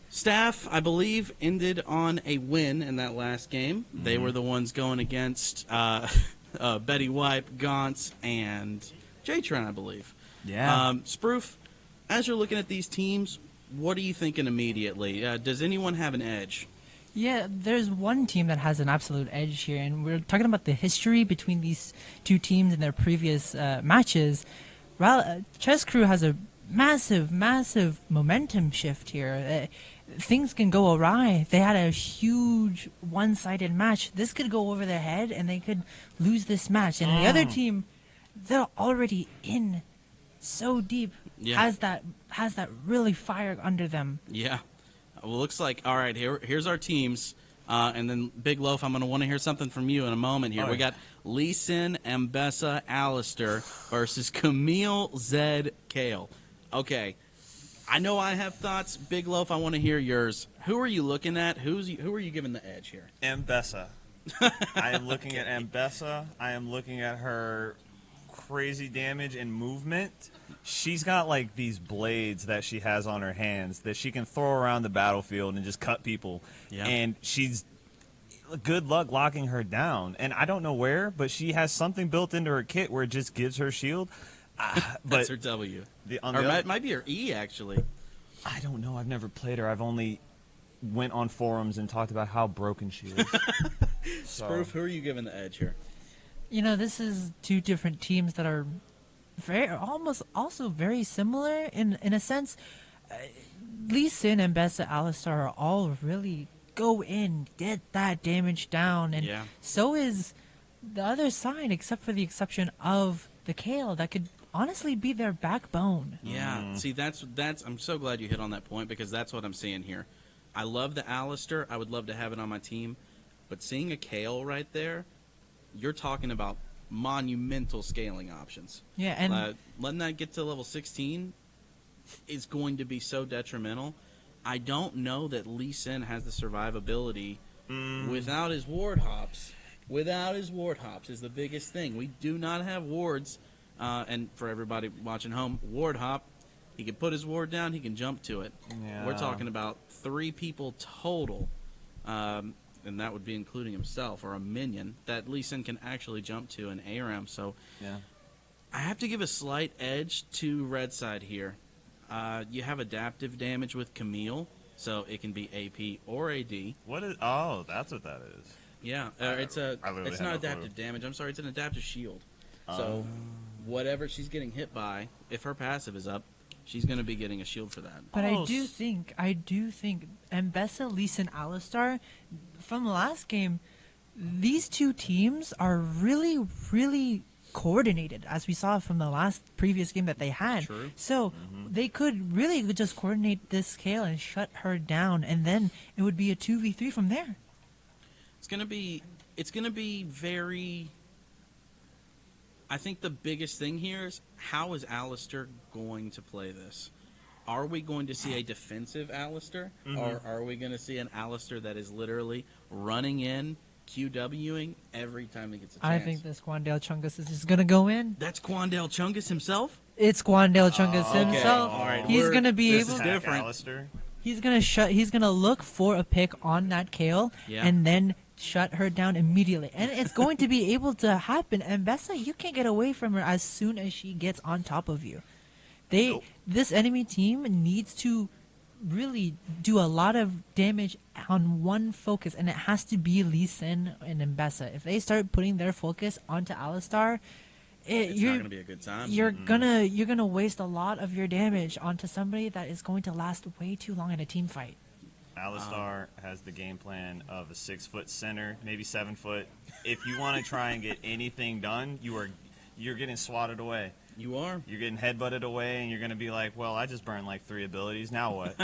Staff, I believe, ended on a win in that last game. Mm-hmm. They were the ones going against Betty Wipe, Gauntz, and J-Tron, I believe. Yeah. Sproof, as you're looking at these teams, what are you thinking immediately? Does anyone have an edge? Yeah, there's one team that has an absolute edge here, and we're talking about the history between these two teams in their previous matches. Chess Crew has a massive momentum shift here. Things can go awry. They had a huge one-sided match. This could go over their head, and they could lose this match. And the other team, they're already in so deep. Yeah. Has that really fire under them. Yeah. Well, looks like, all right, here's our teams. And then, Big Loaf, I'm going to want to hear something from you in a moment here. We got Lee Sin, Mbessa, Alistair versus Camille, Zed, Kale. Okay. I know I have thoughts. Big Loaf, I want to hear yours. Who are you looking at? Who are you giving the edge here? Mbessa. I am looking at Mbessa. I am looking at her crazy damage and movement. She's got like these blades that she has on her hands that she can throw around the battlefield and just cut people. Yeah. And she's good luck locking her down. And I don't know where, but she has something built into her kit where it just gives her shield. That's her W. It might be her E, actually. I don't know. I've never played her. I've only went on forums and talked about how broken she is. Sproof, who are you giving the edge here? You know, this is two different teams that are also very similar in a sense. Lee Sin and Mbessa Alistar are all really go in, get that damage down, and so is the other side, except for the exception of the Kale that could honestly be their backbone. Yeah, see, that's. I'm so glad you hit on that point because that's what I'm seeing here. I love the Alistair. I would love to have it on my team, but seeing a Kale right there, you're talking about monumental scaling options. Yeah, and letting that get to level 16 is going to be so detrimental. I don't know that Lee Sin has the survivability without his ward hops. Without his ward hops is the biggest thing. We do not have wards. And for everybody watching home, ward hop, he can put his ward down, he can jump to it. Yeah. We're talking about 3 people total, and that would be including himself or a minion that Lee Sin can actually jump to in ARAM. So I have to give a slight edge to red side here. You have adaptive damage with Camille, so it can be AP or AD. What is? Oh, that's what that is. Yeah, it's not adaptive damage. I'm sorry, it's an adaptive shield. So whatever she's getting hit by, if her passive is up, she's going to be getting a shield for that. But I do think Mbessa, Lee Sin, Alistar, from the last game, these two teams are really, really coordinated, as we saw from the previous game that they had. True. So they could really just coordinate this Kale and shut her down, and then it would be a 2v3 from there. It's gonna be very. I think the biggest thing here is how is Alistair going to play this? Are we going to see a defensive Alistair, or are we going to see an Alistair that is literally running in, QWing every time he gets a chance? I think this Quandale Chungus is just going to go in. That's Quandale Chungus himself? It's Quandale Chungus himself. All right, he's going to be able. Different. Alistair. He's gonna look for a pick on that Kale, and then shut her down immediately. And it's going to be able to happen. And Mbessa, you can't get away from her as soon as she gets on top of you. This enemy team needs to really do a lot of damage on one focus, and it has to be Lee Sin and Mbessa. If they start putting their focus onto Alistar, it's not going to be a good time. You're gonna waste a lot of your damage onto somebody that is going to last way too long in a team fight. Alistar has the game plan of a 6-foot center, maybe 7 foot. If you want to try and get anything done, you're getting swatted away. You are. You're getting headbutted away, and you're going to be like, well, I just burned like 3 abilities. Now what?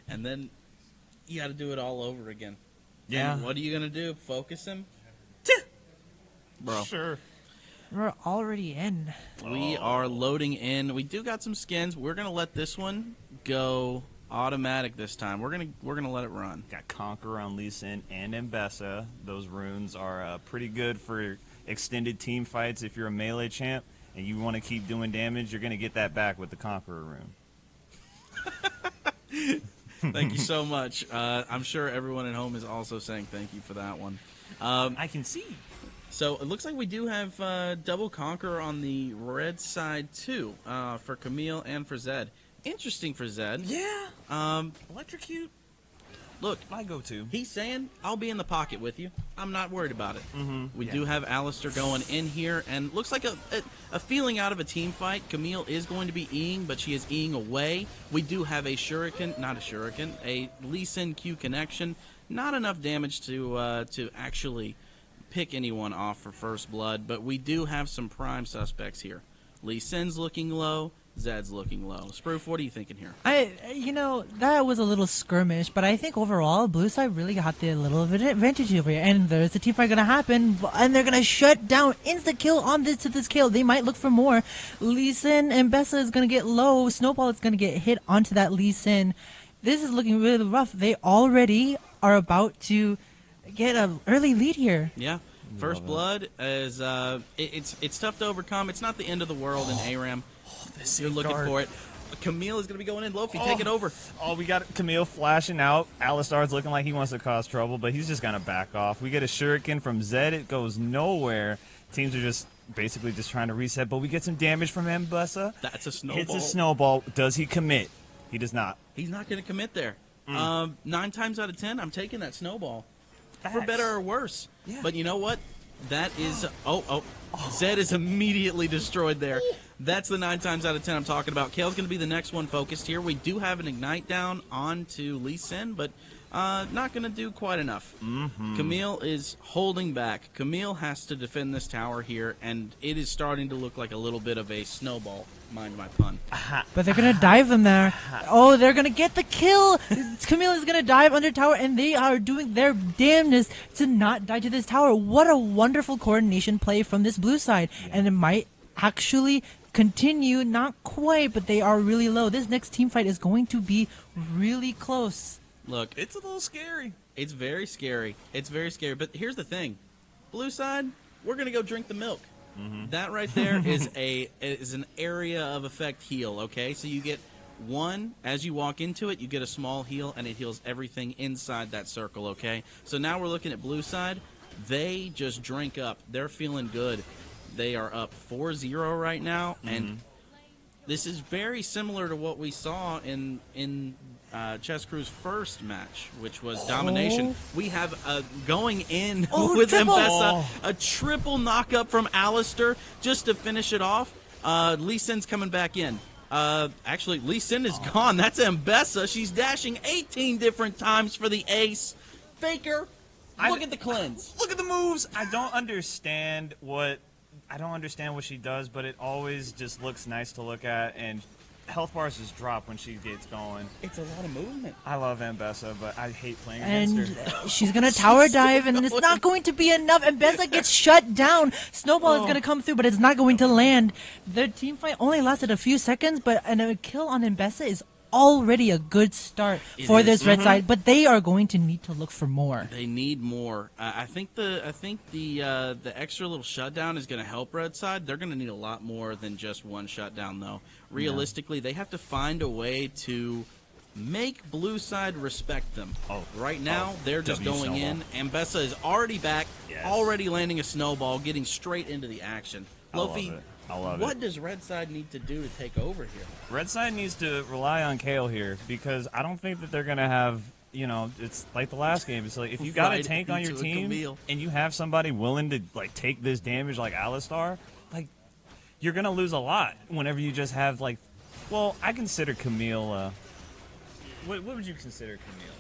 And then you got to do it all over again. Yeah. And what are you going to do? Focus him? Bro. Sure. We're already in. We are loading in. We do got some skins. We're gonna let this one go automatic this time. We're gonna let it run. Got Conqueror on Lee Sin and Mbessa. Those runes are pretty good for extended team fights. If you're a melee champ and you want to keep doing damage, you're gonna get that back with the Conqueror rune. Thank you so much. I'm sure everyone at home is also saying thank you for that one. I can see. So it looks like we do have double Conqueror on the red side too, for Camille and for Zed. Interesting for Zed. Yeah. Electrocute. Look, My go-to. he's saying, I'll be in the pocket with you. I'm not worried about it. We Yeah. do have Alistair going in here, and looks like a feeling out of a team fight. Camille is going to be Eing, but she is Eing away. We do have a a Lee Sin Q connection. Not enough damage to actually pick anyone off for first blood, but we do have some prime suspects here. Lee Sin's looking low. Zed's looking low. Sproof, what are you thinking here? That was a little skirmish, but I think overall, Blue side really got the little bit advantage over here. And there's a team fight gonna happen, and they're gonna shut down insta kill on this kill. They might look for more. Lee Sin and Bessa is gonna get low. Snowball is gonna get hit onto that Lee Sin. This is looking really rough. They already are about to get an early lead here. Yeah. First blood is it's tough to overcome. It's not the end of the world in ARAM. You're looking for it. Camille is going to be going in. Lofi, take it over. Oh, we got Camille flashing out. Alistar's looking like he wants to cause trouble, but he's just going to back off. We get a shuriken from Zed. It goes nowhere. Teams are just basically just trying to reset, but we get some damage from Mbessa. That's a snowball. Hits a snowball. Does he commit? He does not. He's not going to commit there. 9 times out of 10, I'm taking that snowball. For better or worse. Yeah. But you know what? That is... Zed is immediately destroyed there. That's the 9 times out of 10 I'm talking about. Kale's going to be the next one focused here. We do have an Ignite down onto Lee Sin, but not going to do quite enough. Camille is holding back. Camille has to defend this tower here, and it is starting to look like a little bit of a snowball. Mind my pun. But they're gonna dive them there. Oh, they're gonna get the kill. Camille is gonna dive under tower, and they are doing their damnness to not die to this tower. What a wonderful coordination play from this blue side, and it might actually continue. Not quite, but they are really low. This next team fight is going to be really close. Look, It's a little scary. it's very scary. It's very scary. But here's the thing. Blue side, we're going to go drink the milk. That right there is an area of effect heal, okay? So you get one, as you walk into it, you get a small heal, and it heals everything inside that circle, okay? So now we're looking at blue side. They just drink up. They're feeling good. They are up 4-0 right now, and this is very similar to what we saw in Chess Crew's first match, which was domination. We have going in with triple. Mbessa, a triple knock-up from Alistair just to finish it off. Lee Sin's coming back in. Actually, Lee Sin is gone. That's Mbessa. She's dashing 18 different times for the ace. Faker, look at the cleanse. Look at the moves. I don't understand what she does, but it always just looks nice to look at, and health bars just drop when she gets going. It's a lot of movement. I love Mbessa, but I hate playing And against her. she's gonna tower dive, and it's not going to be enough. And Bessa gets shut down. Snowball is gonna come through, but it's not going to land. The team fight only lasted a few seconds, but a kill on Mbessa is already a good start for this red side. But they are going to need to look for more. They need more. I think the extra little shutdown is going to help red side. They're going to need a lot more than just one shutdown, though. Realistically, they have to find a way to make blue side respect them. Right now, they're just going in. Mbessa is already back, already landing a snowball, getting straight into the action. Lofi, I love what it. does red side need to do to take over here? Red side needs to rely on Kale here, because I don't think that they're going to have, it's like the last game. It's like if you got a Right tank on your into a team Camille. and you have somebody willing to take this damage like Alistar, you're going to lose a lot whenever you just have I consider Camille what would you consider Camille?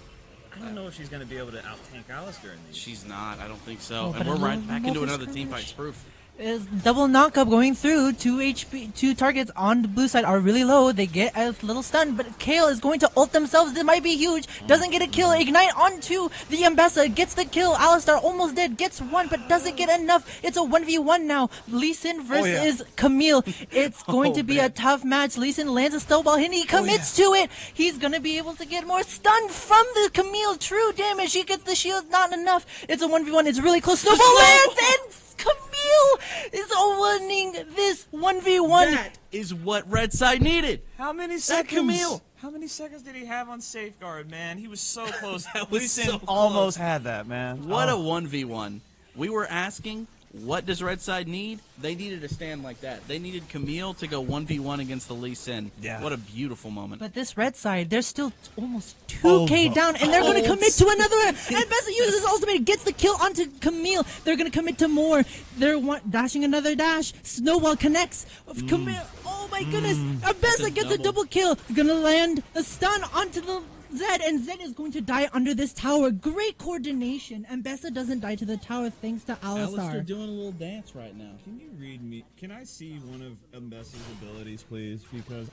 I don't know if she's going to be able to out-tank Alistar in these. She's not. I don't think so. but And we're a right little back more into of a another team fight skirmish. proof. Is double knockup going through. 2 targets on the blue side are really low. They get a little stunned, but Kale is going to ult themselves. This might be huge. Doesn't get a kill. Ignite onto the Ambessa. Gets the kill. Alistar almost dead. Gets one, but doesn't get enough. It's a 1v1 now. Lee Sin versus Camille. It's going to be a tough match. Lee Sin lands a snowball and he commits to it. He's going to be able to get more stun from the Camille. True damage. He gets the shield. Not enough. It's a 1v1. It's really close. Snowball lands and Camille is winning this 1v1. That is what Red Side needed. How many seconds? Camille. How many seconds did he have on safeguard, man? He was so close. That was Lee Sin so close. almost had that, man. What a 1v1. We were asking, what does Red Side need? They needed a stand like that. They needed Camille to go 1v1 against the Lee Sin. Yeah. What a beautiful moment. But this red side, they're still almost 2k down, and they're going to commit to another one. And Bessa uses his ultimate, gets the kill onto Camille. They're going to commit to more. They're dashing another dash. Snowball connects. Camille, oh my goodness. Bessa gets a double kill. Going to land a stun onto the Zed, and Zed is going to die under this tower. Great coordination, and Bessa doesn't die to the tower thanks to Alistar. doing a little dance right now. Can you read me? Can I see one of Ambessa's abilities, please? Because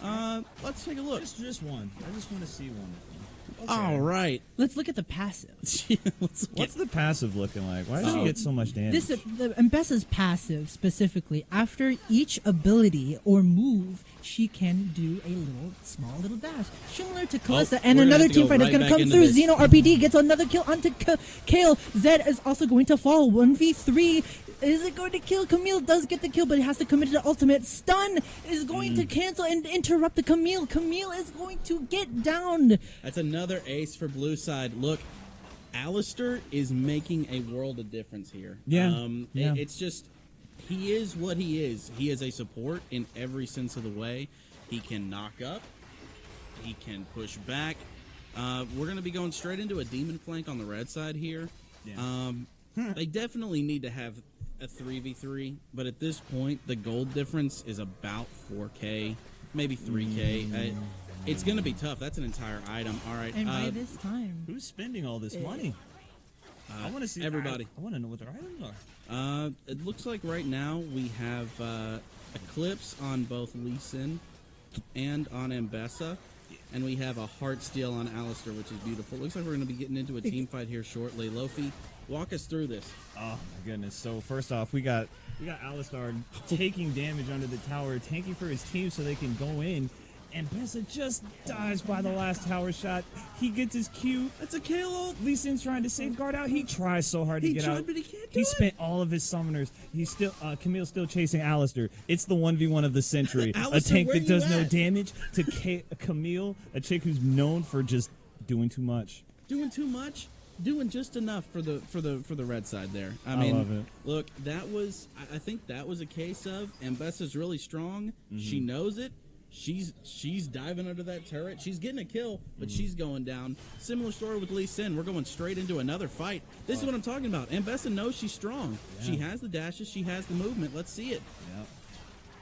Let's take a look. just one. I just want to see one. All right. Let's look at the passive. What's the passive looking like? Why does he get so much damage? Ambessa's passive specifically, after each ability or move, she can do a small little dash, similar to Kalista. And we're gonna another have to team go fight is right going to back come into through. this. Xeno RPD gets another kill onto Kale. Zed is also going to fall. 1v3. Is it going to kill? Camille does get the kill, but it has to commit to the ultimate. Stun is going to cancel and interrupt the Camille. Camille is going to get down. That's another ace for Blue Side. Look, Alistair is making a world of difference here. Yeah. It's just, he is what he is. He is a support in every sense of the way. He can knock up. He can push back. We're going to be going straight into a demon flank on the red side here. Yeah. They definitely need to have a 3v3, but at this point, the gold difference is about 4k, maybe 3k. It's going to be tough. That's an entire item. All right. And by this time, Who's spending all this money? I want to see everybody. I want to know what their items are. It looks like right now we have Eclipse on both Lee Sin and on Ambessa, and we have a Heart Steal on Alistair, which is beautiful. Looks like we're going to be getting into a team fight here shortly. Lofi, walk us through this. Oh my goodness! So first off, we got Alistar taking damage under the tower, tanking for his team so they can go in. And Bessa just dies by the last tower shot. He gets his Q. That's a Kale ult. Lee Sin's trying to safeguard out. He tries so hard to get out. But he can't do He it. spent all of his summoners. He's still Camille's still chasing Alistair. It's the 1v1 of the century. A Alistair, tank where that you does no at? damage to Camille, a chick who's known for just doing too much. Doing too much, doing just enough for the red side there. I I mean, love it. Look, that was I think that was a case of Ambessa's really strong. She knows it. She's diving under that turret. She's getting a kill, but she's going down. Similar story with Lee Sin. We're going straight into another fight. This is what I'm talking about. Ambessa knows she's strong. Yeah. She has the dashes. She has the movement. Let's see it. Yep.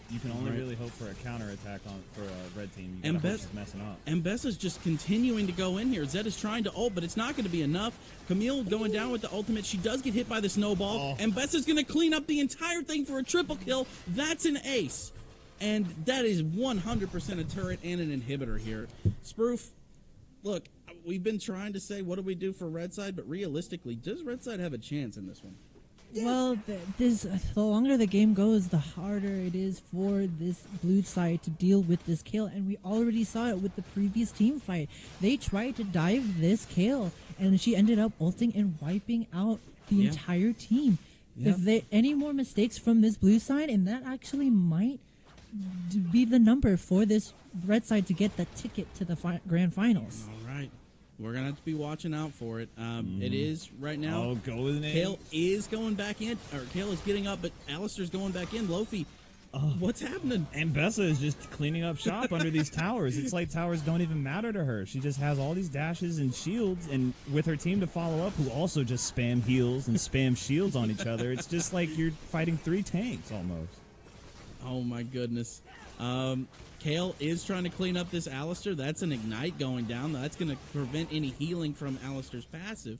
You can only Right. really hope for a counterattack for a red team. You And gotta hope Bess- she's messing up. Ambessa's just continuing to go in here. Zed is trying to ult, but it's not going to be enough. Camille going down with the ultimate. She does get hit by the snowball. Oh. Ambessa's going to clean up the entire thing for a triple kill. That's an ace. And that is 100% a turret and an inhibitor here. Sproof, look, we've been trying to say, what do we do for Red Side? But realistically, does Red Side have a chance in this one? well, the longer the game goes, the harder it is for this blue side to deal with this kill. And we already saw it with the previous team fight. They tried to dive this kill, and she ended up ulting and wiping out the Yeah. entire team. Yeah. If there any more mistakes from this blue side, and that actually might be the number for this red side to get the ticket to the grand finals. All right. We're going to have to be watching out for it. It is right now. Oh, go with an A. Kale is going back in, or Kale is getting up, but Alistair's going back in. Lofi, what's happening? And Bessa is just cleaning up shop under these towers. It's like towers don't even matter to her. She just has all these dashes and shields, and with her team to follow up, who also just spam heals and spam shields on each other. It's just like you're fighting 3 tanks almost. Oh my goodness. Kale is trying to clean up this Alistair. That's an ignite going down. That's going to prevent any healing from Alistair's passive.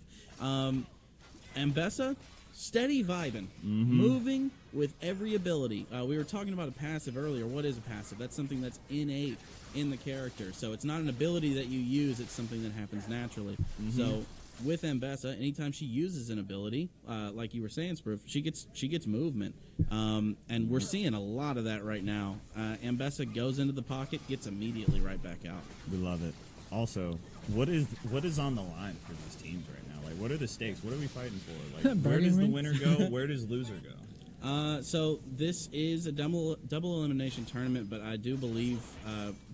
Ambessa, steady vibing, moving with every ability. We were talking about a passive earlier. What is a passive? That's something that's innate in the character. So it's not an ability that you use. It's something that happens naturally. So with Ambessa, anytime she uses an ability, like you were saying, Sproof, she gets movement. And we're seeing a lot of that right now. Ambessa goes into the pocket, gets immediately right back out. We love it. Also, what is on the line for these teams right now? Like, what are the stakes? What are we fighting for? Like, where does the winner go? Where does loser go? So this is a double elimination tournament, but I do believe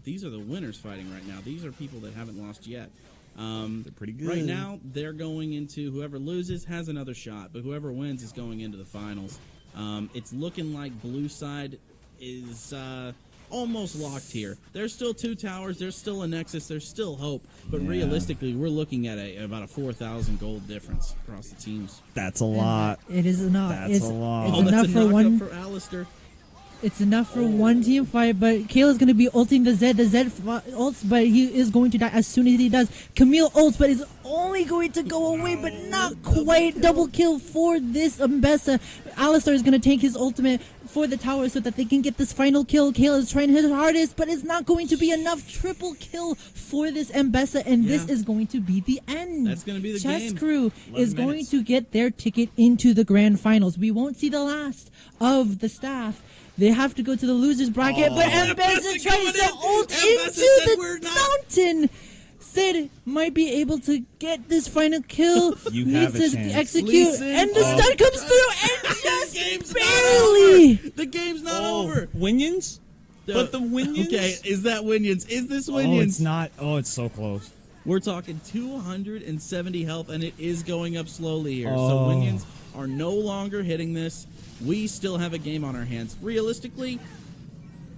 these are the winners fighting right now. These are people that haven't lost yet. They're pretty good. Right now, they're going into whoever loses has another shot, but whoever wins is going into the finals. It's looking like blue side is almost locked here. There's still 2 towers. There's still a nexus. There's still hope. But realistically, we're looking at about a 4,000 gold difference across the teams. That's a lot. It is enough. That's a lot. It's enough that's a for knockup one. for Alistair. It's enough for one team fight, but Kayla's going to be ulting the Zed. The Zed ults, but he is going to die as soon as he does. Camille ults, but is only going to go away, but not quite. Double kill for this Ambessa. Alistar is going to take his ultimate for the tower so that they can get this final kill. Kayla is trying his hardest, but it's not going to be enough. Triple kill for this Ambessa, and this is going to be the end. That's going to be the Chess game. Crew is going minutes. to get their ticket into the grand finals. We won't see the last of the staff. They have to go to the losers bracket, but Ambessa tries to ult into the fountain. Sid might be able to get this final kill. You Needs have a to chance. execute, Lee and the Sin. stun comes through, and The just game's barely. not over. The game's not over. Winions? But the Winions? Okay, is that Winions? Is this Oh, Winions? it's not. Oh, it's so close. We're talking 270 health, and it is going up slowly here. Oh. So Winions are no longer hitting this. We still have a game on our hands. Realistically,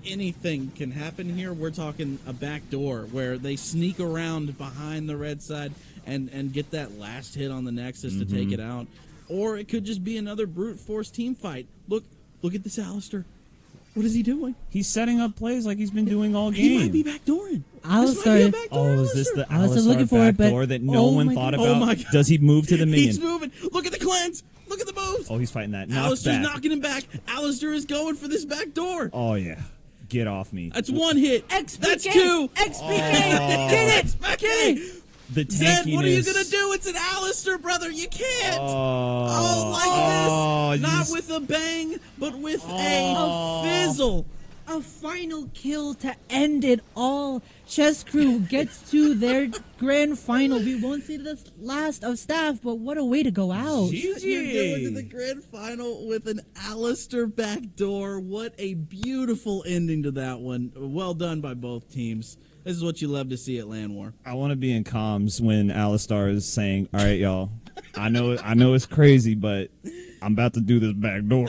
anything can happen here. We're talking a back door where they sneak around behind the red side and get that last hit on the Nexus to take it out. Or it could just be another brute force team fight. Look at this Alistair. What is he doing? He's setting up plays like he's been doing all game. He might be backdooring. Alistair. Oh, is this the Alistair Alistar looking for it, but- backdoor that no oh one my thought God. about? Oh my God. Does he move to the minion? He's moving. Look at the cleanse. Look at the moves. Oh, he's fighting that. Knockback. Alistair's knocking him back. Alistair is going for this back door. Oh, yeah. Get off me. That's one hit. XPK. That's two. XPK. Get it. Get it. The Zed, what are you tankiness. going to do? It's an Alistair, brother. You can't. Oh, Like this. you Not just- with a bang, but with a fizzle. A final kill to end it all. Chess Crew gets to their grand final. We won't see the last of staff, but what a way to go out. You're going to the grand final with an Alistair backdoor. What a beautiful ending to that one. Well done by both teams. This is what you love to see at LanWar. I want to be in comms when Alistar is saying, "All right, y'all. I know it's crazy, but I'm about to do this back door."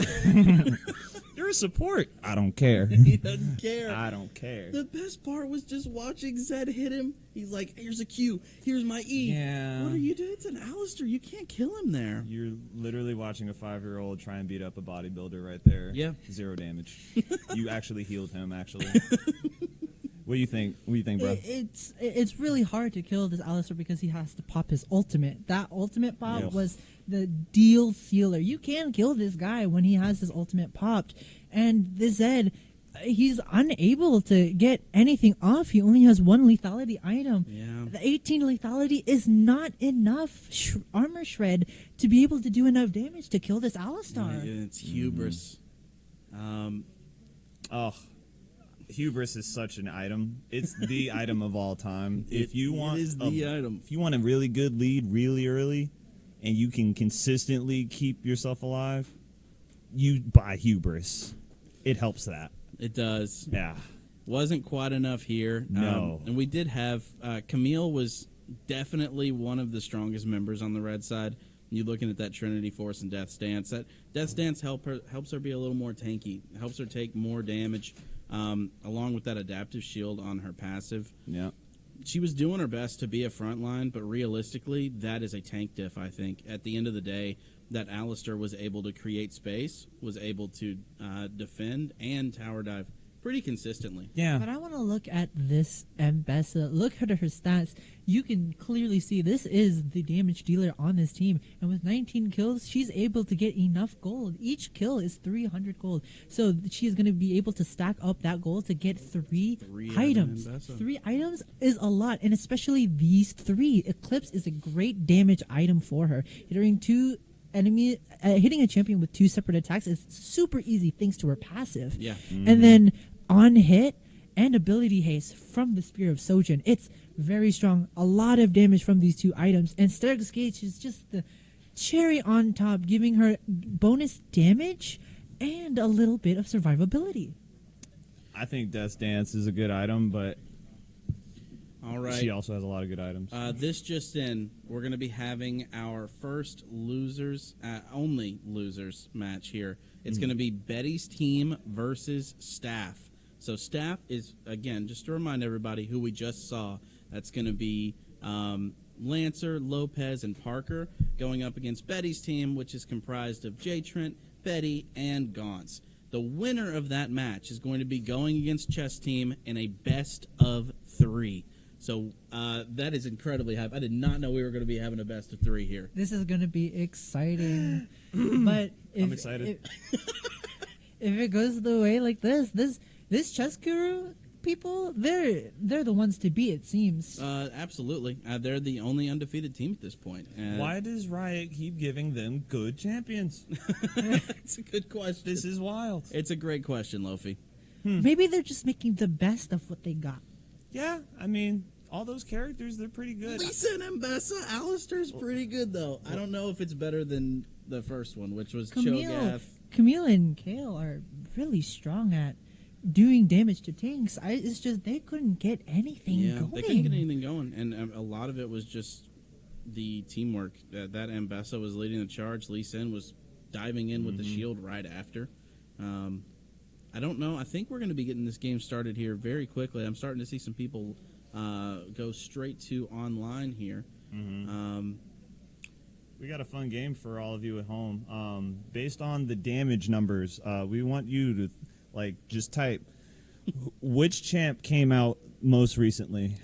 You're support. I don't care. He doesn't care. I don't care. The best part was just watching Zed hit him. He's like, here's a Q. Here's my E. Yeah. What are you doing? It's an Alistair. You can't kill him there. You're literally watching a 5-year-old try and beat up a bodybuilder right there. Yeah. 0 damage. You actually healed him, actually. What do you think? What do you think, bro? It's really hard to kill this Alistair because he has to pop his ultimate. That ultimate pop Yeah. was the deal sealer. You can kill this guy when he has his ultimate popped. And this Zed, he's unable to get anything off. He only has 1 lethality item. Yeah. The 18 lethality is not enough armor shred to be able to do enough damage to kill this Alistar. And it's hubris. Oh, hubris is such an item. It's the item of all time. If you want, it is the item. If you want a really good lead really early, and you can consistently keep yourself alive, you buy hubris. It helps that. It does. Yeah. Wasn't quite enough here. No. And we did have Camille was definitely one of the strongest members on the red side. You looking at that Trinity Force and Death Stance. That Death Stance helps her be a little more tanky. Helps her take more damage, along with that adaptive shield on her passive. Yeah. She was doing her best to be a frontline, but realistically, that is a tank diff, I think. At the end of the day, that Alistair was able to create space, was able to defend and tower dive pretty consistently. Yeah. But I want to look at this Mbessa. Look at her stats. You can clearly see this is the damage dealer on this team. And with 19 kills, she's able to get enough gold. Each kill is 300 gold. So she is going to be able to stack up that gold to get three items. out of Mbessa. 3 items is a lot, and especially these 3. Eclipse is a great damage item for her. Hitting hitting a champion with 2 separate attacks is super easy thanks to her passive. Yeah. And then on hit and ability haste from the Spear of Sojin. It's very strong. A lot of damage from these 2 items. And Sterg's Gauge is just the cherry on top, giving her bonus damage and a little bit of survivability. I think Death's Dance is a good item, but All right. she also has a lot of good items. This just in, we're going to be having our first only losers match here. It's going to be Betty's team versus Staff. So Staff is, again, just to remind everybody who we just saw, that's going to be Lancer, Lopez, and Parker going up against Betty's team, which is comprised of J. Trent, Betty, and Gaunts. The winner of that match is going to be going against Chess Team in a best of 3. So that is incredibly hype. I did not know we were going to be having a best of 3 here. This is going to be exciting. But if, I'm excited. If it goes the way like this Chess Guru people, they're the ones to beat, it seems. Absolutely. They're the only undefeated team at this point. Why does Riot keep giving them good champions? It's a good question. This is wild. It's a great question, Lofi. Maybe they're just making the best of what they got. Yeah, I mean, all those characters, they're pretty good. Lisa and Mbessa, Alistair's pretty good, though. I don't know if it's better than the first one, which was Cho'Gath. Camille and Kale are really strong at doing damage to tanks. It's just they couldn't get anything going. They couldn't get anything going, and a lot of it was just the teamwork. That Mbessa was leading the charge. Lee Sin was diving in with the shield right after. I don't know. I think we're going to be getting this game started here very quickly. I'm starting to see some people go straight to online here. We got a fun game for all of you at home. Based on the damage numbers, we want you to just type which champ came out most recently.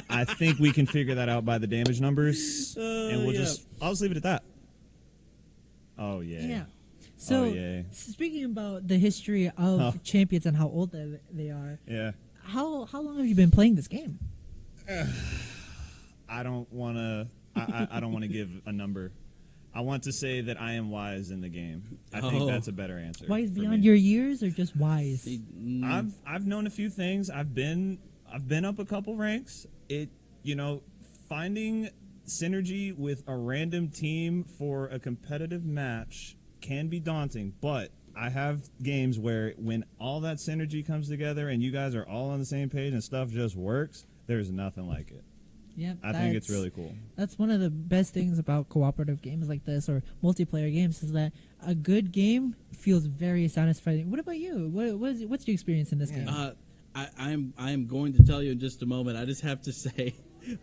I think we can figure that out by the damage numbers, and I'll just leave it at that. Oh yeah. Yeah. So, yeah. speaking about the history of champions and how old they are, Yeah. how long have you been playing this game? I don't want to. I don't want to give a number. I want to say that I am wise in the game. I think that's a better answer. Wise for beyond me. your years, or just wise? I've known a few things. I've been up a couple ranks. Finding synergy with a random team for a competitive match can be daunting, but I have games where when all that synergy comes together and you guys are all on the same page and stuff just works, there's nothing like it. Yeah, I think it's really cool. That's one of the best things about cooperative games like this or multiplayer games is that a good game feels very satisfying. What about you? What's your experience in this game? I am going to tell you in just a moment. I just have to say,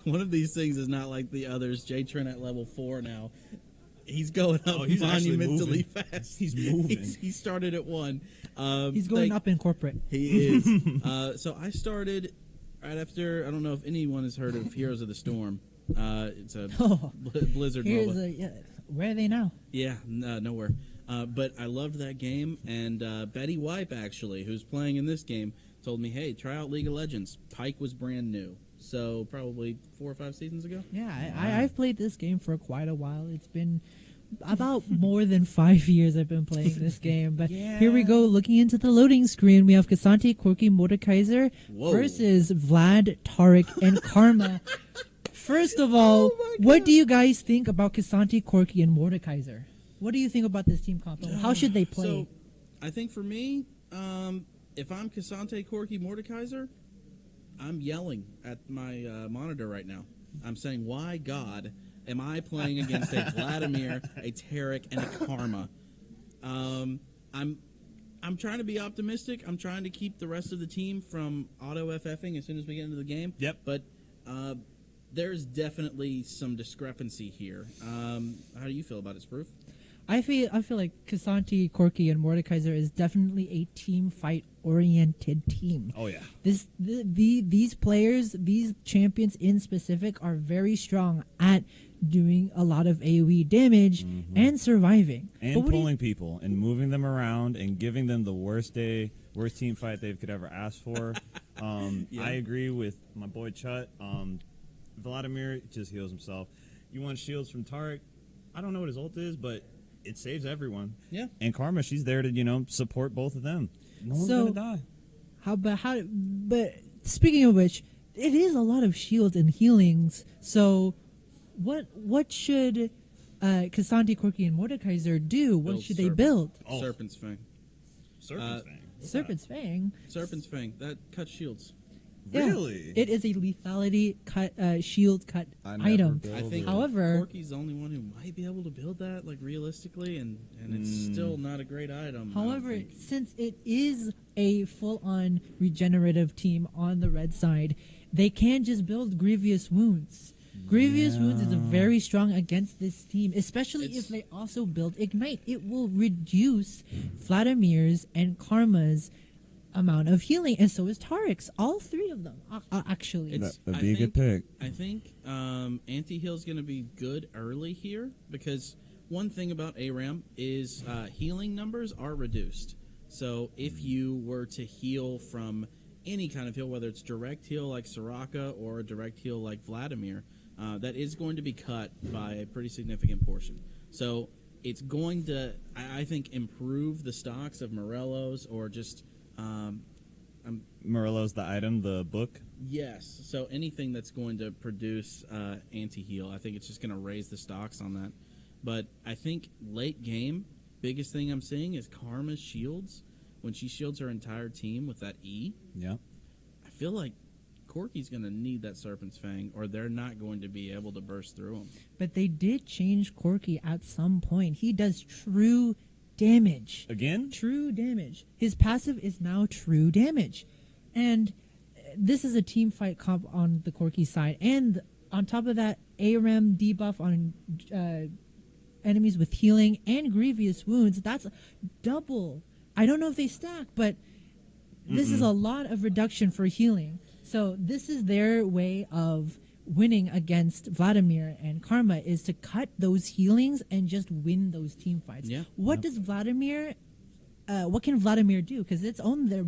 one of these things is not like the others. J. Trent at level 4 now. He's going up he's actually monumentally moving. fast. He's moving. He started at 1. He's going up in corporate. He is. So I started right after. I don't know if anyone has heard of Heroes of the Storm. It's a Blizzard MOBA. Where are they now? Yeah, nowhere. But I loved that game, and Betty Wipe, actually, who's playing in this game, told me, hey, try out League of Legends. Pike was brand new. So probably 4 or 5 seasons ago. Yeah, I've played this game for quite a while. It's been about more than 5 years I've been playing this game. But here we go, looking into the loading screen. We have Cassante, Corky, Mordekaiser versus Vlad, Tarek, and Karma. First of all, what do you guys think about Cassante, Corky, and Mordekaiser? What do you think about this team comp? How should they play? So, I think for me, if I'm Cassante, Corky, Mordekaiser, I'm yelling at my monitor right now. I'm saying, why, God, am I playing against a Vladimir, a Tarek, and a Karma? I'm trying to be optimistic. I'm trying to keep the rest of the team from auto-FFing as soon as we get into the game. Yep. But there's definitely some discrepancy here. How do you feel about it, Sproof? I feel like Casanti, Corky, and Mordekaiser is definitely a team fight oriented team. Oh yeah. These players, these champions in specific, are very strong at doing a lot of AoE damage and surviving. And But what do you- pulling people and moving them around and giving them the worst team fight they could ever ask for. I agree with my boy Chut. Vladimir just heals himself. You want shields from Tarek? I don't know what his ult is, but it saves everyone. Yeah. And Karma, she's there to support both of them. No one's So- gonna die. But speaking of which, it is a lot of shields and healings. So, what should Casanti, Corky, and Mordekaiser do? What Build should they Serpent. build? Oh. Serpent's Fang. Serpent's Fang. Serpent's Fang. Serpent's Fang. That cuts shields. Yeah. Really? It is a lethality cut, shield cut I never item. built I think it. However- Corky's the only one who might be able to build that, like realistically, and it's still not a great item. I don't However, think. since it is a full-on regenerative team on the red side, they can just build Grievous Wounds. Grievous Wounds is a very strong against this team, especially It's- if they also build Ignite. It will reduce Vladimir's and Karma's amount of healing, and so is Tarek's. All three of them, actually. It's- That'd I be a good think- pick. I think anti-heal's going to be good early here because one thing about ARAM is healing numbers are reduced. So if you were to heal from any kind of heal, whether it's direct heal like Soraka or a direct heal like Vladimir, that is going to be cut by a pretty significant portion. So it's going to, I think, improve the stocks of Morello's or just Morello's the item, the book. yes. So anything that's going to produce anti-heal, I think it's just going to raise the stocks on that. But I think late game, biggest thing I'm seeing is Karma's shields. When she shields her entire team with that E, Yeah. I feel like Corky's going to need that Serpent's Fang, or they're not going to be able to burst through them. But they did change Corky at some point. He does true damage. Again? True damage. His passive is now true damage. And this is a team fight comp on the Corky side. And on top of that, ARAM debuff on enemies with healing and grievous wounds. That's double. I don't know if they stack, but this is a lot of reduction for healing. So this is their way of winning against Vladimir and Karma, is to cut those healings and just win those team fights. Yeah. What does Vladimir? What can Vladimir do? Because it's their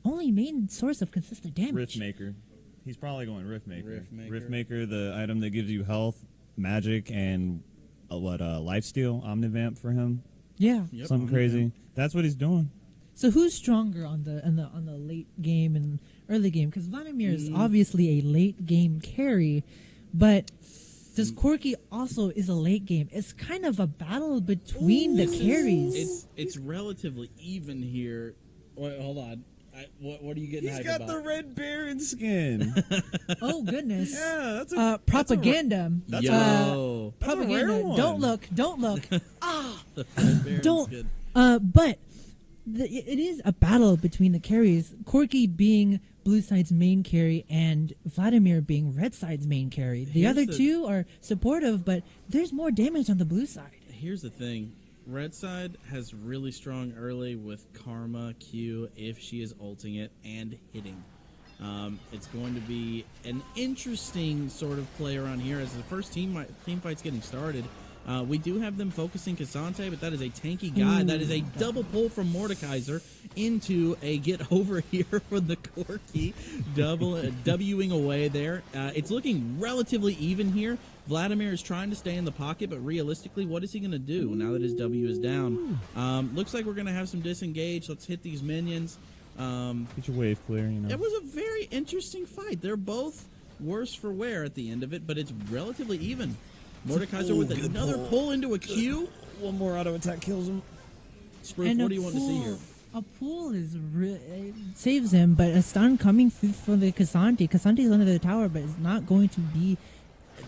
only main source of consistent damage. Riftmaker. He's probably going Riftmaker. Riftmaker. Riftmaker, the item that gives you health, magic, and lifesteal omnivamp for him. Yeah. Yep. Something crazy. That's what he's doing. So who's stronger on the late game and early game? Because Vladimir is obviously a late game carry, but does Corky also is a late game? It's kind of a battle between the carries. It's relatively even here. Wait, hold on. What are you getting He's hype got about? the Red Baron skin. Oh goodness! Yeah, that's Propaganda. That's Yo. That's a Propaganda. rare one. Don't look. Baron's Don't. good. But it is a battle between the carries. Corky being blue side's main carry and Vladimir being red side's main carry. The Here's other the- two are supportive, but there's more damage on the blue side. Here's the thing. Red side has really strong early with Karma Q if she is ulting it and hitting. It's going to be an interesting sort of play around here as the first team fight's getting started. We do have them focusing Cassante, but that is a tanky guy. That is a double pull from Mordekaiser into a get over here for the Corky. Wing away there. It's looking relatively even here. Vladimir is trying to stay in the pocket, but realistically, what is he going to do now that his W is down? Looks like we're going to have some disengage. Let's hit these minions. Get your wave clear, you know. It was a very interesting fight. They're both worse for wear at the end of it, but it's relatively even. Mordekaiser with another pull into a Q. One more auto attack kills him. Sproof, And what a do you want to see here? A pool is saves him, but a stun coming through from the Cassante. Cassante's under the tower, but it's not going to be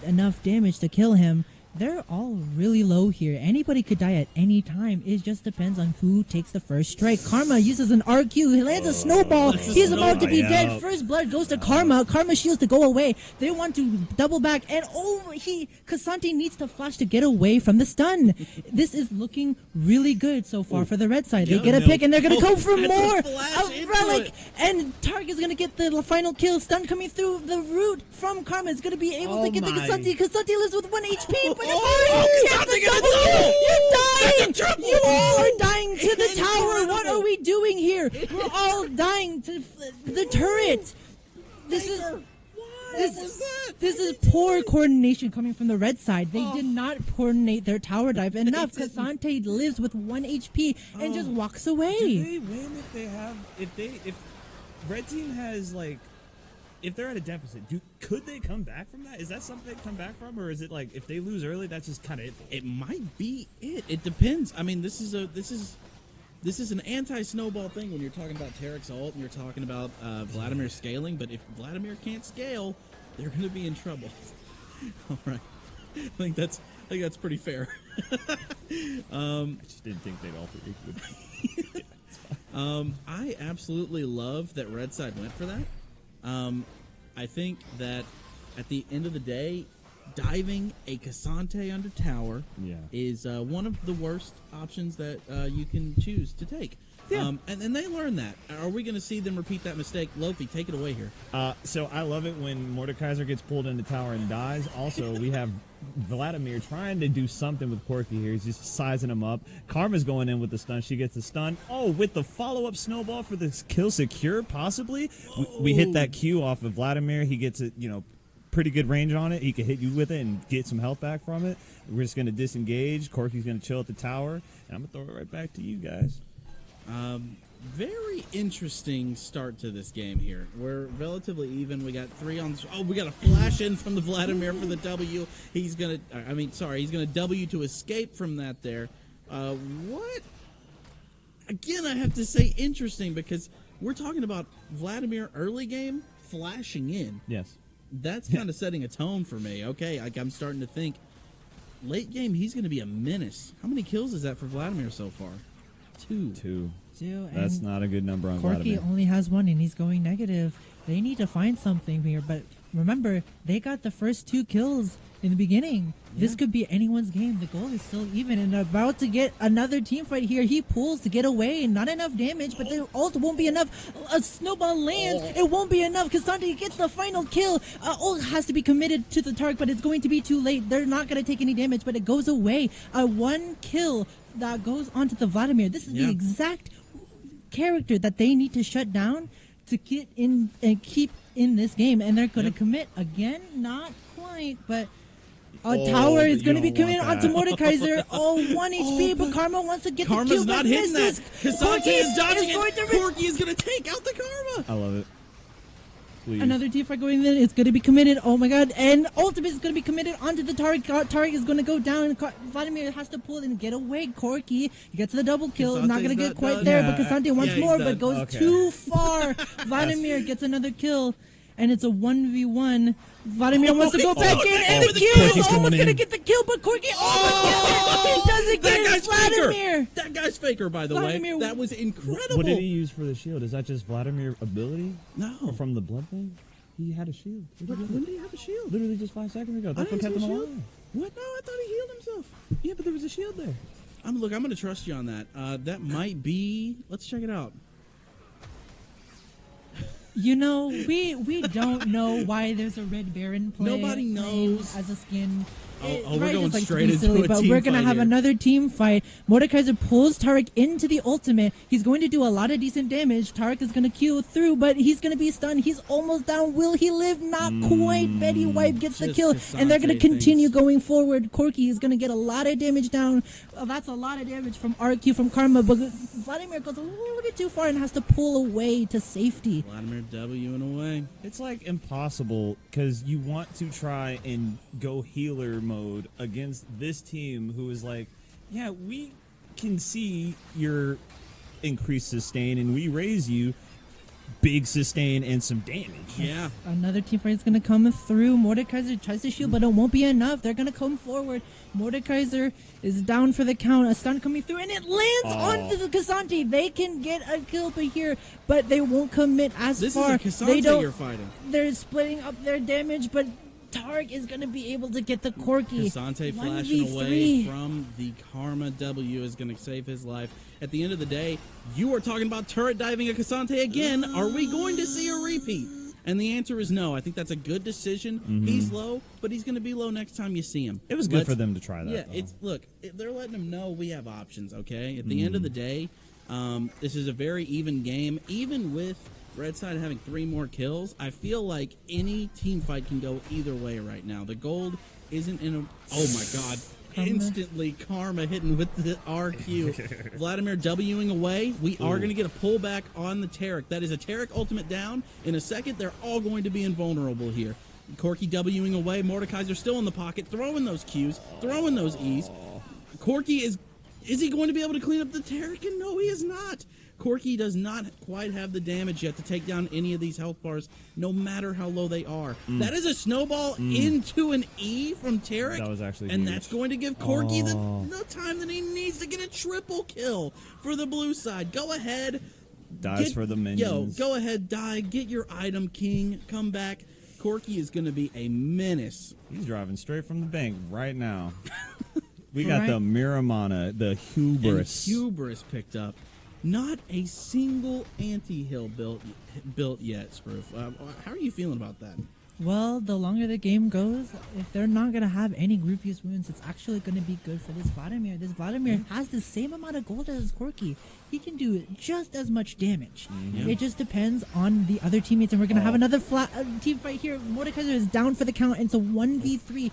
enough damage to kill him. they're all really low here. Anybody could die at any time. It just depends on who takes the first strike. Karma uses an RQ. He lands a snowball. He's about to be dead. First blood goes to Karma. Karma shields to go away. They want to double back, and Kasante needs to flash to get away from the stun. This is looking really good so far for the red side. They get a pick, and they're gonna go for more. A relic, and Tark is gonna get the final kill. Stun coming through the root from Karma is gonna be able to get the Kasante. Kasante lives with 1 HP, but you're dying! You all are dying to the tower! What are we doing here? We're all dying to the turret! This is poor coordination coming from the red side. They did not coordinate their tower dive enough. Kasante lives with 1 HP and just walks away. Do they win if red team has if they're at a deficit, could they come back from that? Is that something they come back from, or is it like if they lose early, that's just kind of it? It might be it. It depends. I mean, this is an anti-snowball thing when you're talking about Tarek's ult and you're talking about Vladimir scaling. But if Vladimir can't scale, they're going to be in trouble. All right, I think that's pretty fair. I just didn't think they'd all three would. I absolutely love that red side went for that. I think that at the end of the day, diving a Kasante under tower is one of the worst options that you can choose to take. Yeah. And they learned that. Are we going to see them repeat that mistake? Lofi, take it away here. So I love it when Mordekaiser gets pulled into tower and dies. Also, we have Vladimir trying to do something with Corky here. He's just sizing him up. Karma's going in with the stun. She gets the stun. Oh, with the follow-up snowball for the kill secure, possibly. We hit that Q off of Vladimir. He gets it, pretty good range on it. He can hit you with it and get some health back from it. We're just going to disengage. Corky's going to chill at the tower. And I'm going to throw it right back to you guys. Very interesting start to this game here. We're relatively even. We got 3 on. Oh, we got a flash in from the Vladimir for the W. He's gonna W to escape from that there. What? Again, I have to say interesting because we're talking about Vladimir early game flashing in. Yes. That's kind of setting a tone for me. Okay, I'm starting to think late game he's going to be a menace. How many kills is that for Vladimir so far? 2. That's not a good number on Corky Vladimir. only has 1 and he's going negative. They need to find something here, but remember, they got the first 2 kills in the beginning. Yeah. This could be anyone's game. The goal is still even and about to get another team fight here. He pulls to get away. Not enough damage, but the ult won't be enough. A snowball lands. It won't be enough. Kasante gets the final kill. Ult has to be committed to the target, but it's going to be too late. They're not going to take any damage, but it goes away. 1 kill that goes onto the Vladimir. This is the exact character that they need to shut down to get in and keep in this game, and they're going to commit again. Not quite, but tower is going to be committed onto Mordekaiser. 1 HP, but Karma wants to get Karma's the kill, not but hitting misses. that. Kasante is dodging it. Corky is going to take out the Karma. I love it. Please. Another team fight going in. It's going to be committed. Oh my god. And Ultimate is going to be committed onto the target. Target is going to go down. Vladimir has to pull and get away. Corky, he gets the double kill. Kasante's not going to get quite done. there, but Kasante wants more, but done. goes too far. Vladimir gets another kill, and it's a 1v1. Vladimir wants to go back in, and the kill is almost going to get the kill, but Corky he doesn't get it. Vladimir. That guy's faker, by the Vladimir. way. That was incredible. What did he use for the shield? Is that just Vladimir ability? No. Or from the blood thing? He had a shield. When did he have a shield? Literally just 5 seconds ago. I That's what didn't kept see him a shield. alive. What? No, I thought he healed himself. Yeah, but there was a shield there. I'm going to trust you on that. That might be. Let's check it out. We don't know why there's a Red Baron Nobody knows. as a skin. We're going likes straight to be into silly, a but team we're gonna fight have here. another team fight. Mordekaiser pulls Tarek into the ultimate. He's going to do a lot of decent damage. Tarek is gonna Q through, but he's gonna be stunned. He's almost down. Will he live? Not quite. Betty White gets the Just kill, and they're gonna Kasante continue things. going forward. Corky is gonna get a lot of damage down. That's a lot of damage from RQ from Karma, but Vladimir goes a little bit too far and has to pull away to safety. Vladimir W in a way. It's like impossible because you want to try and go healer mode against this team who is like, yeah, we can see your increased sustain and we raise you. big sustain and some damage. Yeah. Another team fight is going to come through. Mordekaiser tries to shield, but it won't be enough. They're going to come forward. Mordekaiser is down for the count. A stun coming through, and it lands onto the Cassante. They can get a kill here, but they won't commit as far. This is a Cassante you're fighting. They're splitting up their damage, but Tarek is going to be able to get the Corki. Cassante flashing away from the Karma W is going to save his life. At the end of the day, you are talking about turret diving a Cassante again. Are we going to see a repeat? And the answer is no. I think that's a good decision. He's low, but he's going to be low next time you see him. It was good for them to try that. Yeah, they're letting him know we have options, okay? At the end of the day, this is a very even game. Even with Red Side having 3 more kills, I feel like any team fight can go either way right now. The gold isn't in a... Oh, my God. Instantly, Karma hitting with the RQ. Vladimir Wing away. We are going to get a pullback on the Tarek. That is a Tarek ultimate down. In a second, they're all going to be invulnerable here. Corki Wing away. Mordekaiser still in the pocket, throwing those Qs, throwing those Es. Corki is he going to be able to clean up the Tarek? And no, he is not. Corki does not quite have the damage yet to take down any of these health bars, no matter how low they are. That is a snowball into an E from Tarek. That was actually and huge. that's going to give Corki the time that he needs to get a triple kill for the blue side. Go ahead. Dies for the minions. Go ahead, die. Get your item, King. Come back. Corki is going to be a menace. He's driving straight from the bank right now. We got the Miramana, the Hubris. And Hubris picked up. Not a single anti-hill built yet, Sproof. How are you feeling about that? Well, the longer the game goes, if they're not going to have any groupiest wounds, it's actually going to be good for this Vladimir. This Vladimir has the same amount of gold as Corki. He can do just as much damage. It just depends on the other teammates, and we're going to have another team fight here. Mordekaiser is down for the count, and it's a 1v3.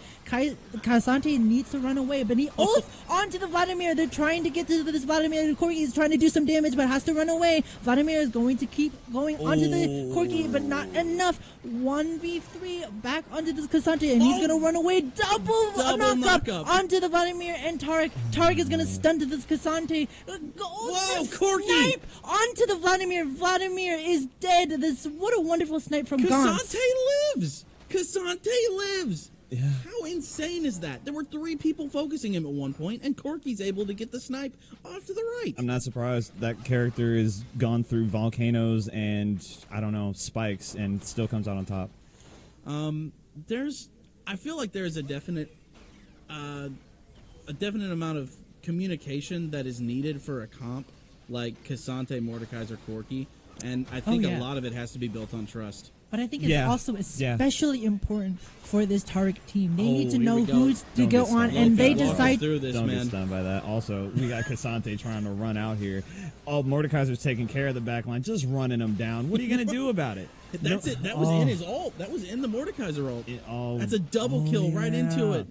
Cassante needs to run away, but he ults onto the Vladimir. They're trying to get to this Vladimir. Corki is trying to do some damage, but has to run away. Vladimir is going to keep going onto the Corki, but not enough. 1v3 back onto this Cassante, and he's going to run away. Double knock-up onto the Vladimir and Tarek. Tarek is going to stun to this Cassante. Whoa, Corki! Snipe onto the Vladimir. Vladimir is dead. What a wonderful snipe from Gons. Cassante lives! Yeah. How insane is that? There were 3 people focusing him at one point, and Corki's able to get the snipe off to the right. I'm not surprised. That character has gone through volcanoes and, I don't know, spikes, and still comes out on top. I feel like there's a definite amount of communication that is needed for a comp like Cassante, Mordekaiser, Corki, and I think a lot of it has to be built on trust. But I think it's also especially important for this Tarek team. They need to know who's to go on, and they decide. Through this, Don't man. get stunned by that. Also, we got Cassante trying to run out here. Mordekaiser's taking care of the back line, just running him down. What are you going to do about it? That's it. That was in his ult. That was in the Mordekaiser ult. That's a double kill right into it.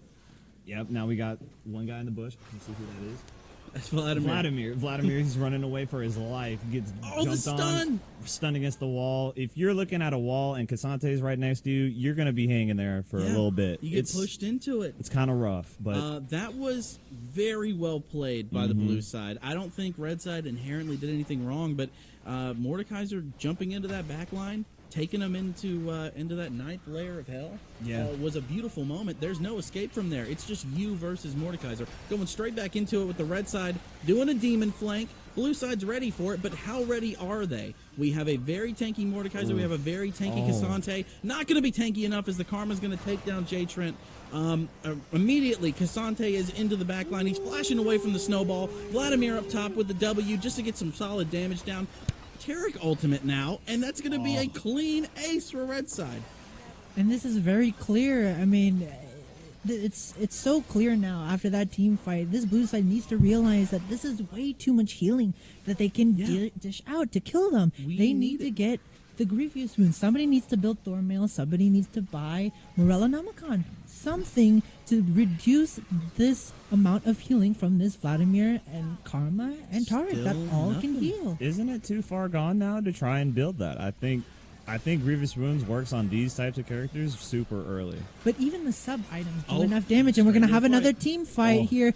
Yep, now we got one guy in the bush. Let's see who that is. That's Vladimir. Vladimir, he's running away for his life. Gets jumped on, stunned against the wall. If you're looking at a wall and Cassante's right next to you, you're going to be hanging there for a little bit. You get pushed into it. It's kind of rough, but that was very well played by the blue side. I don't think red side inherently did anything wrong, but Mordekaiser jumping into that back line, taking him into that 9th layer of hell was a beautiful moment. There's no escape from there. It's just you versus Mordekaiser. Going straight back into it with the red side, doing a demon flank. Blue side's ready for it, but how ready are they? We have a very tanky Mordekaiser. We have a very tanky Cassante. Not going to be tanky enough as the Karma's going to take down J. Trent. Immediately, Cassante is into the back line. He's flashing away from the snowball. Vladimir up top with the W just to get some solid damage down. Tarek ultimate now, and that's going to be a clean ace for red side. And this is very clear. I mean, it's so clear now after that team fight. This blue side needs to realize that this is way too much healing that they can dish out to kill them. They need to get the Grievous Wounds. Somebody needs to build Thornmail. Somebody needs to buy Morella Namicon. Something to reduce this amount of healing from this Vladimir and Karma and Tarek that all can heal. Isn't it too far gone now to try and build that? I think Grievous Wounds works on these types of characters super early. But even the sub items do enough damage, and we're going to have another team fight here.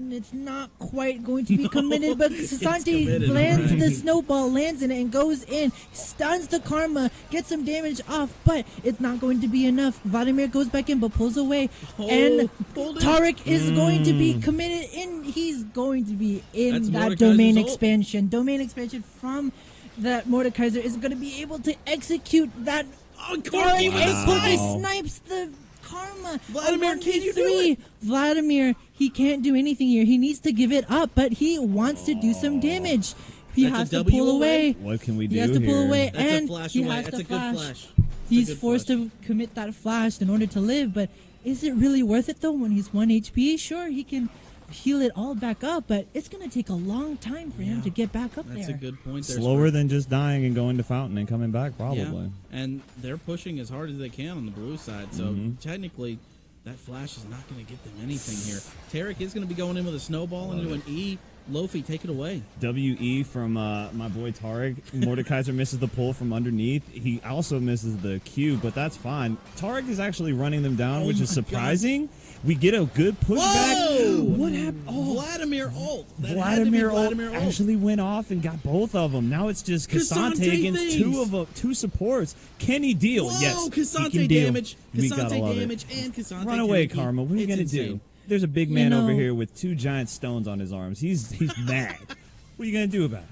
and it's not quite going to be committed, but Casante committed, lands right. the snowball, lands in it, and goes in, stuns the Karma, gets some damage off, but it's not going to be enough. Vladimir goes back in, but pulls away, and pulled it. Tarek is going to be committed in. He's going to be in That's that Mordekaiser's domain ult. expansion. Domain expansion from that Mordekaiser is going to be able to execute that. Oh, Tarek Corky with and a Corky snipe. snipes the Karma. Vladimir, A can you do 1v3. it? Vladimir, he can't do anything here. He needs to give it up, but he wants to do some damage. He That's a has to W pull away. What can we do He has to pull here? away, That's and a flash he away. has That's to a good flash. flash. He's forced to commit that flash in order to live, but is it really worth it though when he's 1 HP? Sure, he can heal it all back up, but it's going to take a long time for him to get back up That's there. a good point there. Slower Spurs. than just dying and going to Fountain and coming back, probably. Yeah. And they're pushing as hard as they can on the blue side, so technically that flash is not going to get them anything here. Tarek is going to be going in with a snowball into an E. Lofi, take it away. WE from my boy Tarek. Mordekaiser misses the pull from underneath. He also misses the Q, but that's fine. Tarek is actually running them down, Oh which is my surprising. We get a good pushback. Whoa! What happened? Oh, Vladimir ult. That had to be Vladimir Vladimir ult ult. actually went off and got both of them. Now it's just Casante Casante against two supports. Can he deal? Whoa, Yes, he Casante can deal. damage. We gotta Casante love damage it. and Casante Run away, Tareki. Karma. What are you It's gonna insane. do? There's a big man over know- here with 2 giant stones on his arms. He's mad. What are you gonna do about it?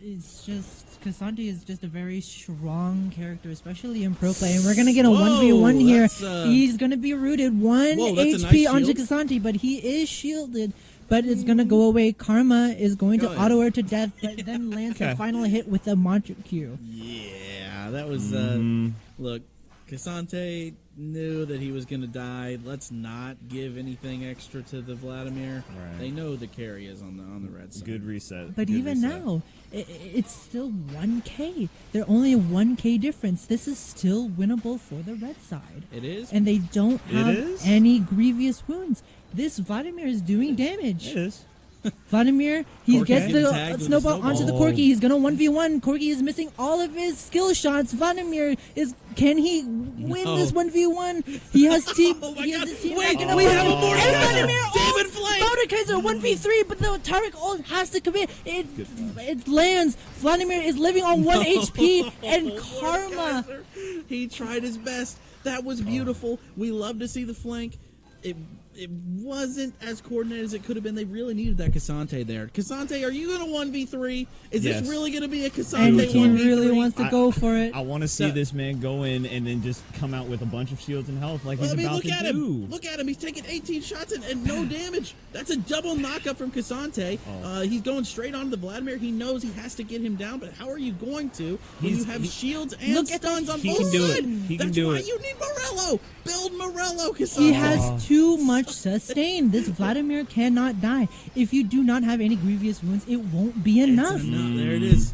It's just Casante is just a very strong character, especially in pro play, and we're gonna get a Whoa, 1v1 here. that's, He's gonna be rooted 1 Whoa, that's a HP nice onto shield. Casante, but he is shielded. But it's gonna go away. Karma is going Go to ahead. auto her to death, but then lands the Okay. final hit with a Mantra Q. Yeah, that was look, Casante knew that he was going to die. Let's not give anything extra to the Vladimir. Right. They know the carry is on the red side. Good reset. But Good even reset. now, it's still 1K. They're only a 1K difference. This is still winnable for the red side. It is. And they don't It have is? any grievous wounds. This Vladimir is doing damage. It is. Vladimir, he Corky gets getting the tagged with the snowball onto the snowball. Corky. He's gonna 1v1. Corky is missing all of his skill shots. Vladimir is. Can he win No. this 1v1 He has team. Oh my he has God. his team Wait, backing up. we have a And Mordekaiser. Vladimir David ults. Flame. Mordekaiser 1v3, but the Tarek ult has to commit. It lands. Vladimir is living on 1 HP, and Karma. Mordekaiser, he tried his best. That was beautiful. We love to see the flank. It wasn't as coordinated as it could have been. They really needed that Casante there. Casante, are you going to 1v3? Is Yes. this really going to be a And Casante he 1v3? really wants to go for it. I want to see So- this man go in and then just come out with a bunch of shields and health like Well, he's I mean, about look to at do. him. Look at him. He's taking 18 shots and no damage. That's a double knockup from Casante. He's going straight onto the Vladimir. He knows he has to get him down, but how are you going to when He's- you have he- shields and Look at the- stuns on He both can do it. sides? He can That's do why it. you need Morello. Build Morello, Casante. He has too much sustain. This Vladimir cannot die. If you do not have any grievous wounds, it won't be enough. There it is.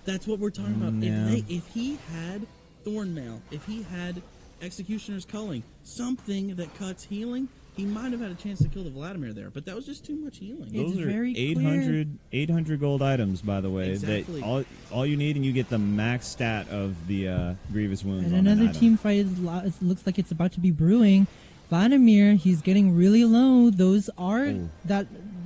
That's what we're talking about. Yeah. If he had Thornmail, if he had Executioner's Culling, something that cuts healing, he might have had a chance to kill the Vladimir there. But that was just too much healing. It's Those are very 800 gold items, by the way. Exactly. That all you need, and you get the max stat of the grievous wounds. And on that another item. team fight it looks like it's about to be brewing. Vladimir, he's getting really low.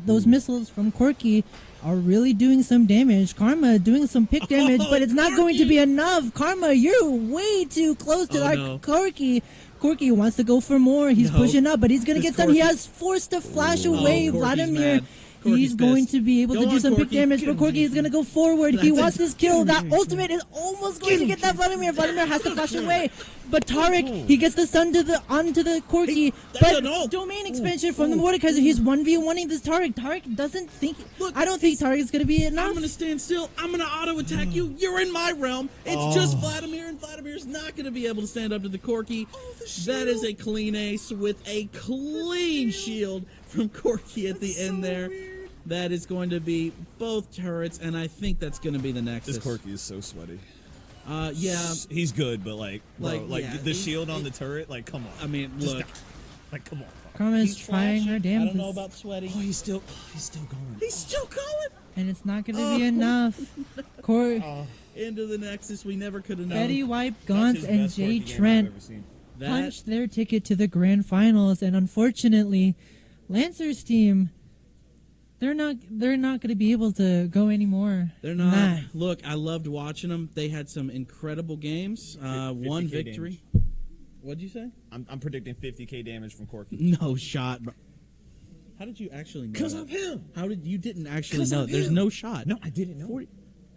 Those missiles from Corky are really doing some damage. Karma doing some pick damage, but it's not going to be enough. Karma, you're way too close to Oh, our no. Corky. Corky wants to go for more. He's No. pushing up, but he's going to This get some. He Corky- has forced to flash away. Corky's Vladimir. mad. Corky's He's going pissed. to be able Go to do on, some pick Corky. damage, but Corky is going to go forward. He That's wants it. this kill. That ultimate is almost going to get that Vladimir. Vladimir has to flash away. But Tarek, he gets the stun onto the Corky. That's But an ult. domain expansion from the Mordekaiser. He's 1v1ing this Tarek. Tarek doesn't think. Look, I don't think Tarek is going to be I'm enough. going to stand still. I'm going to auto attack you. You're in my realm. It's just Vladimir, and Vladimir's not going to be able to stand up to the Corky. That is a clean ace with a clean shield from Corky at the end there. That is going to be both turrets, and I think that's going to be the Nexus. This Corky is so sweaty. Yeah, He's good, but yeah, the shield on the turret, come on. I mean, Just look. come on. Karma is He's trying her flashing. I don't know damnedest, about sweaty. Oh, he's still going. He's still going and it's not going to be enough. into the Nexus. We never could have known. Betty Wipe, Gauntz, and Jay Trent That- punched their ticket to the grand finals, and unfortunately, Lancer's team, they're not going to be able to go anymore. They're than not. that. Look, I loved watching them. They had some incredible games. 50K One victory. damage. What'd you say? I'm predicting 50K damage from Corky. No shot, bro. How did you actually know? Because that? I'm him. How did you didn't actually 'Cause know? I'm There's him. no shot. No, I didn't know. 40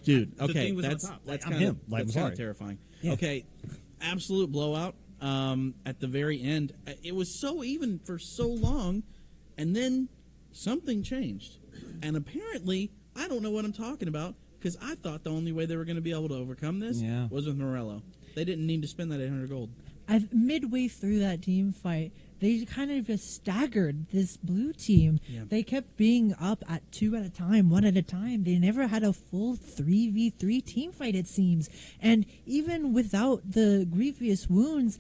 Dude, The okay, thing was on that's top. that's I'm kind him. of Like, I'm that's kind of sorry. terrifying. Yeah. Okay, absolute blowout. At the very end, it was so even for so long, and then something changed, and apparently I don't know what I'm talking about because I thought the only way they were going to be able to overcome this Yeah. was with Morello. They didn't need to spend that 800 gold. Midway through that team fight, they kind of just staggered this blue team. Yeah. They kept being up at 2 at a time, 1 at a time. They never had a full 3v3 team fight, it seems. And even without the grievous wounds,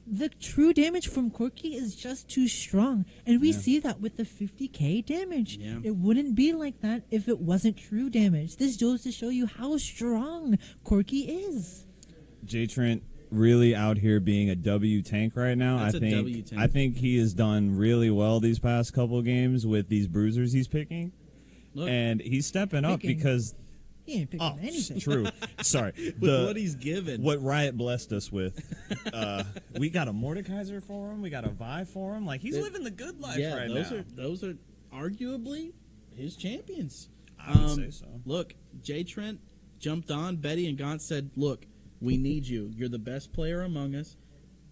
the true damage from Corky is just too strong. And we see that with the 50k damage. Yeah. It wouldn't be like that if it wasn't true damage. This goes to show you how strong Corky is. J Trent really out here being a W tank right now. That's I a think W tank. I think he has done really well these past couple of games with these bruisers he's picking. Look, And he's stepping up Picking. because He ain't picking anything. true. Sorry. with what he's given. What Riot blessed us with. We got a Mordekaiser for him. We got a Vi for him. Like, he's living the good life right now. Those are arguably his champions. I would say so. Look, J Trent jumped on. Betty and Gaunt said, "Look, we need you. You're the best player among us.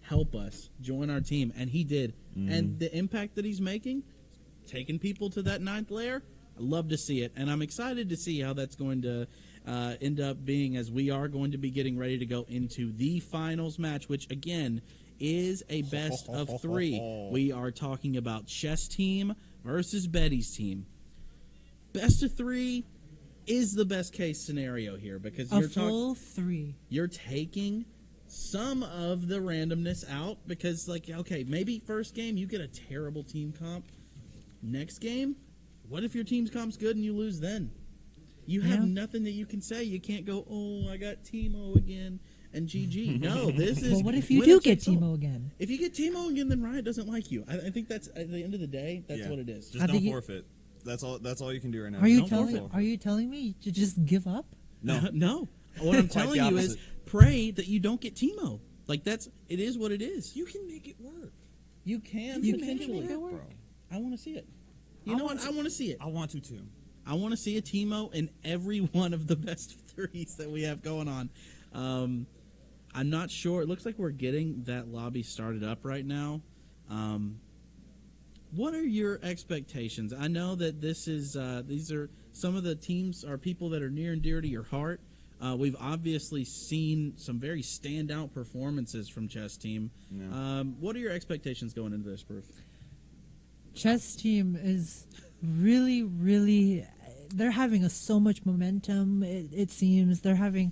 Help us. Join our team." And he did. And the impact that he's making, taking people to that 9th layer, I love to see it. And I'm excited to see how that's going to end up being, as we are going to be getting ready to go into the finals match, which, again, is a best of 3. We are talking about Chess Team versus Betty's team. Best of 3 is the best case scenario here because A full 3. you're taking some of the randomness out because, like, okay, maybe first game you get a terrible team comp. Next game, what if your team's comp's good and you lose then? You have Yeah. nothing that you can say. You can't go, "Oh, I got Timo again," and GG. No, this is. Well, what if you winner do get takes all. Timo again? If you get Timo again, then Riot doesn't like you. I think that's, at the end of the day, that's Yeah. what it is. Just I don't think forfeit. That's all you can do right now. Are you Don't telling? forfeit. Are you telling me to just give up? No. No. What I'm Quite telling the you is opposite. pray that you don't get Timo. Like, it is what it is. You can make it work. You can You can potentially. make it Bro. I want to see it. You I know want what? to- I want to see it. I want to too. I want to see a Timo in every one of the best of 3s that we have going on. I'm not sure. It looks like we're getting that lobby started up right now. What are your expectations? I know that this is these are some of the teams are people that are near and dear to your heart. We've obviously seen some very standout performances from Chess Team. Yeah. What are your expectations going into this, Proof? Chess Team is really, really. They're having so much momentum. It seems they're having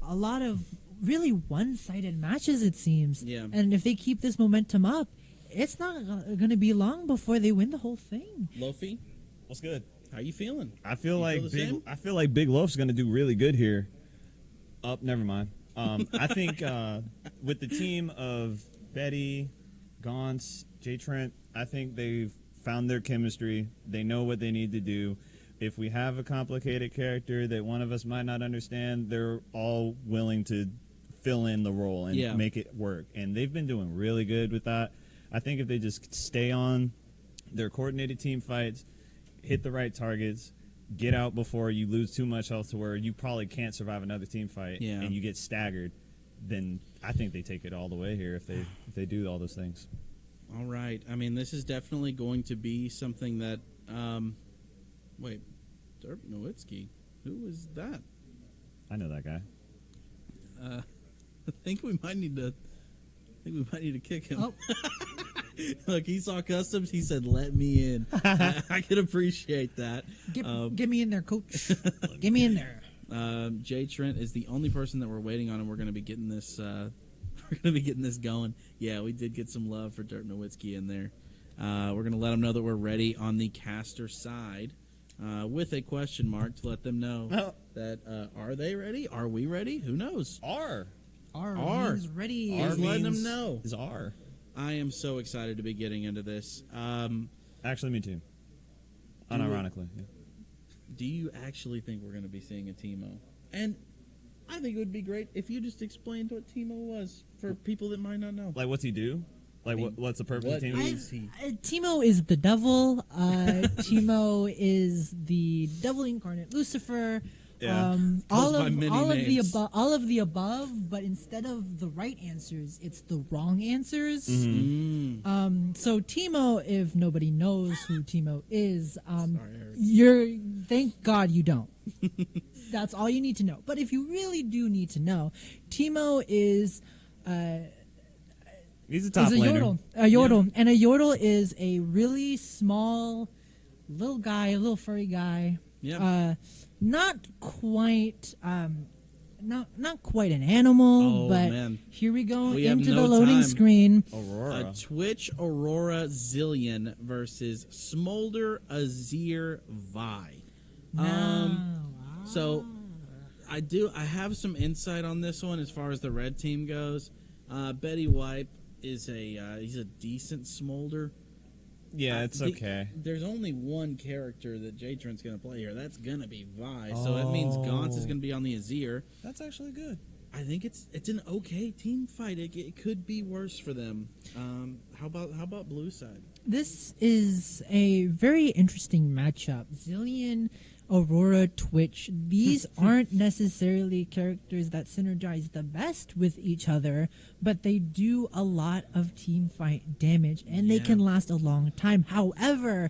a lot of really one-sided matches. It seems. Yeah. And if they keep this momentum up, it's not going to be long before they win the whole thing. Lofi, What's good? how you feeling? I feel You like feel the same? Big Loaf's going to do really good here. Never mind. I think with the team of Betty, Gauntz, J Trent, I think they've found their chemistry. They know what they need to do. If we have a complicated character that one of us might not understand, they're all willing to fill in the role and Yeah. make it work. And they've been doing really good with that. I think if they just stay on their coordinated team fights, hit the right targets, get out before you lose too much health to where you probably can't survive another team fight, Yeah. and you get staggered, then I think they take it all the way here if they do all those things. All right. I mean, this is definitely going to be something that. Wait, Dirk Nowitzki. Who is that? I know that guy. I think we might need to. Kick him. Oh. Look, he saw customs. He said, "Let me in." I can appreciate that. Get me in there, coach. Get me in there. Jay Trent is the only person that we're waiting on, and we're going to be getting this. We're going to be getting this going. Yeah, we did get some love for Dirk Nowitzki in there. We're going to let them know that we're ready on the caster side, with a question mark to let them know that are they ready? Are we ready? Who knows? R. R is ready. He's letting them know. Is R. I am so excited to be getting into this. Actually, me too. Unironically, yeah. Do you actually think we're going to be seeing a Teemo? And I think it would be great if you just explained what Teemo was for people that might not know. Like, what's he do? Like, I mean, what's the purpose what of Teemo? is he? Teemo is the devil. Teemo is the devil incarnate, Lucifer. Yeah. All Goes by of many all of the names. above, all of the above, but instead of the right answers, it's the wrong answers. So Teemo, if nobody knows who Teemo is, thank God you don't. That's all you need to know. But if you really do need to know, Teemo is He's a top is a laner. yordle. A yordle. And a yordle is a really small little guy, a little furry guy. Yeah. Not quite not quite an animal, Oh, but man. here we go We have into no the loading time. screen. Aurora. A Twitch Aurora Zillion versus Smolder Azir Vi. So I have some insight on this one as far as the red team goes. Betty Wipe is he's a decent Smolder. Yeah, it's okay. There's only one character that J Trent's going to play here. That's going to be Vi. So that means Gaunt's is going to be on the Azir. That's actually good. I think it's an okay team fight. It could be worse for them. How about blue side? This is a very interesting matchup. Zillion, Aurora, Twitch. These aren't necessarily characters that synergize the best with each other, but they do a lot of team fight damage, and they can last a long time. However,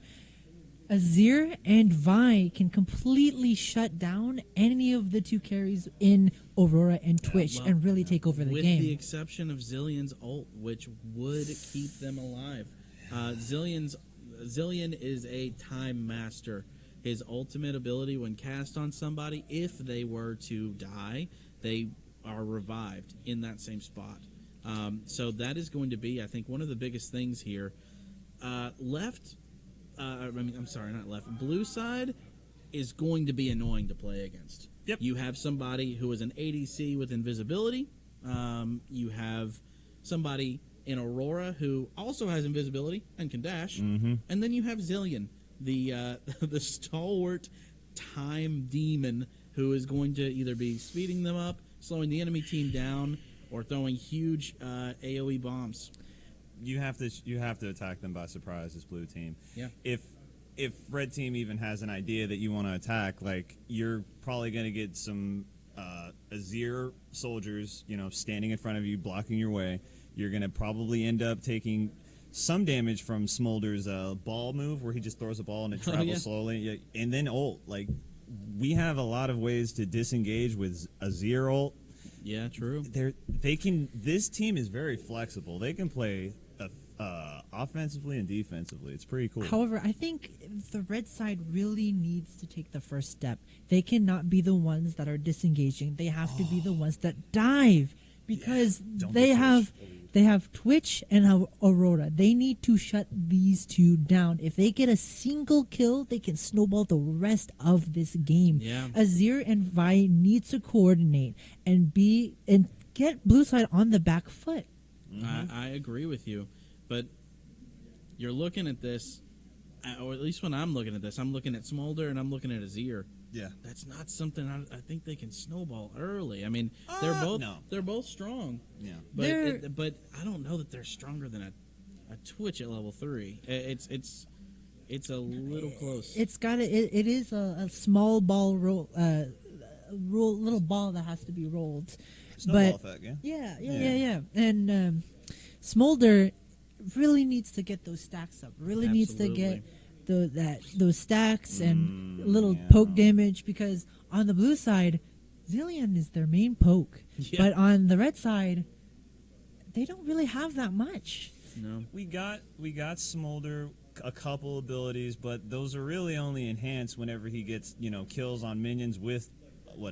Azir and Vi can completely shut down any of the two carries in Aurora and Twitch well, and really take over the with game. the exception of Zillion's ult, which would keep them alive. Zillion is a time master. His ultimate ability when cast on somebody, if they were to die, they are revived in that same spot. So that is going to be, I think, one of the biggest things here. Blue side is going to be annoying to play against. Yep. You have somebody who is an ADC with invisibility. You have somebody in Aurora who also has invisibility and can dash. And then you have Zillion, the stalwart time demon who is going to either be speeding them up, slowing the enemy team down, or throwing huge AoE bombs. You have to attack them by surprise as blue team. Yeah. If red team even has an idea that you want to attack, like you're probably going to get some Azir soldiers, standing in front of you, blocking your way. You're going to probably end up taking some damage from Smolder's ball move, where he just throws a ball and it travels slowly, and then ult. Like, we have a lot of ways to disengage with Azir ult. Yeah, true. This team is very flexible. They can play offensively and defensively. It's pretty cool. However, I think the red side really needs to take the first step. They cannot be the ones that are disengaging. They have to be the ones that dive, because they have Twitch and Aurora. They need to shut these two down. If they get a single kill, they can snowball the rest of this game. Yeah. Azir and Vi need to coordinate and get blue side on the back foot. I agree with you, but you're looking at this, or at least when I'm looking at this, I'm looking at Smolder and I'm looking at Azir. Yeah. That's not something I think they can snowball early. I mean, they're both strong. Yeah. But I don't know that they're stronger than a Twitch at level 3. It's a little close. It is a small ball little ball that has to be rolled. Snowball But effect, yeah. Yeah. And Smolder really needs to get those stacks up. Really needs to get those stacks and little poke damage, because on the blue side, Zillion is their main poke. Yeah. But on the red side, they don't really have that much. No. We got Smolder a couple abilities, but those are really only enhanced whenever he gets kills on minions with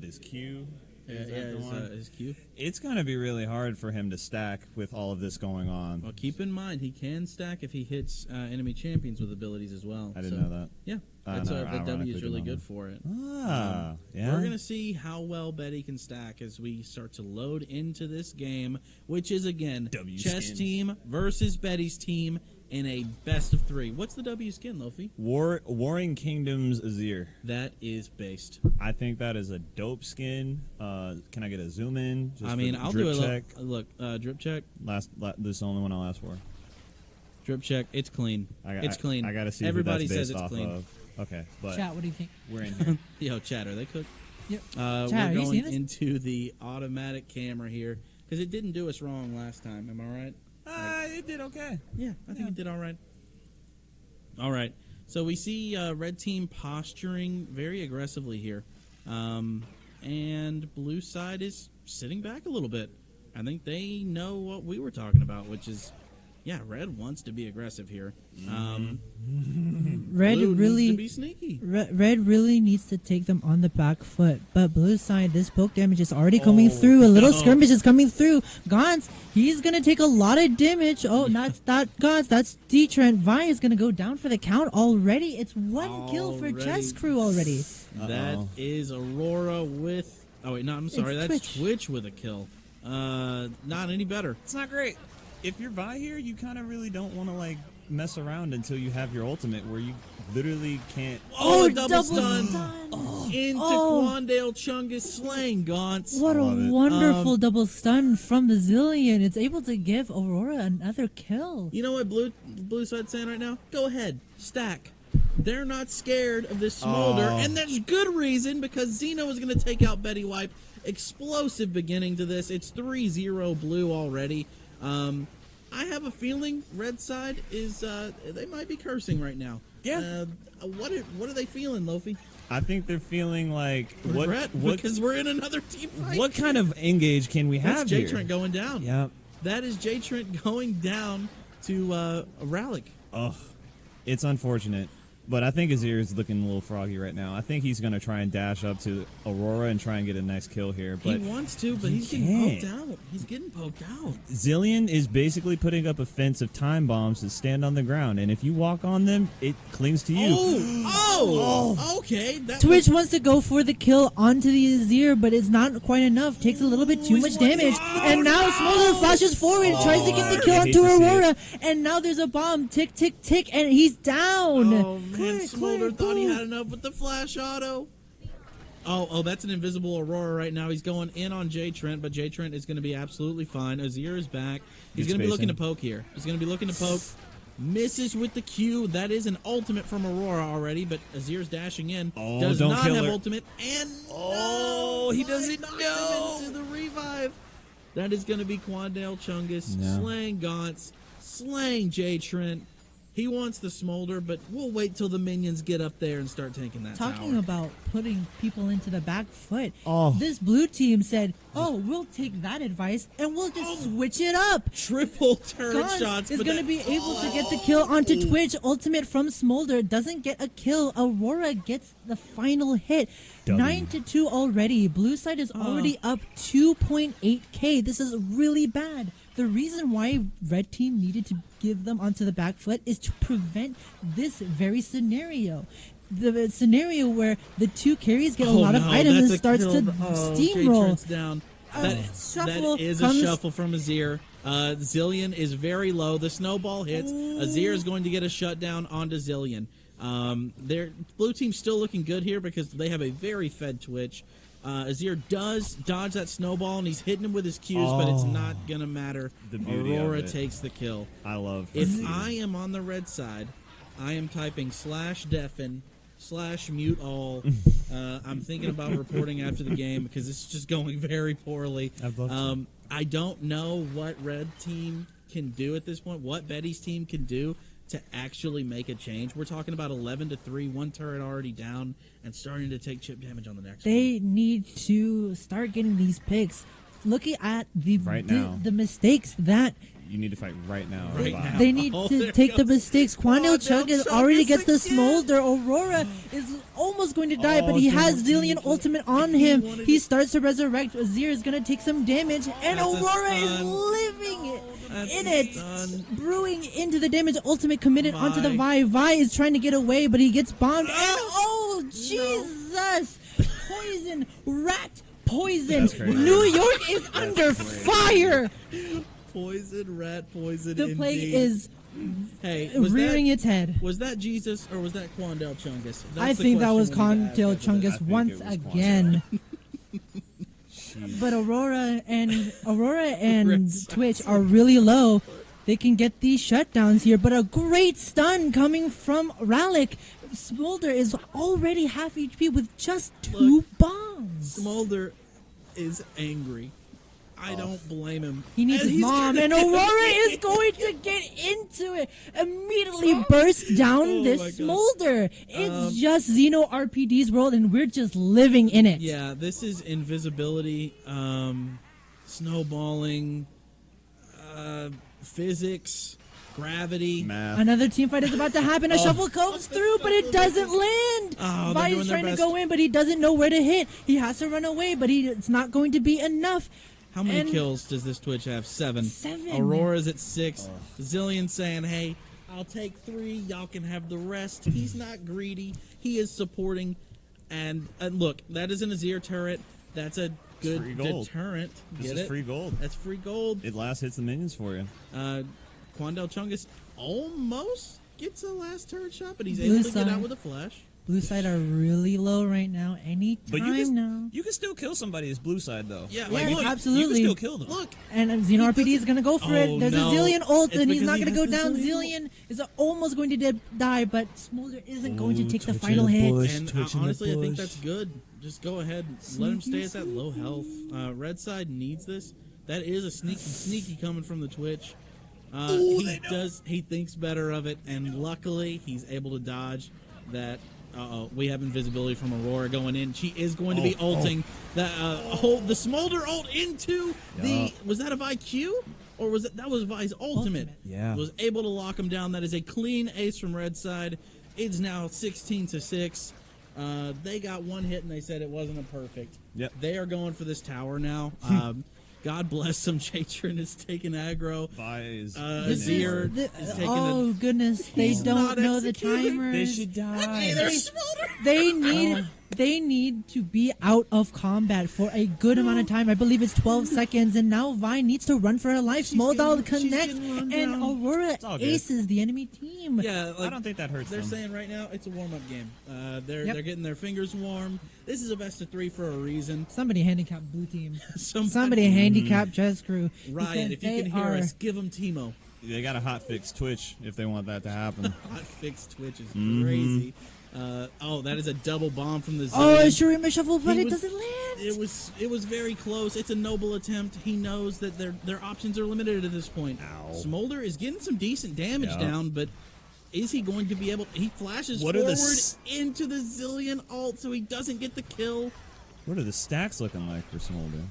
his Q. His Q. It's going to be really hard for him to stack with all of this going on. Well, keep in mind he can stack if he hits enemy champions with abilities as well. I didn't know that. Yeah, I that's know, the W ironically is really didn't know good that. for it. Yeah. We're gonna see how well Betty can stack as we start to load into this game, which is again W chess skins. team versus Betty's team in a best of 3. What's the W skin, Lofi? Warring Kingdoms Azir. That is based. I think that is a dope skin. Can I get a zoom in? Just I mean, for I'll drip do a check. look. Drip check. This is the only one I'll ask for. Drip check. It's clean. It's clean. I gotta see. Everybody who that's says based it's off clean. Of. Okay, but Chat, what do you think? we're in here. Yo, chat, are they cooked? Yep. We're Chat, are you going seeing this? into the automatic camera here because it didn't do us wrong last time. Am I right? It did okay. Yeah, I think it did all right. All right. So we see red team posturing very aggressively here. And blue side is sitting back a little bit. I think they know what we were talking about, which is, yeah, red wants to be aggressive here. Red blue really needs to be sneaky. Red really needs to take them on the back foot, but blue side, this poke damage is already coming through. A little skirmish is coming through. Gauntz, he's gonna take a lot of damage. Oh, not Gauntz, that's D-Trent. Vi is gonna go down for the count already. It's one kill for Chess Crew already. That is Aurora with. Oh wait, no, I'm sorry. It's That's Twitch with a kill. Not any better. It's not great. If you're Vi here, you kind of really don't want to like mess around until you have your ultimate, where you literally can't. Oh, double stun. stun. Into Quandale Chungus slaying Gauntz. What a love it. wonderful double stun from the Zillion. It's able to give Aurora another kill. You know what blue side's saying right now? Go ahead, stack. They're not scared of this smolder, and there's good reason because Xeno is going to take out Betty Wipe. Explosive beginning to this. It's 3-0 blue already. I have a feeling red side is they might be cursing right now. Yeah. What are they feeling, Lofi? I think they're feeling like Regret, because we're in another team fight. what kind of engage can we have That's J here? Trent going down. Yeah. That is J Trent going down to Rallick. Ugh. It's unfortunate. But I think Azir is looking a little froggy right now. I think he's going to try and dash up to Aurora and try and get a nice kill here. But He wants to, but he he's getting can't. poked out. He's getting poked out. Zillion is basically putting up a fence of time bombs that stand on the ground. And if you walk on them, it clings to you. Okay. That Twitch wants to go for the kill onto the Azir, but it's not quite enough. Takes a little bit too much damage. And now Smolder flashes forward, tries to get the kill I hate onto to see Aurora. And now there's a bomb. Tick, tick, tick. And he's down. Oh, man. Smolder thought he had enough with the flash auto. Oh, that's an invisible Aurora right now. He's going in on J Trent, but J Trent is going to be absolutely fine. Azir is back. He's Good going to be looking to spacing. poke here. He's going to be looking to poke. Misses with the Q. That is an ultimate from Aurora already, but Azir's dashing in. Oh, Does don't not kill have her. ultimate. And He doesn't knocked know. him into the revive. That is going to be Quandale Chungus No. slaying Gauntz, slaying J Trent. He wants the smolder, but we'll wait till the minions get up there and start taking that Talking tower. about putting people into the back foot. Oh. This blue team said, we'll take that advice and we'll just switch it up. Triple turret Gauntz shots. is but going to that- be able to get the kill onto Twitch. Ultimate from Smolder doesn't get a kill. Aurora gets the final hit. W. 9-2 already. Blue side is already up 2.8k. This is really bad. The reason why red team needed to give them onto the back foot is to prevent this very scenario. The scenario where the two carries get a lot of items and starts to steamroll. J-Trent's down. That Shuffle is a comes- shuffle from Azir. Zillion is very low. The snowball hits. Azir is going to get a shutdown onto Zillion. Their blue team's still looking good here because they have a very fed Twitch. Azir does dodge that snowball, and he's hitting him with his Qs, but it's not going to matter. The beauty of Aurora it. takes the kill. I love If I am on the red side, I am typing /deafen /mute all. I'm thinking about reporting after the game because it's just going very poorly. I'd love to. I don't know what red team can do at this point, what Betty's team can do to actually make a change. We're talking about 11-3, one turret already down, and starting to take chip damage on the next one. They need to start getting these picks. Looking at Right now. the mistakes that You need to fight right now. Right Bye. now. they need Oh, to there take the goes mistakes. Quandale Quandale Chungus already Chungus gets the again. smolder. Aurora is almost going to die, but he Oh, has dude. Zillion ultimate on He him. wanted He to- starts to resurrect. Azir is going to take some damage, and That's a Aurora is stun. living That's in a it. stun. Brewing into the damage. Ultimate committed onto the Vi. Vi. Vi is trying to get away, but he gets bombed. And oh, Jesus! Poison. Rat poison. That's crazy. New York is under fire. Poison, rat poison, The play indeed. is Hey, was rearing that, its head. was that Jesus or was that Quandale Chungus? That's I the think that question was we need to Condale ask after Chungus that. once it was again. But Aurora and Red Twitch are really low. They can get these shutdowns here, but a great stun coming from Rallick. Smolder is already half HP with just 2 bombs. Smolder is angry. I don't blame him. He needs And his he's mom, gonna and get- Aurora is going to get into it. Immediately bursts down Oh my this God. Smolder. It's just Xeno RPD's world, and we're just living in it. Yeah, this is invisibility, snowballing, physics, gravity. Math. Another team fight is about to happen. A shuffle comes through, but it doesn't land. Oh, they're Vi doing is their trying to best. go in, but he doesn't know where to hit. He has to run away, but it's not going to be enough. How many And- kills does this Twitch have? 7. 7. Aurora's at 6. Zillion saying, hey, I'll take 3. Y'all can have the rest. He's not greedy. He is supporting. And look, that is an Azir turret. That's a good free gold. deterrent. This Get is it? free gold. That's free gold. It last hits the minions for you. Quandale Chungus almost gets a last turret shot, but he's Blue able to get side. out with a flash. Blue side are really low right now. Any But time now. you can still kill somebody as blue side though. Yeah, Yeah, look, absolutely. You can still kill them. Look, And Xeno RPG is going to go for it. Oh, There's no. a Zillion ult, It's and he's because not he going to go has the down. Zillion Zillion is almost going to die, but Smolder isn't going to take the final hit. and honestly, I think that's good. Just go ahead, let him stay at that low health. Red side needs this. That is a sneaky coming from the Twitch. He thinks better of it, and luckily he's able to dodge that. We have invisibility from Aurora going in. She is going to be ulting the Smolder ult into the. Was that a Vi Q? Or was that was Vi's ultimate? Yeah. Was able to lock him down. That is a clean ace from Red side. It's now 16-6. They got one hit and they said it wasn't a perfect. Yep. They are going for this tower now. God bless them. Jatron is taking aggro. Vi is This Azir is is taking oh goodness, they He's don't not know the executing. timers. They should die. They need to be out of combat for a good amount of time. I believe it's 12 seconds, and now Vi needs to run for her life. Smolder connects, getting run and down. Aurora all good. aces the enemy team. Yeah, I don't think that hurts They're them. saying right now it's a warm-up game. They're Yep. getting their fingers warm. This is a best of 3 for a reason. Somebody handicap blue team. Somebody Somebody handicap Chess Crew. Ryan, because if you they can hear are- us, give them Timo. They got a hot fix Twitch if they want that to happen. Hot fix Twitch is crazy. That is a double bomb from the Zillion. Oh, Shurima shuffle, but He it was- doesn't land. It was very close. It's a noble attempt. He knows that their options are limited at this point. Ow. Smolder is getting some decent damage Yeah. down, but is he going to be able? He flashes What are the forward s- into the Zillion ult, so he doesn't get the kill. What are the stacks looking like for Smolder?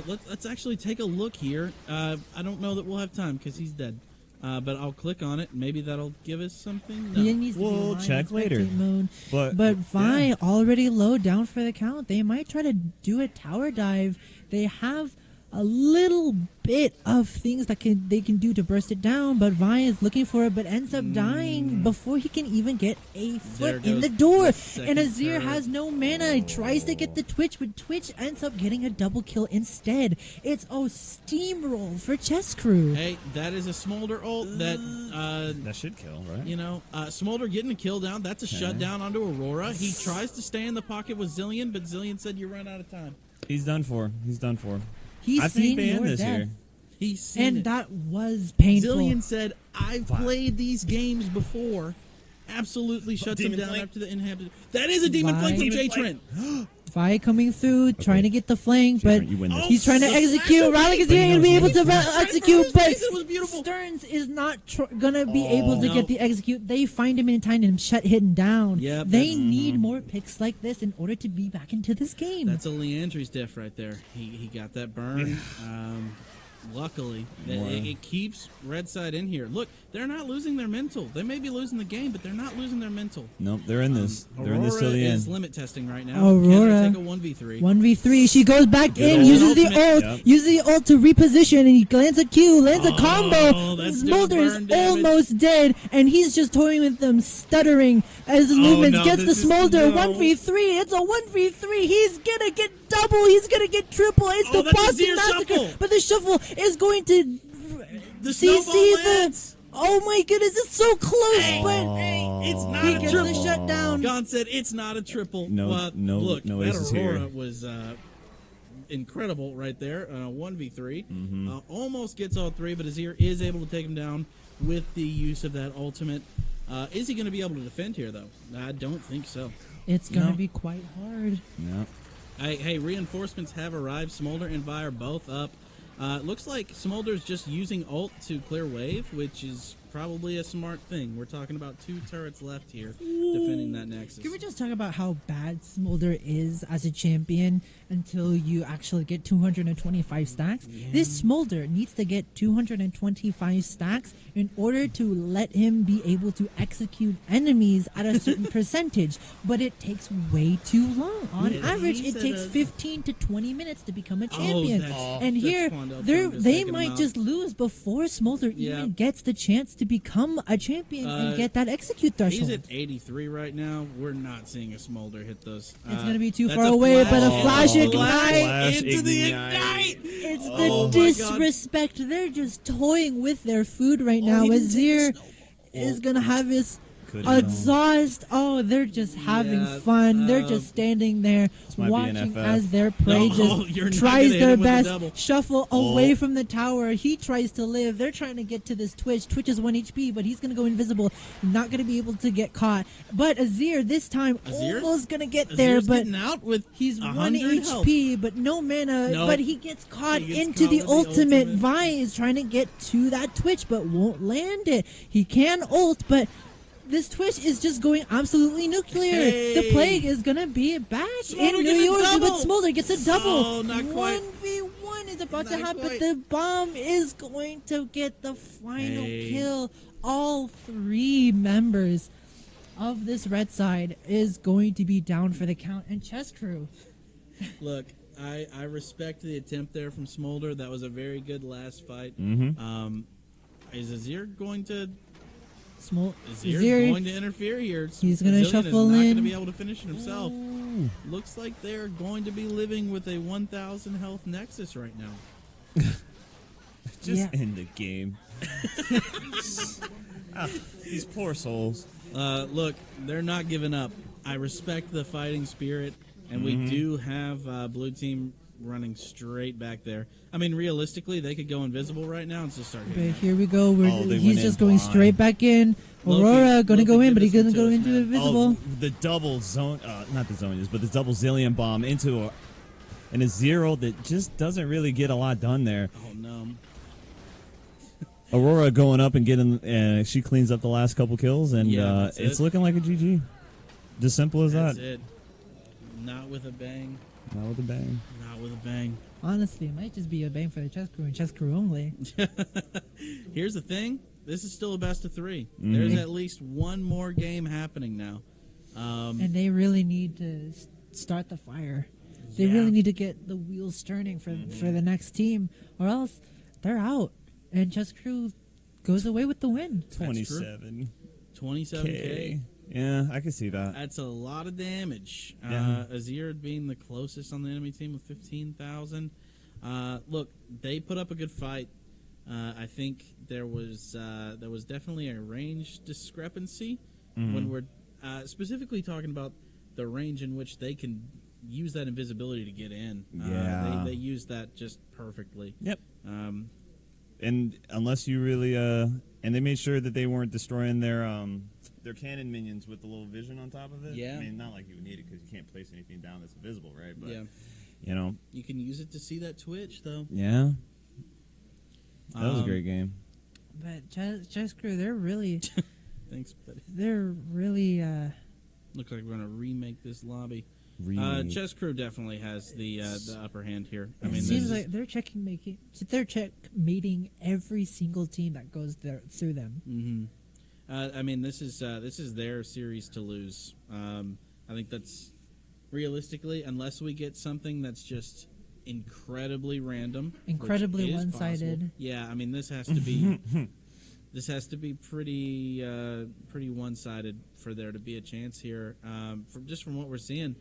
Let's actually take a look here. I don't know that we'll have time because he's dead. But I'll click on it. Maybe that'll give us something. No. He needs to be We'll lying, check later. spectate mode. But Vi yeah. already low down for the count. They might try to do a tower dive. They have a little bit of things that they can do to burst it down, but Vi is looking for it, but ends up dying before he can even get a There foot in goes the door. the second And Azir turret. has no mana. He tries to get the Twitch, but Twitch ends up getting a double kill instead. It's a steamroll for Chess Crew. Hey, that is a Smolder ult that That should kill, right? Smolder getting a kill down. That's a shutdown onto Aurora. He tries to stay in the pocket with Zillion, but Zillion said you run out of time. He's done for. He's done for. He's I seen think they your end this death. here. He's seen And it. that was painful. Zillion said, I've played these games before. Absolutely shuts him Demon down Flank? after the inhabited. That is a Demon Why? Flank from Demon J Flank. Trent. Vi coming through, trying to get the flank, but You win this. he's trying to the execute. flash Rallick is of going to be able to Right execute, from but his face, it was beautiful. Stearns is not going to be able to No. get the execute. They find him in time and shut him down. Yep, They that's- need more picks like this in order to be back into this game. That's a Leandry's diff right there. He got that burn. Luckily, it keeps Red Side in here. Look, they're not losing their mental. They may be losing the game, but they're not losing their mental. Nope, they're in this. They're in this Aurora till the is end. limit testing right now. Aurora. Can they take a 1v3? 1v3. She goes back in, old uses the ultimate. ult, Yep. uses the ult to reposition, and he lands a Q, lands a combo. that's doing Smolder is burn damage. almost dead, and he's just toying with them, stuttering as his movements. no, Gets the this is- Smolder. no. 1v3. It's a 1v3. He's gonna get double. He's gonna get triple. It's the that's a Boston Azir Massacre. shuffle. But the shuffle is going to The CC snowball the. lands. Oh my goodness, it's so close, but It's not he a gets triple. the shutdown. Gon said it's not a triple. No- Well, no- look, no that aces here. Aurora was incredible right there. 1v3. Mm-hmm. Almost gets all three, but Azir is able to take him down with the use of that ultimate. Is he going to be able to defend here, though? I don't think so. It's going to No. be quite hard. Yeah. Hey, reinforcements have arrived. Smolder and Vi are both up. It looks like Smolder's just using ult to clear wave, which is probably a smart thing. We're talking about 2 turrets left here defending that Nexus. Can we just talk about how bad Smolder is as a champion until you actually get 225 stacks? This Smolder needs to get 225 stacks in order to let him be able to execute enemies at a certain percentage, but it takes way too long. On Yeah, average, he it said takes a- 15 to 20 minutes to become a champion. that's- and that's here, Quandale just they taking him might out. just lose before Smolder Yeah. even gets the chance to become a champion and get that execute threshold. He's at 83 right now. We're not seeing a Smolder hit those. It's going to be too that's far a away, but a flash. flash Oh, ignite. Flash into the ignite. ignite. It's Oh the my God. disrespect. They're just toying with their food right now. he didn't take Azir the snow. is going to have his Couldn't exhaust. Oh, they're just having Yeah, fun. They're just standing there might be an watching FF. as their prey No, you're just not tries gonna hit their him with a best. double. Shuffle away from the tower. He tries to live. They're trying to get to this Twitch. Twitch is 1 HP, but he's going to go invisible. Not going to be able to get caught. But Azir this time Azir's- almost going to get there, Azir's but getting out with he's 1 100 health. HP, but no mana. Nope. But he gets caught He gets into caught the with the ultimate. ultimate. Vi is trying to get to that Twitch, but won't land it. He can ult, but this Twitch is just going absolutely nuclear. Hey. The Plague is going to be back Smolder in New gets a York, but double. Smolder gets a double. Oh, not quite. 1v1 is about to Not happen. quite. The bomb is going to get the final Hey. kill. All 3 members of this red side is going to be down for the count. And Chess Crew, Look, I respect the attempt there from Smolder. That was a very good last fight. Mm-hmm. Is Azir going to Azir, going to interfere here? He's gonna Zillion shuffle is not in. going to be able to finish it himself. Looks like they're going to be living with a 1,000 health Nexus right now. Just Yeah. end the game. These poor souls. Look, they're not giving up. I respect the fighting spirit, and we do have blue team running straight back there. I mean, realistically, they could go invisible right now and just start but hitting. here we go. Oh, they He's went just in going blind. straight back in. Loki- Aurora going to go Loki in, but did he's this going to go to us, into man. invisible. Oh, the double zone, not the zonias, but the double Zillion bomb into a 0 that just doesn't really get a lot done there. Oh no! Aurora going up and getting, she cleans up the last couple kills, and Yeah, that's it's it. looking like a GG. Just simple as That's that. it. Not with a bang. Not with a bang. Not with a bang. Honestly, it might just be a bang for the Chess Crew and Chess Crew only. Here's the thing. This is still a best of 3. Mhm. There's at least one more game happening now. And they really need to start the fire. They Yeah. really need to get the wheels turning for the next team, or else they're out. And Chess Crew goes away with the win. 27K. 27K. Yeah, I can see that. That's a lot of damage. Yeah. Azir being the closest on the enemy team with 15,000. Look, they put up a good fight. I think there was definitely a range discrepancy when we're specifically talking about the range in which they can use that invisibility to get in. Yeah. They use that just perfectly. Yep. Um, And unless you really, and they made sure that they weren't destroying their cannon minions with the little vision on top of it. Yeah. I mean, not like you would need it because you can't place anything down that's invisible, right? But, yeah, you know, you can use it to see that Twitch though. yeah. That was a Um, great game. But Chess Crew, they're really, Thanks, buddy. Looks like we're gonna remake this lobby. Remake. Chess Crew definitely has the upper hand here. I It mean, seems this like they're checkmating every single team that goes through them. I mean, this is their series to lose. I think that's realistically, unless we get something that's just incredibly random, which Incredibly is one-sided. possible. Yeah, I mean, this has to be pretty one-sided for there to be a chance here. From what we're seeing,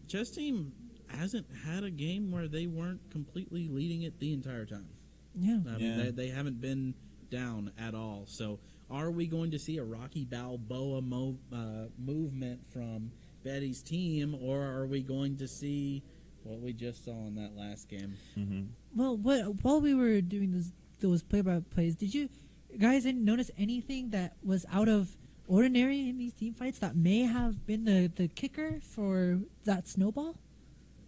chess team hasn't had a game where they weren't completely leading it the entire time. Yeah. I mean, they haven't been down at all. So are we going to see a Rocky Balboa movement from Betty's team, or are we going to see what we just saw in that last game? Well, while we were doing those play-by-plays, did you guys notice anything that was out of ordinary in these team fights that may have been the kicker for that snowball?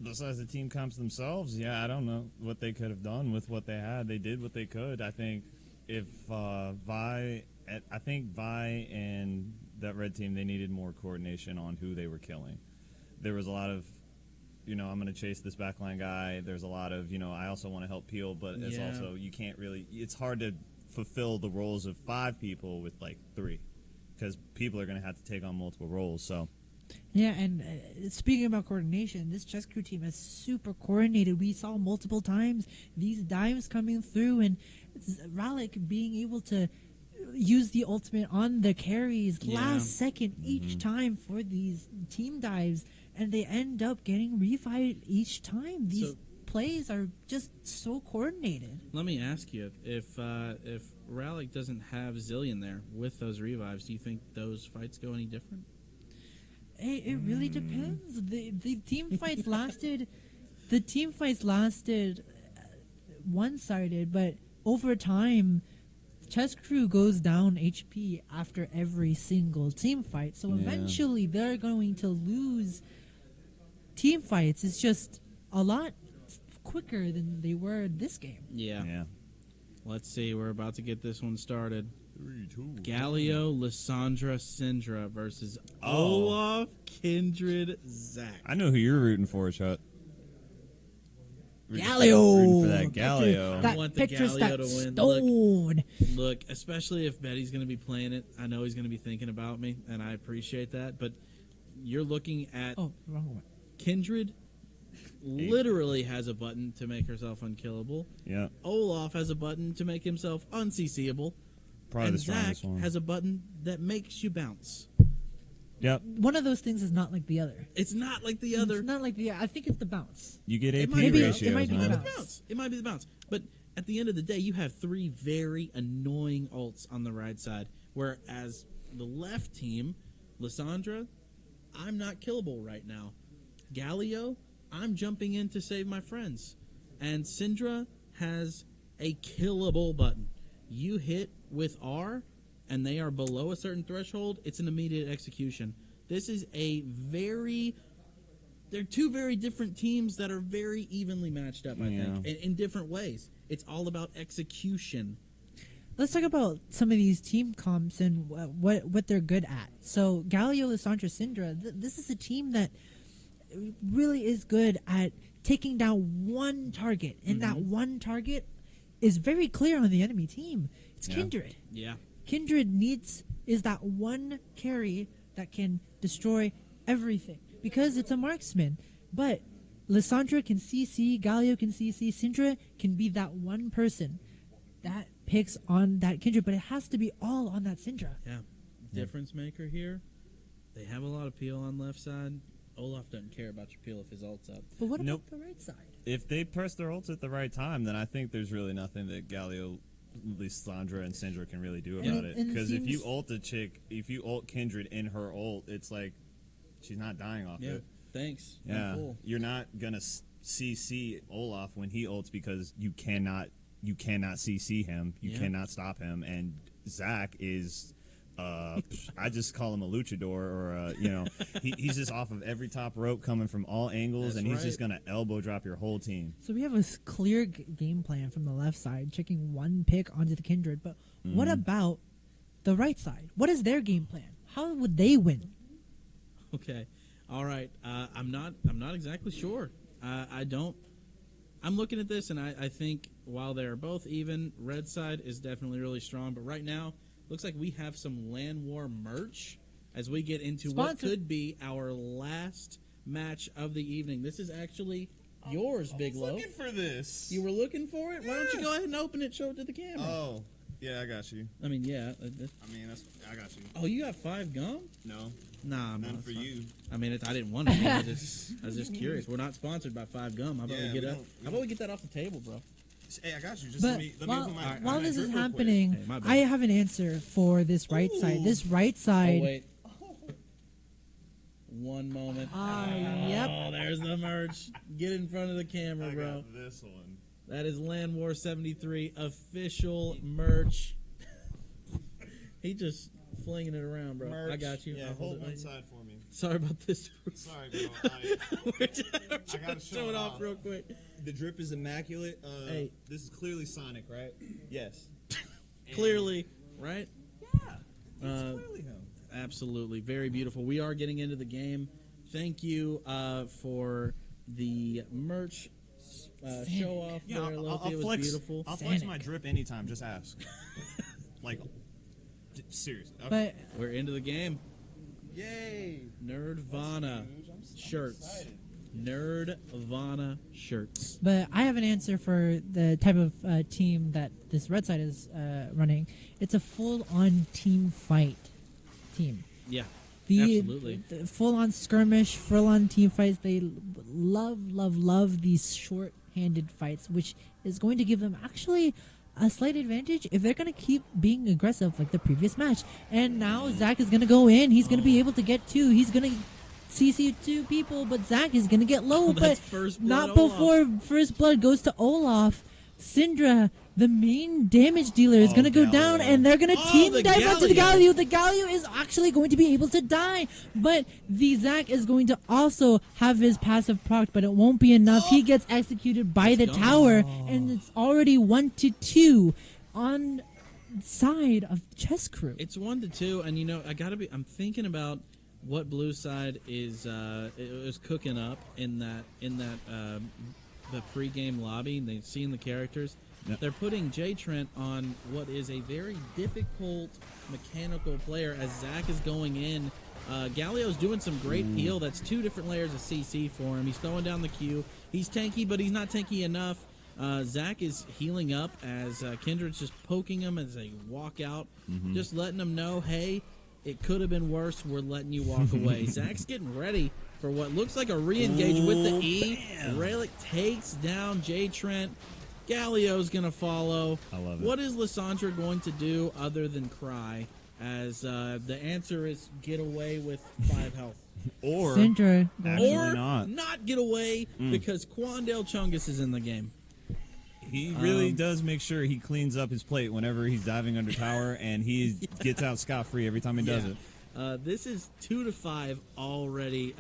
Besides the team comps themselves, yeah, I don't know what they could have done with what they had. They did what they could. I think if Vi and that red team, they needed more coordination on who they were killing. There was a lot of, I'm going to chase this backline guy. There's a lot of, I also want to help Peel, but it's also, you can't really, it's hard to fulfill the roles of 5 people with like 3 because people are going to have to take on multiple roles, so. Yeah, and speaking about coordination, this chess crew team is super coordinated. We saw multiple times these dives coming through, and Rallick being able to use the ultimate on the carries last second each time for these team dives, and they end up getting refied each time. These plays are just so coordinated. Let me ask you, if Rallick doesn't have Zillion there with those revives, do you think those fights go any different? It really depends. The team fights lasted. The team fights lasted one-sided, but over time, chess crew goes down HP after every single team fight. So eventually, they're going to lose team fights. It's just a lot quicker than they were this game. Yeah. Let's see. We're about to get this one started. 3, 2, Galio, Lissandra, Syndra versus Olaf, Kindred, Zach. I know who you're rooting for, Chut. Galio! Rooting for that Galio. I want the Petrus, Galio that to win. stone. Look, especially if Betty's going to be playing it, I know he's going to be thinking about me, and I appreciate that. But you're looking at Oh, wrong one. Kindred literally has a button to make herself unkillable. Yeah, Olaf has a button to make himself unCCable. probably And the Zach strongest one. has a button that makes you bounce. Yep, One of those things is not like the other. It's not like the other. It's not like the. I think it's the bounce. you get It AP might be- it ratios, might be It might man. be bounce. the bounce. It might be the bounce. But at the end of the day, you have 3 very annoying ults on the right side. Whereas the left team, Lissandra, I'm not killable right now. Galio, I'm jumping in to save my friends. And Syndra has a killable button. You hit with R, and they are below a certain threshold, it's an immediate execution. This is they're 2 very different teams that are very evenly matched up, I think, in different ways. It's all about execution. Let's talk about some of these team comps and what they're good at. So Galio, Lissandra, Syndra, this is a team that really is good at taking down one target, and that one target is very clear on the enemy team. It's Kindred. Yeah. Kindred is that one carry that can destroy everything because it's a marksman. But Lissandra can CC, Galio can CC, Syndra can be that one person that picks on that Kindred, but it has to be all on that Syndra. Yeah. Difference maker here. They have a lot of peel on left side. Olaf doesn't care about your peel if his ult's up. But what Nope. about the right side? If they press their ults at the right time, then I think there's really nothing that Galio, Lissandra, and Syndra can really do about it. and it Because if you seems- ult a chick, if you ult Kindred in her ult, it's like she's not dying off Yeah. it. Thanks. I'm Yeah, full. you're not gonna CC Olaf when he ults because you cannot CC him. You Yeah. cannot stop him. And Zach is, I just call him a luchador, or he's just off of every top rope coming from all angles, That's and he's right. just gonna elbow drop your whole team. So we have a clear game plan from the left side, checking one pick onto the Kindred. But what about the right side? What is their game plan? How would they win? Okay. All right. I'm not exactly sure. I don't. I'm looking at this, and I think while they're both even, red side is definitely really strong. But right now, looks like we have some LanWar merch as we get into what Sponsor. could be our last match of the evening. This is actually yours, Big Loaf. Looking for this. You were looking for it? Why don't you go ahead and open it, show it to the camera? Oh, yeah, I got you. I mean, yeah. I mean, I got you. Oh, you got 5 gum? No, Nah, none man, for it's fine. you. I mean, I didn't want to. I was just curious. We're not sponsored by 5 Gum. How about Yeah, we we get don't- How about we get that off the table, bro? Hey, I got you. Just But let me while, open my while this is drip real quick. happening, Hey, my bad. I have an answer for this right side. This right Oh, side. wait. One moment. Yep. Oh, there's the merch. Get in front of the camera, I bro. got this one. That is LanWar 73 official merch. He just flinging it around, bro. Merch. I got you. Yeah, I'll hold it one right side for me. here. Sorry about this. Sorry, bro. We're trying gotta to show show it it off off. real quick. The drip is immaculate. Hey. This is clearly Sonic, right? Yes. Clearly, right? Yeah. It's Uh, clearly him. Absolutely. Very beautiful. We are getting into the game. Thank you for the merch show off Yeah, there, Loki. It was flex. beautiful. I'll flex Sanic. my drip anytime. Just ask. Like, seriously. Okay. But We're into the game. Yay! Nerdvana shirts. Nerdvana shirts. But I have an answer for the type of team that this red side is running. It's a full-on team fight team. Yeah. The Absolutely. full-on skirmish, full-on team fights. They love these short-handed fights, which is going to give them actually a slight advantage if they're going to keep being aggressive like the previous match. And now Zach is going to go in. He's going to be able to get two. He's going to CC two people, but Zach is going to get low. But That's first blood not Olaf. before first blood goes to Olaf. Syndra, the main damage dealer, is going to go down, and they're going to team the dive onto the Galio. Galio. The Galio is actually going to be able to die, but the Zach is going to also have his passive proc, but it won't be enough. He gets executed by the tower, and it's already 1-2 on side of Chess Crew. It's 1-2, and you know I'm thinking about what blue side is cooking up in that the pregame lobby. And they've seen the characters. Yep. They're putting J Trent on what is a very difficult mechanical player as Zach is going in. Galio's doing some great peel. That's two different layers of CC for him. He's throwing down the Q. He's tanky, but he's not tanky enough. Zach is healing up as Kindred's just poking him as they walk out, just letting him know, hey, it could have been worse. We're letting you walk away. Zach's getting ready for what looks like a re-engage with the E. Relic takes down J Trent. Galio's going to follow. I love it. What is Lissandra going to do other than cry? As the answer is get away with 5 health. Or Syndra, actually Or not. get away because Quandale Chungus is in the game. He really does make sure he cleans up his plate whenever he's diving under tower, and he gets out scot-free every time he does it. This is 2-5 already.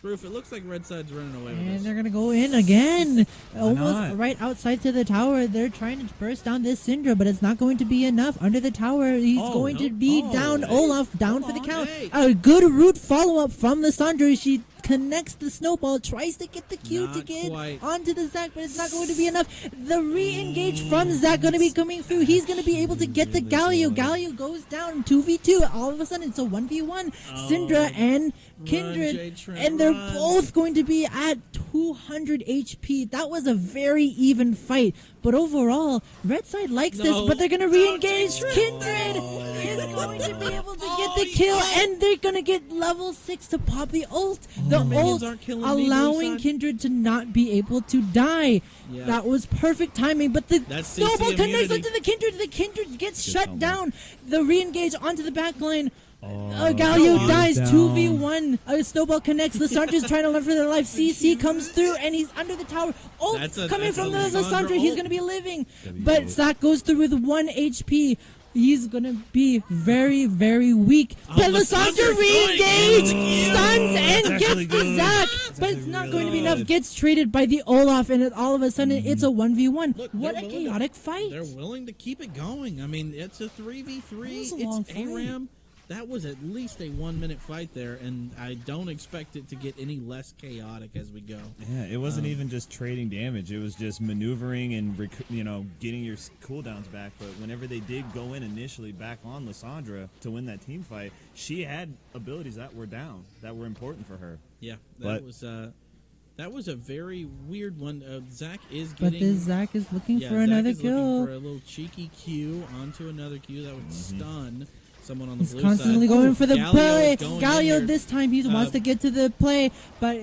Roof, it looks like Red Side's running away with and this. they're going to go in again. Almost not? right outside to the tower. They're trying to burst down this Syndra, but it's not going to be enough. Under the tower, he's going to be down. Olaf down for the count. hey. A good root follow-up from Lissandra. She connects the snowball, tries to get the Q to Not get quite. onto the Zac, but it's not going to be enough. The re-engage from Zac going to be coming through. He's going to be able to get the Galio. Galio goes down 2v2. All of a sudden, it's a 1v1. Syndra and Kindred, J-Trent, and they're run. both going to be at 200 HP. That was a very even fight. But overall, Red Side likes this, No. but they're going to re-engage. Kindred is going to be able to get the kill, and they're going to get level 6 to pop the ult. The minions ult aren't killing me, allowing Blue Side. Kindred to not be able to die. Yeah. That was perfect timing, but the That's snowball CC connects immunity. onto the Kindred. The Kindred gets shut combo. down. The re-engage onto the backline. Galio Galio's dies down. 2v1. Snowball connects. Lissandra's trying to run for their life. CC comes through and he's under the tower. Ult coming that's from a the Lissandra Lissandra. He's ult. going to be living. But Zach goes through with 1 HP. He's going to be very, very weak. But Lissandra Lissandra's re-engage, going. stuns, and That's gets actually the good. Zach. That's But it's actually not really going to be enough. good. Gets traded by the Olaf, and all of a sudden it's a 1v1. Look, What they're a willing to- chaotic fight. They're willing to keep it going. I mean, it's a 3v3. That was a It's long fight. ARAM. That was at least a 1-minute fight there, and I don't expect it to get any less chaotic as we go. Yeah, it wasn't even just trading damage. It was just maneuvering and getting your cooldowns back. But whenever they did go in initially back on Lissandra to win that team fight, she had abilities that were down, that were important for her. Yeah, But- that was a very weird one. Zach is But getting. this Zach is looking yeah, for Zach another is looking kill. for a little cheeky Q onto another Q that would stun someone on the He's blue constantly side. going for the Galio play. is going in Galio here. this time he wants to get to the play, but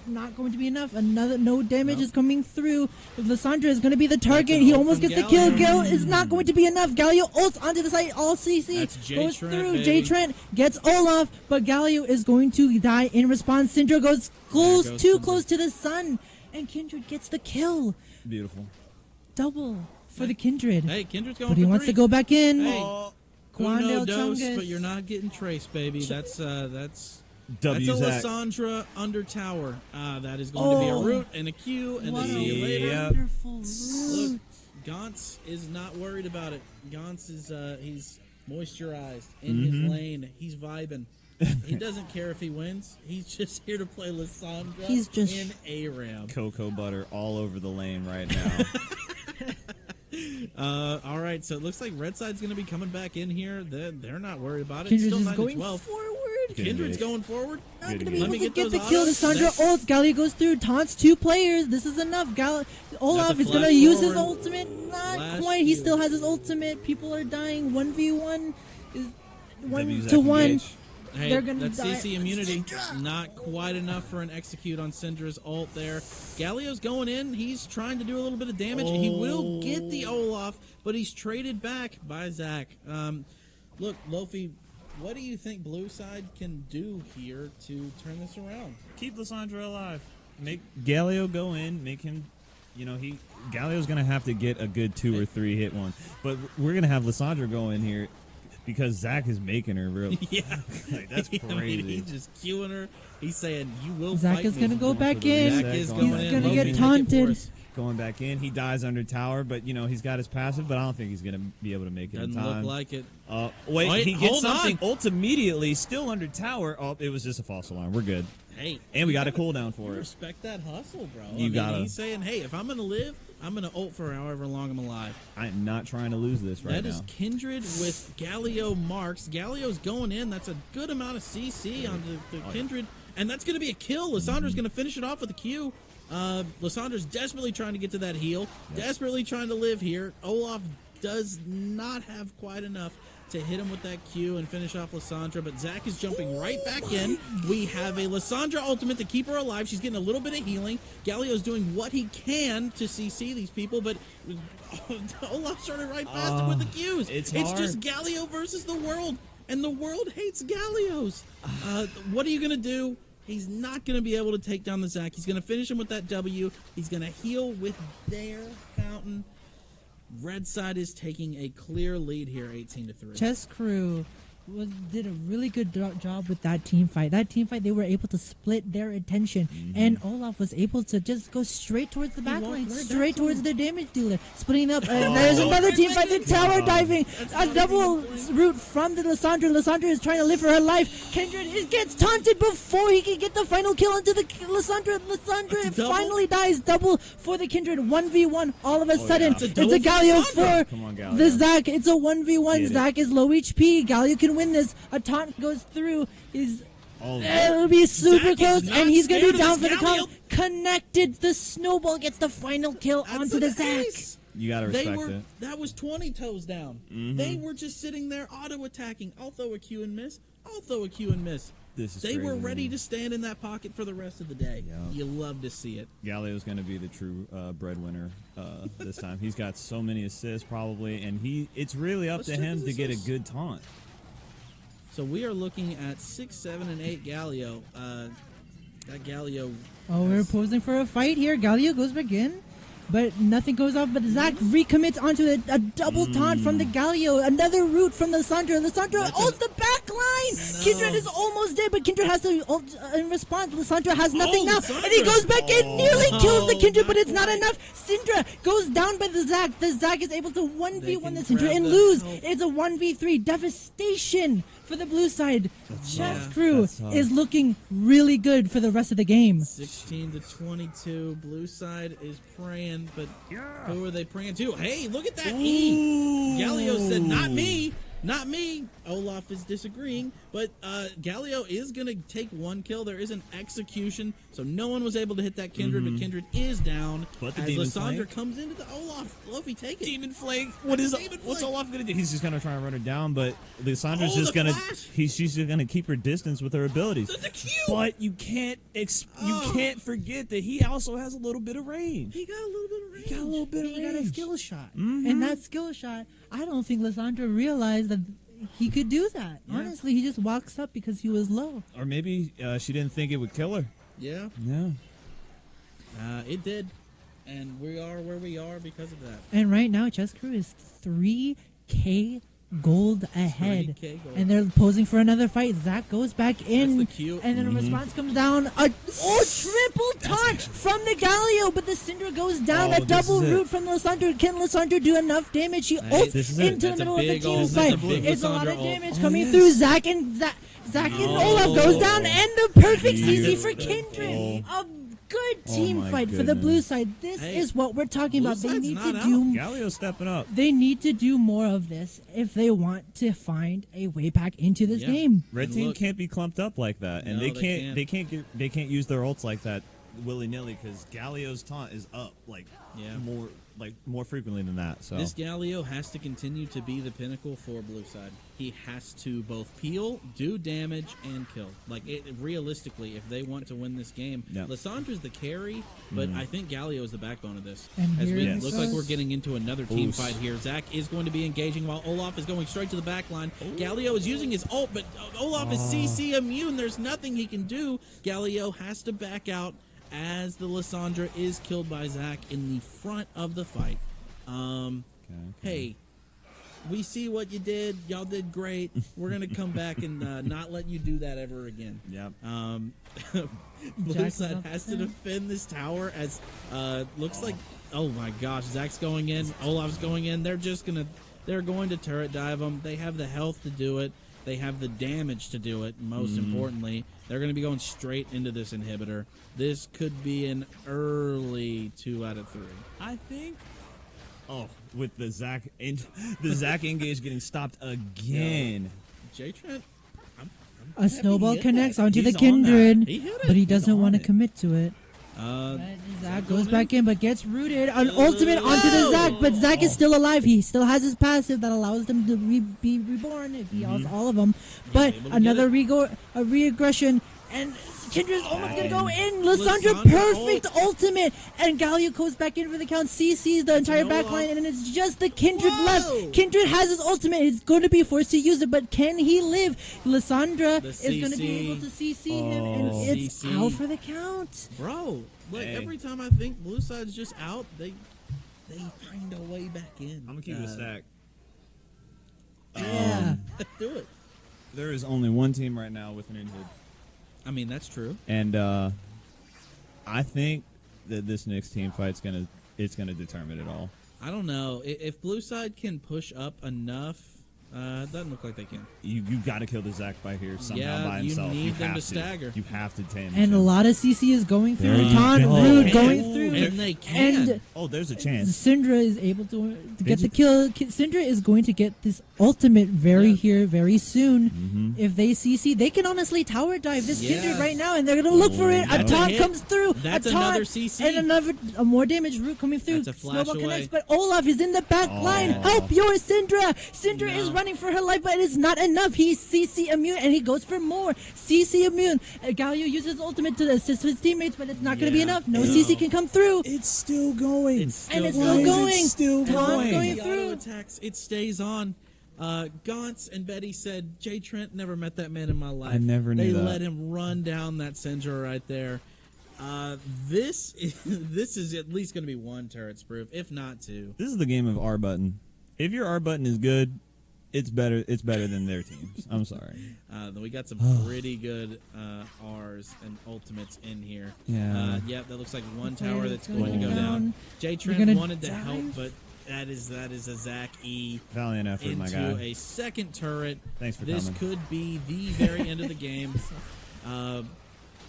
not going to be enough. Another no damage is coming through. Lysandra is going to be the target. He almost gets the kill. Gale is not going to be enough. Galio ults onto the side. All CC goes through. J Trent gets Olaf, but Galio is going to die in response. Syndra goes too close to the sun, and Kindred gets the kill. Beautiful. Double for the Kindred. Hey, Kindred's going But he for wants 3. to go back in. Hey, Quandale Uno dos, Chungus. but you're not getting Trace, baby. That's W a Zach. Lysandra under tower. That is going to be a root and a Q and a What see you a later. wonderful Look, root. Gauntz is not worried about it. Gauntz is he's moisturized in his lane. He's vibing. He doesn't care if he wins. He's just here to play Lysandra He's just in ARAM. Cocoa butter all over the lane right now. All right, so it looks like Red Side's going to be coming back in here. They're not worried about it. Kindred Still is 9 to going 12. forward. Kindred's going forward. Not going to Good be game. able Let to me get get the those kill. autos. Lysandra Next. ults. Galio goes through, taunts 2 players. This is enough. Olaf is going to flash use his forward. ultimate. Not Flash quite. He you. still has his ultimate. People are dying. 1v1 is W 1 Zach to 1. engage. Hey, They're gonna that's die. CC immunity. Not quite enough for an execute on Syndra's ult there. Galio's going in. He's trying to do a little bit of damage. He will get the Olaf, but he's traded back by Zach. Look, Lofi, what do you think Blue Side can do here to turn this around? Keep Lysandra alive. Make Galio go in. Make him. Galio's gonna have to get a good 2 or 3 hit one, but we're gonna have Lysandra go in here because Zach is making her real. Yeah. Like, that's I mean, crazy. he's just cueing her. He's saying, you will Zach fight is me. going to go back for the in. Zach reset, is going going back in. gonna in. get Lofi, make it for taunted. us. Going back in, he dies under tower, but he's got his passive, but I don't think he's gonna be able to make it in Doesn't time. look like it. Wait, he gets hold something. on. Ult immediately, still under tower. Oh, it was just a false alarm. We're good, Hey. and we got a cooldown for it. Respect that hustle, bro. You gotta. He's saying, hey, if I'm going to live, I'm going to ult for however long I'm alive. I am not trying to lose this right That now. is Kindred with Galio marks. Galio's going in. That's a good amount of CC on the Kindred. And that's going to be a kill. Lysandra's going to finish it off with a Q. Lysandra's desperately trying to get to that heal. Desperately trying to live here. Olaf does not have quite enough to hit him with that Q and finish off Lysandra, but Zach is jumping right back in. We have a Lysandra ultimate to keep her alive. She's getting a little bit of healing. Galio's doing what he can to CC these people, but Olaf's running right past him with the Qs. It's just Galio versus the world, and the world hates Galios. What are you going to do? He's not going to be able to take down the Zach. He's going to finish him with that W. He's going to heal with their fountain. Red side is taking a clear lead here, 18-3. Chess Crew did a really good job with that team fight. That team fight, they were able to split their attention, and Olaf was able to just go straight towards the back line, straight towards the damage dealer, splitting up. And there's another team fight, the tower diving, a double route from the Lysandra. Lysandra is trying to live for her life. Kindred gets taunted before he can get the final kill onto the Lysandra. Lysandra finally dies. Double for the Kindred. 1v1 all of a sudden. yeah. It's a Galio for Come on, Galio. the Zach. It's a 1v1. Get it. Zach is low HP. Galio can win this. A taunt goes through. It'll be super Zach is close, not and he's going to scared be down of for this the count. Galio. Connected. The snowball gets the final kill onto the Zach. You gotta respect it. That was 20 toes down. They were just sitting there auto-attacking. I'll throw a Q and miss. I'll throw a Q and miss. This is They were crazy. ready to stand in that pocket for the rest of the day. Yeah. You love to see it. Galio's going to be the true breadwinner this time. He's got so many assists probably, and it's really up Let's to check him his to get a assists. good taunt. So we are looking at 6, 7, and 8 Galio. That Galio. Oh, we're posing for a fight here. Galio goes back in, but nothing goes off. But Zach recommits onto a double taunt from the Galio. Another route from the Lysandra. Lysandra ults the back line. Kindred is almost dead, but Kindred has to ult in response. Lysandra has nothing now, Lysandra. and he goes back in, nearly kills the Kindred, but it's not enough. Syndra goes down by the Zach. The Zach is able to 1v1 the can Syndra grab and the lose. help. It's a 1v3 devastation for the blue side. Chess tough. Crew That's tough. is looking really good for the rest of the game. 16-22. Blue side is praying, but who are they praying to? Hey, look at that E. Galio said, not me. Not me. Olaf is disagreeing, But Galio is going to take one kill. There is an execution, so no one was able to hit that Kindred, but Kindred is down. But the as Demon Lysandra Flame- comes into the Olaf. Lofi, take it. Demon Flame. Demon What's Flame. Olaf gonna do? He's just gonna try and run her down, but Lysandra's Oh, just the gonna flash. she's just gonna keep her distance with her abilities. The Q. But you can't you can't forget that he also has a little bit of range. He got a little bit of range. He got a little bit of He got a range. skill shot. Mhm. And that skill shot, I don't think Lysandra realized that he could do that. Yeah. Honestly, he just walks up because he was low. Or maybe she didn't think it would kill her. Yeah, Yeah. it did. And we are where we are because of that. And right now, Chess Crew is 3K gold ahead. 3K gold. And they're posing for another fight. Zach goes back in. That's the cue. And then a response comes down. Triple taunt from the Galio. But the Syndra goes down. Oh, a this double is it. root from Lysandra. Can Lysandra do enough damage? She Hey, ults this is it. into the That's a middle of the big team ult. fight. That's a big It's a lot of Lysandra ult. damage Oh, coming yes. through. Zach and Olaf goes down. And the perfect CC for Kindred. A good Oh team my fight for the goodness. blue side. This Hey, is what we're talking blue about. They side's need not to out. do Galio's stepping up. they need to do more of this if they want to find a way back into this Yeah. game. Red And team look- can't be clumped up like that, and No, they they can't they can't use their ults like that willy nilly because Galio's taunt is up Yeah. more frequently than that. So This Galio has to continue to be the pinnacle for blue side. He has to both peel, do damage, and kill. Realistically, if they want to win this game, Yeah. Lysandra's the carry, but I think Galio is the backbone of this. And As here we it look like goes. we're getting into another team Oof. fight here. Zach is going to be engaging while Olaf is going straight to the back line. Galio is using his ult, but Olaf is CC immune. There's nothing he can do. Galio has to back out as the Lysandra is killed by Zach in the front of the fight. Hey, we see what you did. Y'all did great. We're going to come back and not let you do that ever again. Yep. Blue Jack's side up has to there. defend this tower as looks like, oh my gosh, Zach's going in, Olaf's going in. They're going to turret dive them. They have the health to do it. They have the damage to do it. Most importantly, they're going to be going straight into this inhibitor. This could be an early 2 out of 3. I think. Oh, with the Zach engage getting stopped again. J Trent, A snowball hit connects that. onto the He's on that. Kindred, He hit it. but he doesn't on want to it. commit to it. Zach goes back in, but gets rooted. An ultimate onto the Zach, but Zach is still alive. He still has his passive that allows them to be reborn if he has all of them. But able to another get a re-aggression, and Kindra's almost gonna go in. Lysandra, Lysandra perfect ultimate, and Galio goes back in for the count. CC's the entire no back line, ult. and it's just the Kindred Whoa! left. Kindred has his ultimate. He's going to be forced to use it, but can he live? Lysandra The is going to be CC. able to CC him, and Oh. it's CC. out for the count. Bro, Hey. every time I think blue side's just out, they find a way back in. I'm gonna keep it a stack. Yeah. Do it. There is only one team right now with an injured, I mean, that's true. and I think that this next team fight's gonna determine it all. I don't know. If blue side can push up enough, it doesn't look like they can. You got to kill the Zach by here somehow Yeah, by you himself. need them have to stagger. You have to tame And a him. lot of CC is going through. There you Taunt, go. Rude And- going through. And they can. And Oh, there's a chance. Syndra is able to get the just- kill. Syndra is going to get this ultimate very very soon. Mm-hmm. If they CC, they can honestly tower dive this Yeah. Kindred right now, and they're going to look for it. A That's a taunt hit. comes through. That's a taunt, another CC. And a more damage root coming through. That's a flash Snowball away. connects, but Olaf is in the back line. Oh. Help your Syndra. Syndra No. is running for her life, but it is not enough. He's CC immune, and he goes for more. CC immune. Galio uses ultimate to assist his teammates, but it's not going to be Yeah. enough. No No. CC can come through. It's still going. And it's Why still is it going. still Taunt going? going The through. auto attacks, it stays on. Gauntz and Betty said, Jay Trent, never met that man in my life. I never knew They that. let him run down that Syndra right there. This is at least going to be one turret sproof, if not two. This is the game of R button. If your R button is good, it's better. It's better than their teams. I'm sorry. Then we got some pretty good R's and ultimates in here. Yeah. Yep, that looks like one tower Okay, that's it's going to go going down. down. Jay We're Trent gonna wanted to dive. help, but that is a Zach E Valiant effort, my into guy. a second turret. Thanks for This coming. could be the very end of the game.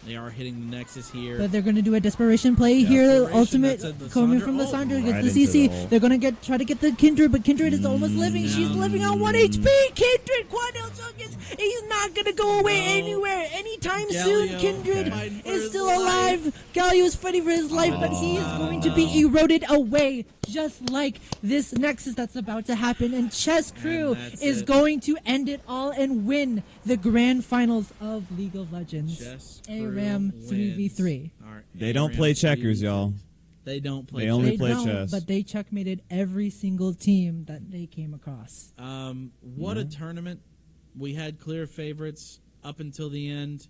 They are hitting the Nexus here. But they're going to do a desperation play here. Desperation, Ultimate that's a coming Lysandra from ult. Lysandra Right against the into CC. the ult. They're going to try to get the Kindred, but Kindred is almost living. She's living on 1 HP. Kindred, Quadel Jungus, he's not going to go away anywhere anytime soon. Galio Kindred fighting for is his still life. alive. Galio is fighting for his life, but he is going to be eroded away, just like this Nexus that's about to happen. And Chess Crew that's is it. going to end it all and win the grand finals of League of Legends. Chess ARAM Crew 3v3. All right, They don't ARAM play checkers, 3v3. y'all. They don't play They only They play don't, chess. but they checkmated every single team that they came across. What a tournament. We had clear favorites up until the end.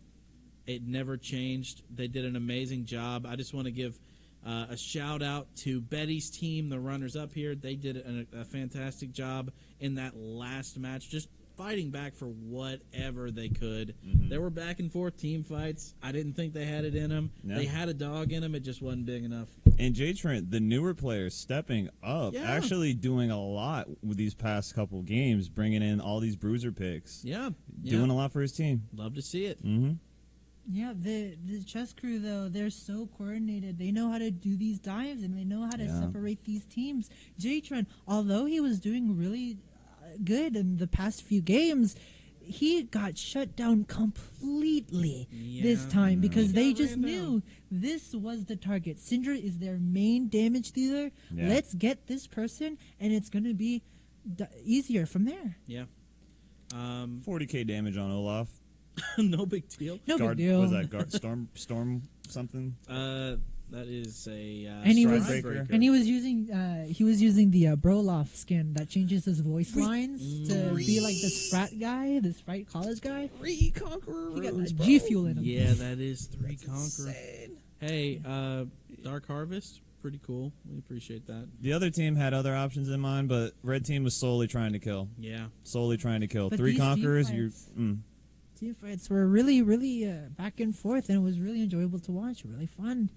It never changed. They did an amazing job. I just want to give a shout out to Betty's team, the runners up here. They did a fantastic job in that last match, just fighting back for whatever they could. There were back and forth team fights. I didn't think they had it in them. No. They had a dog in them. It just wasn't big enough. And J Trent, the newer players stepping up, Yeah. actually doing a lot with these past couple games, bringing in all these bruiser picks, Yeah. doing a lot for his team. Love to see it. Mm-hmm. Yeah, the Chess Crew, though, they're so coordinated. They know how to do these dives, and they know how to Yeah. separate these teams. J-Tron, although he was doing really good in the past few games, he got shut down completely this Yeah. time because He they got just ran down. knew this was the target. Syndra is their main damage dealer. Yeah. Let's get this person, and it's going to be easier from there. Yeah. 40k damage on Olaf. No big deal. No Guard, big deal. Was that guard, storm something? That is a And he was Strikebreaker. and he was using the Broloff skin that changes his voice lines to be like this frat guy, this frat college guy. He got that G Fuel in him. Yeah, that is 3 Conqueror. Hey, Dark Harvest, pretty cool. We appreciate that. The other team had other options in mind, but red team was solely trying to kill. Yeah. Solely trying to kill. But 3 these team conquerors. fights- Mm. Team fights were really, really back and forth, and it was really enjoyable to watch. Really fun.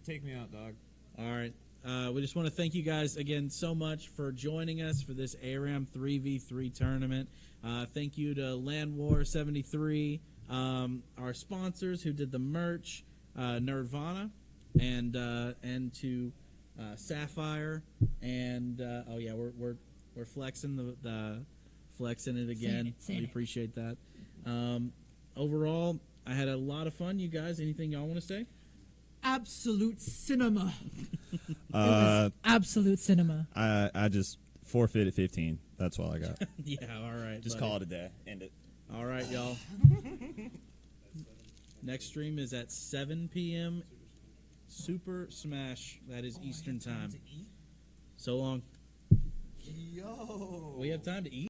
Take me out, dog. All right. We just want to thank you guys again so much for joining us for this ARAM 3v3 tournament. Thank you to LanWar 73, our sponsors who did the merch, Nerdvana, and to Sapphire, and we're flexing the flexing it again. Saying We it. appreciate that. Overall, I had a lot of fun. You guys, anything y'all want to say? Absolute cinema. It was absolute cinema. I just forfeited 15. That's all I got. Yeah, all right. Just buddy. call it a day. End it. All right, y'all. Next stream is at 7 p.m. Super Smash. That is Eastern time. So long. Yo. We have time to eat.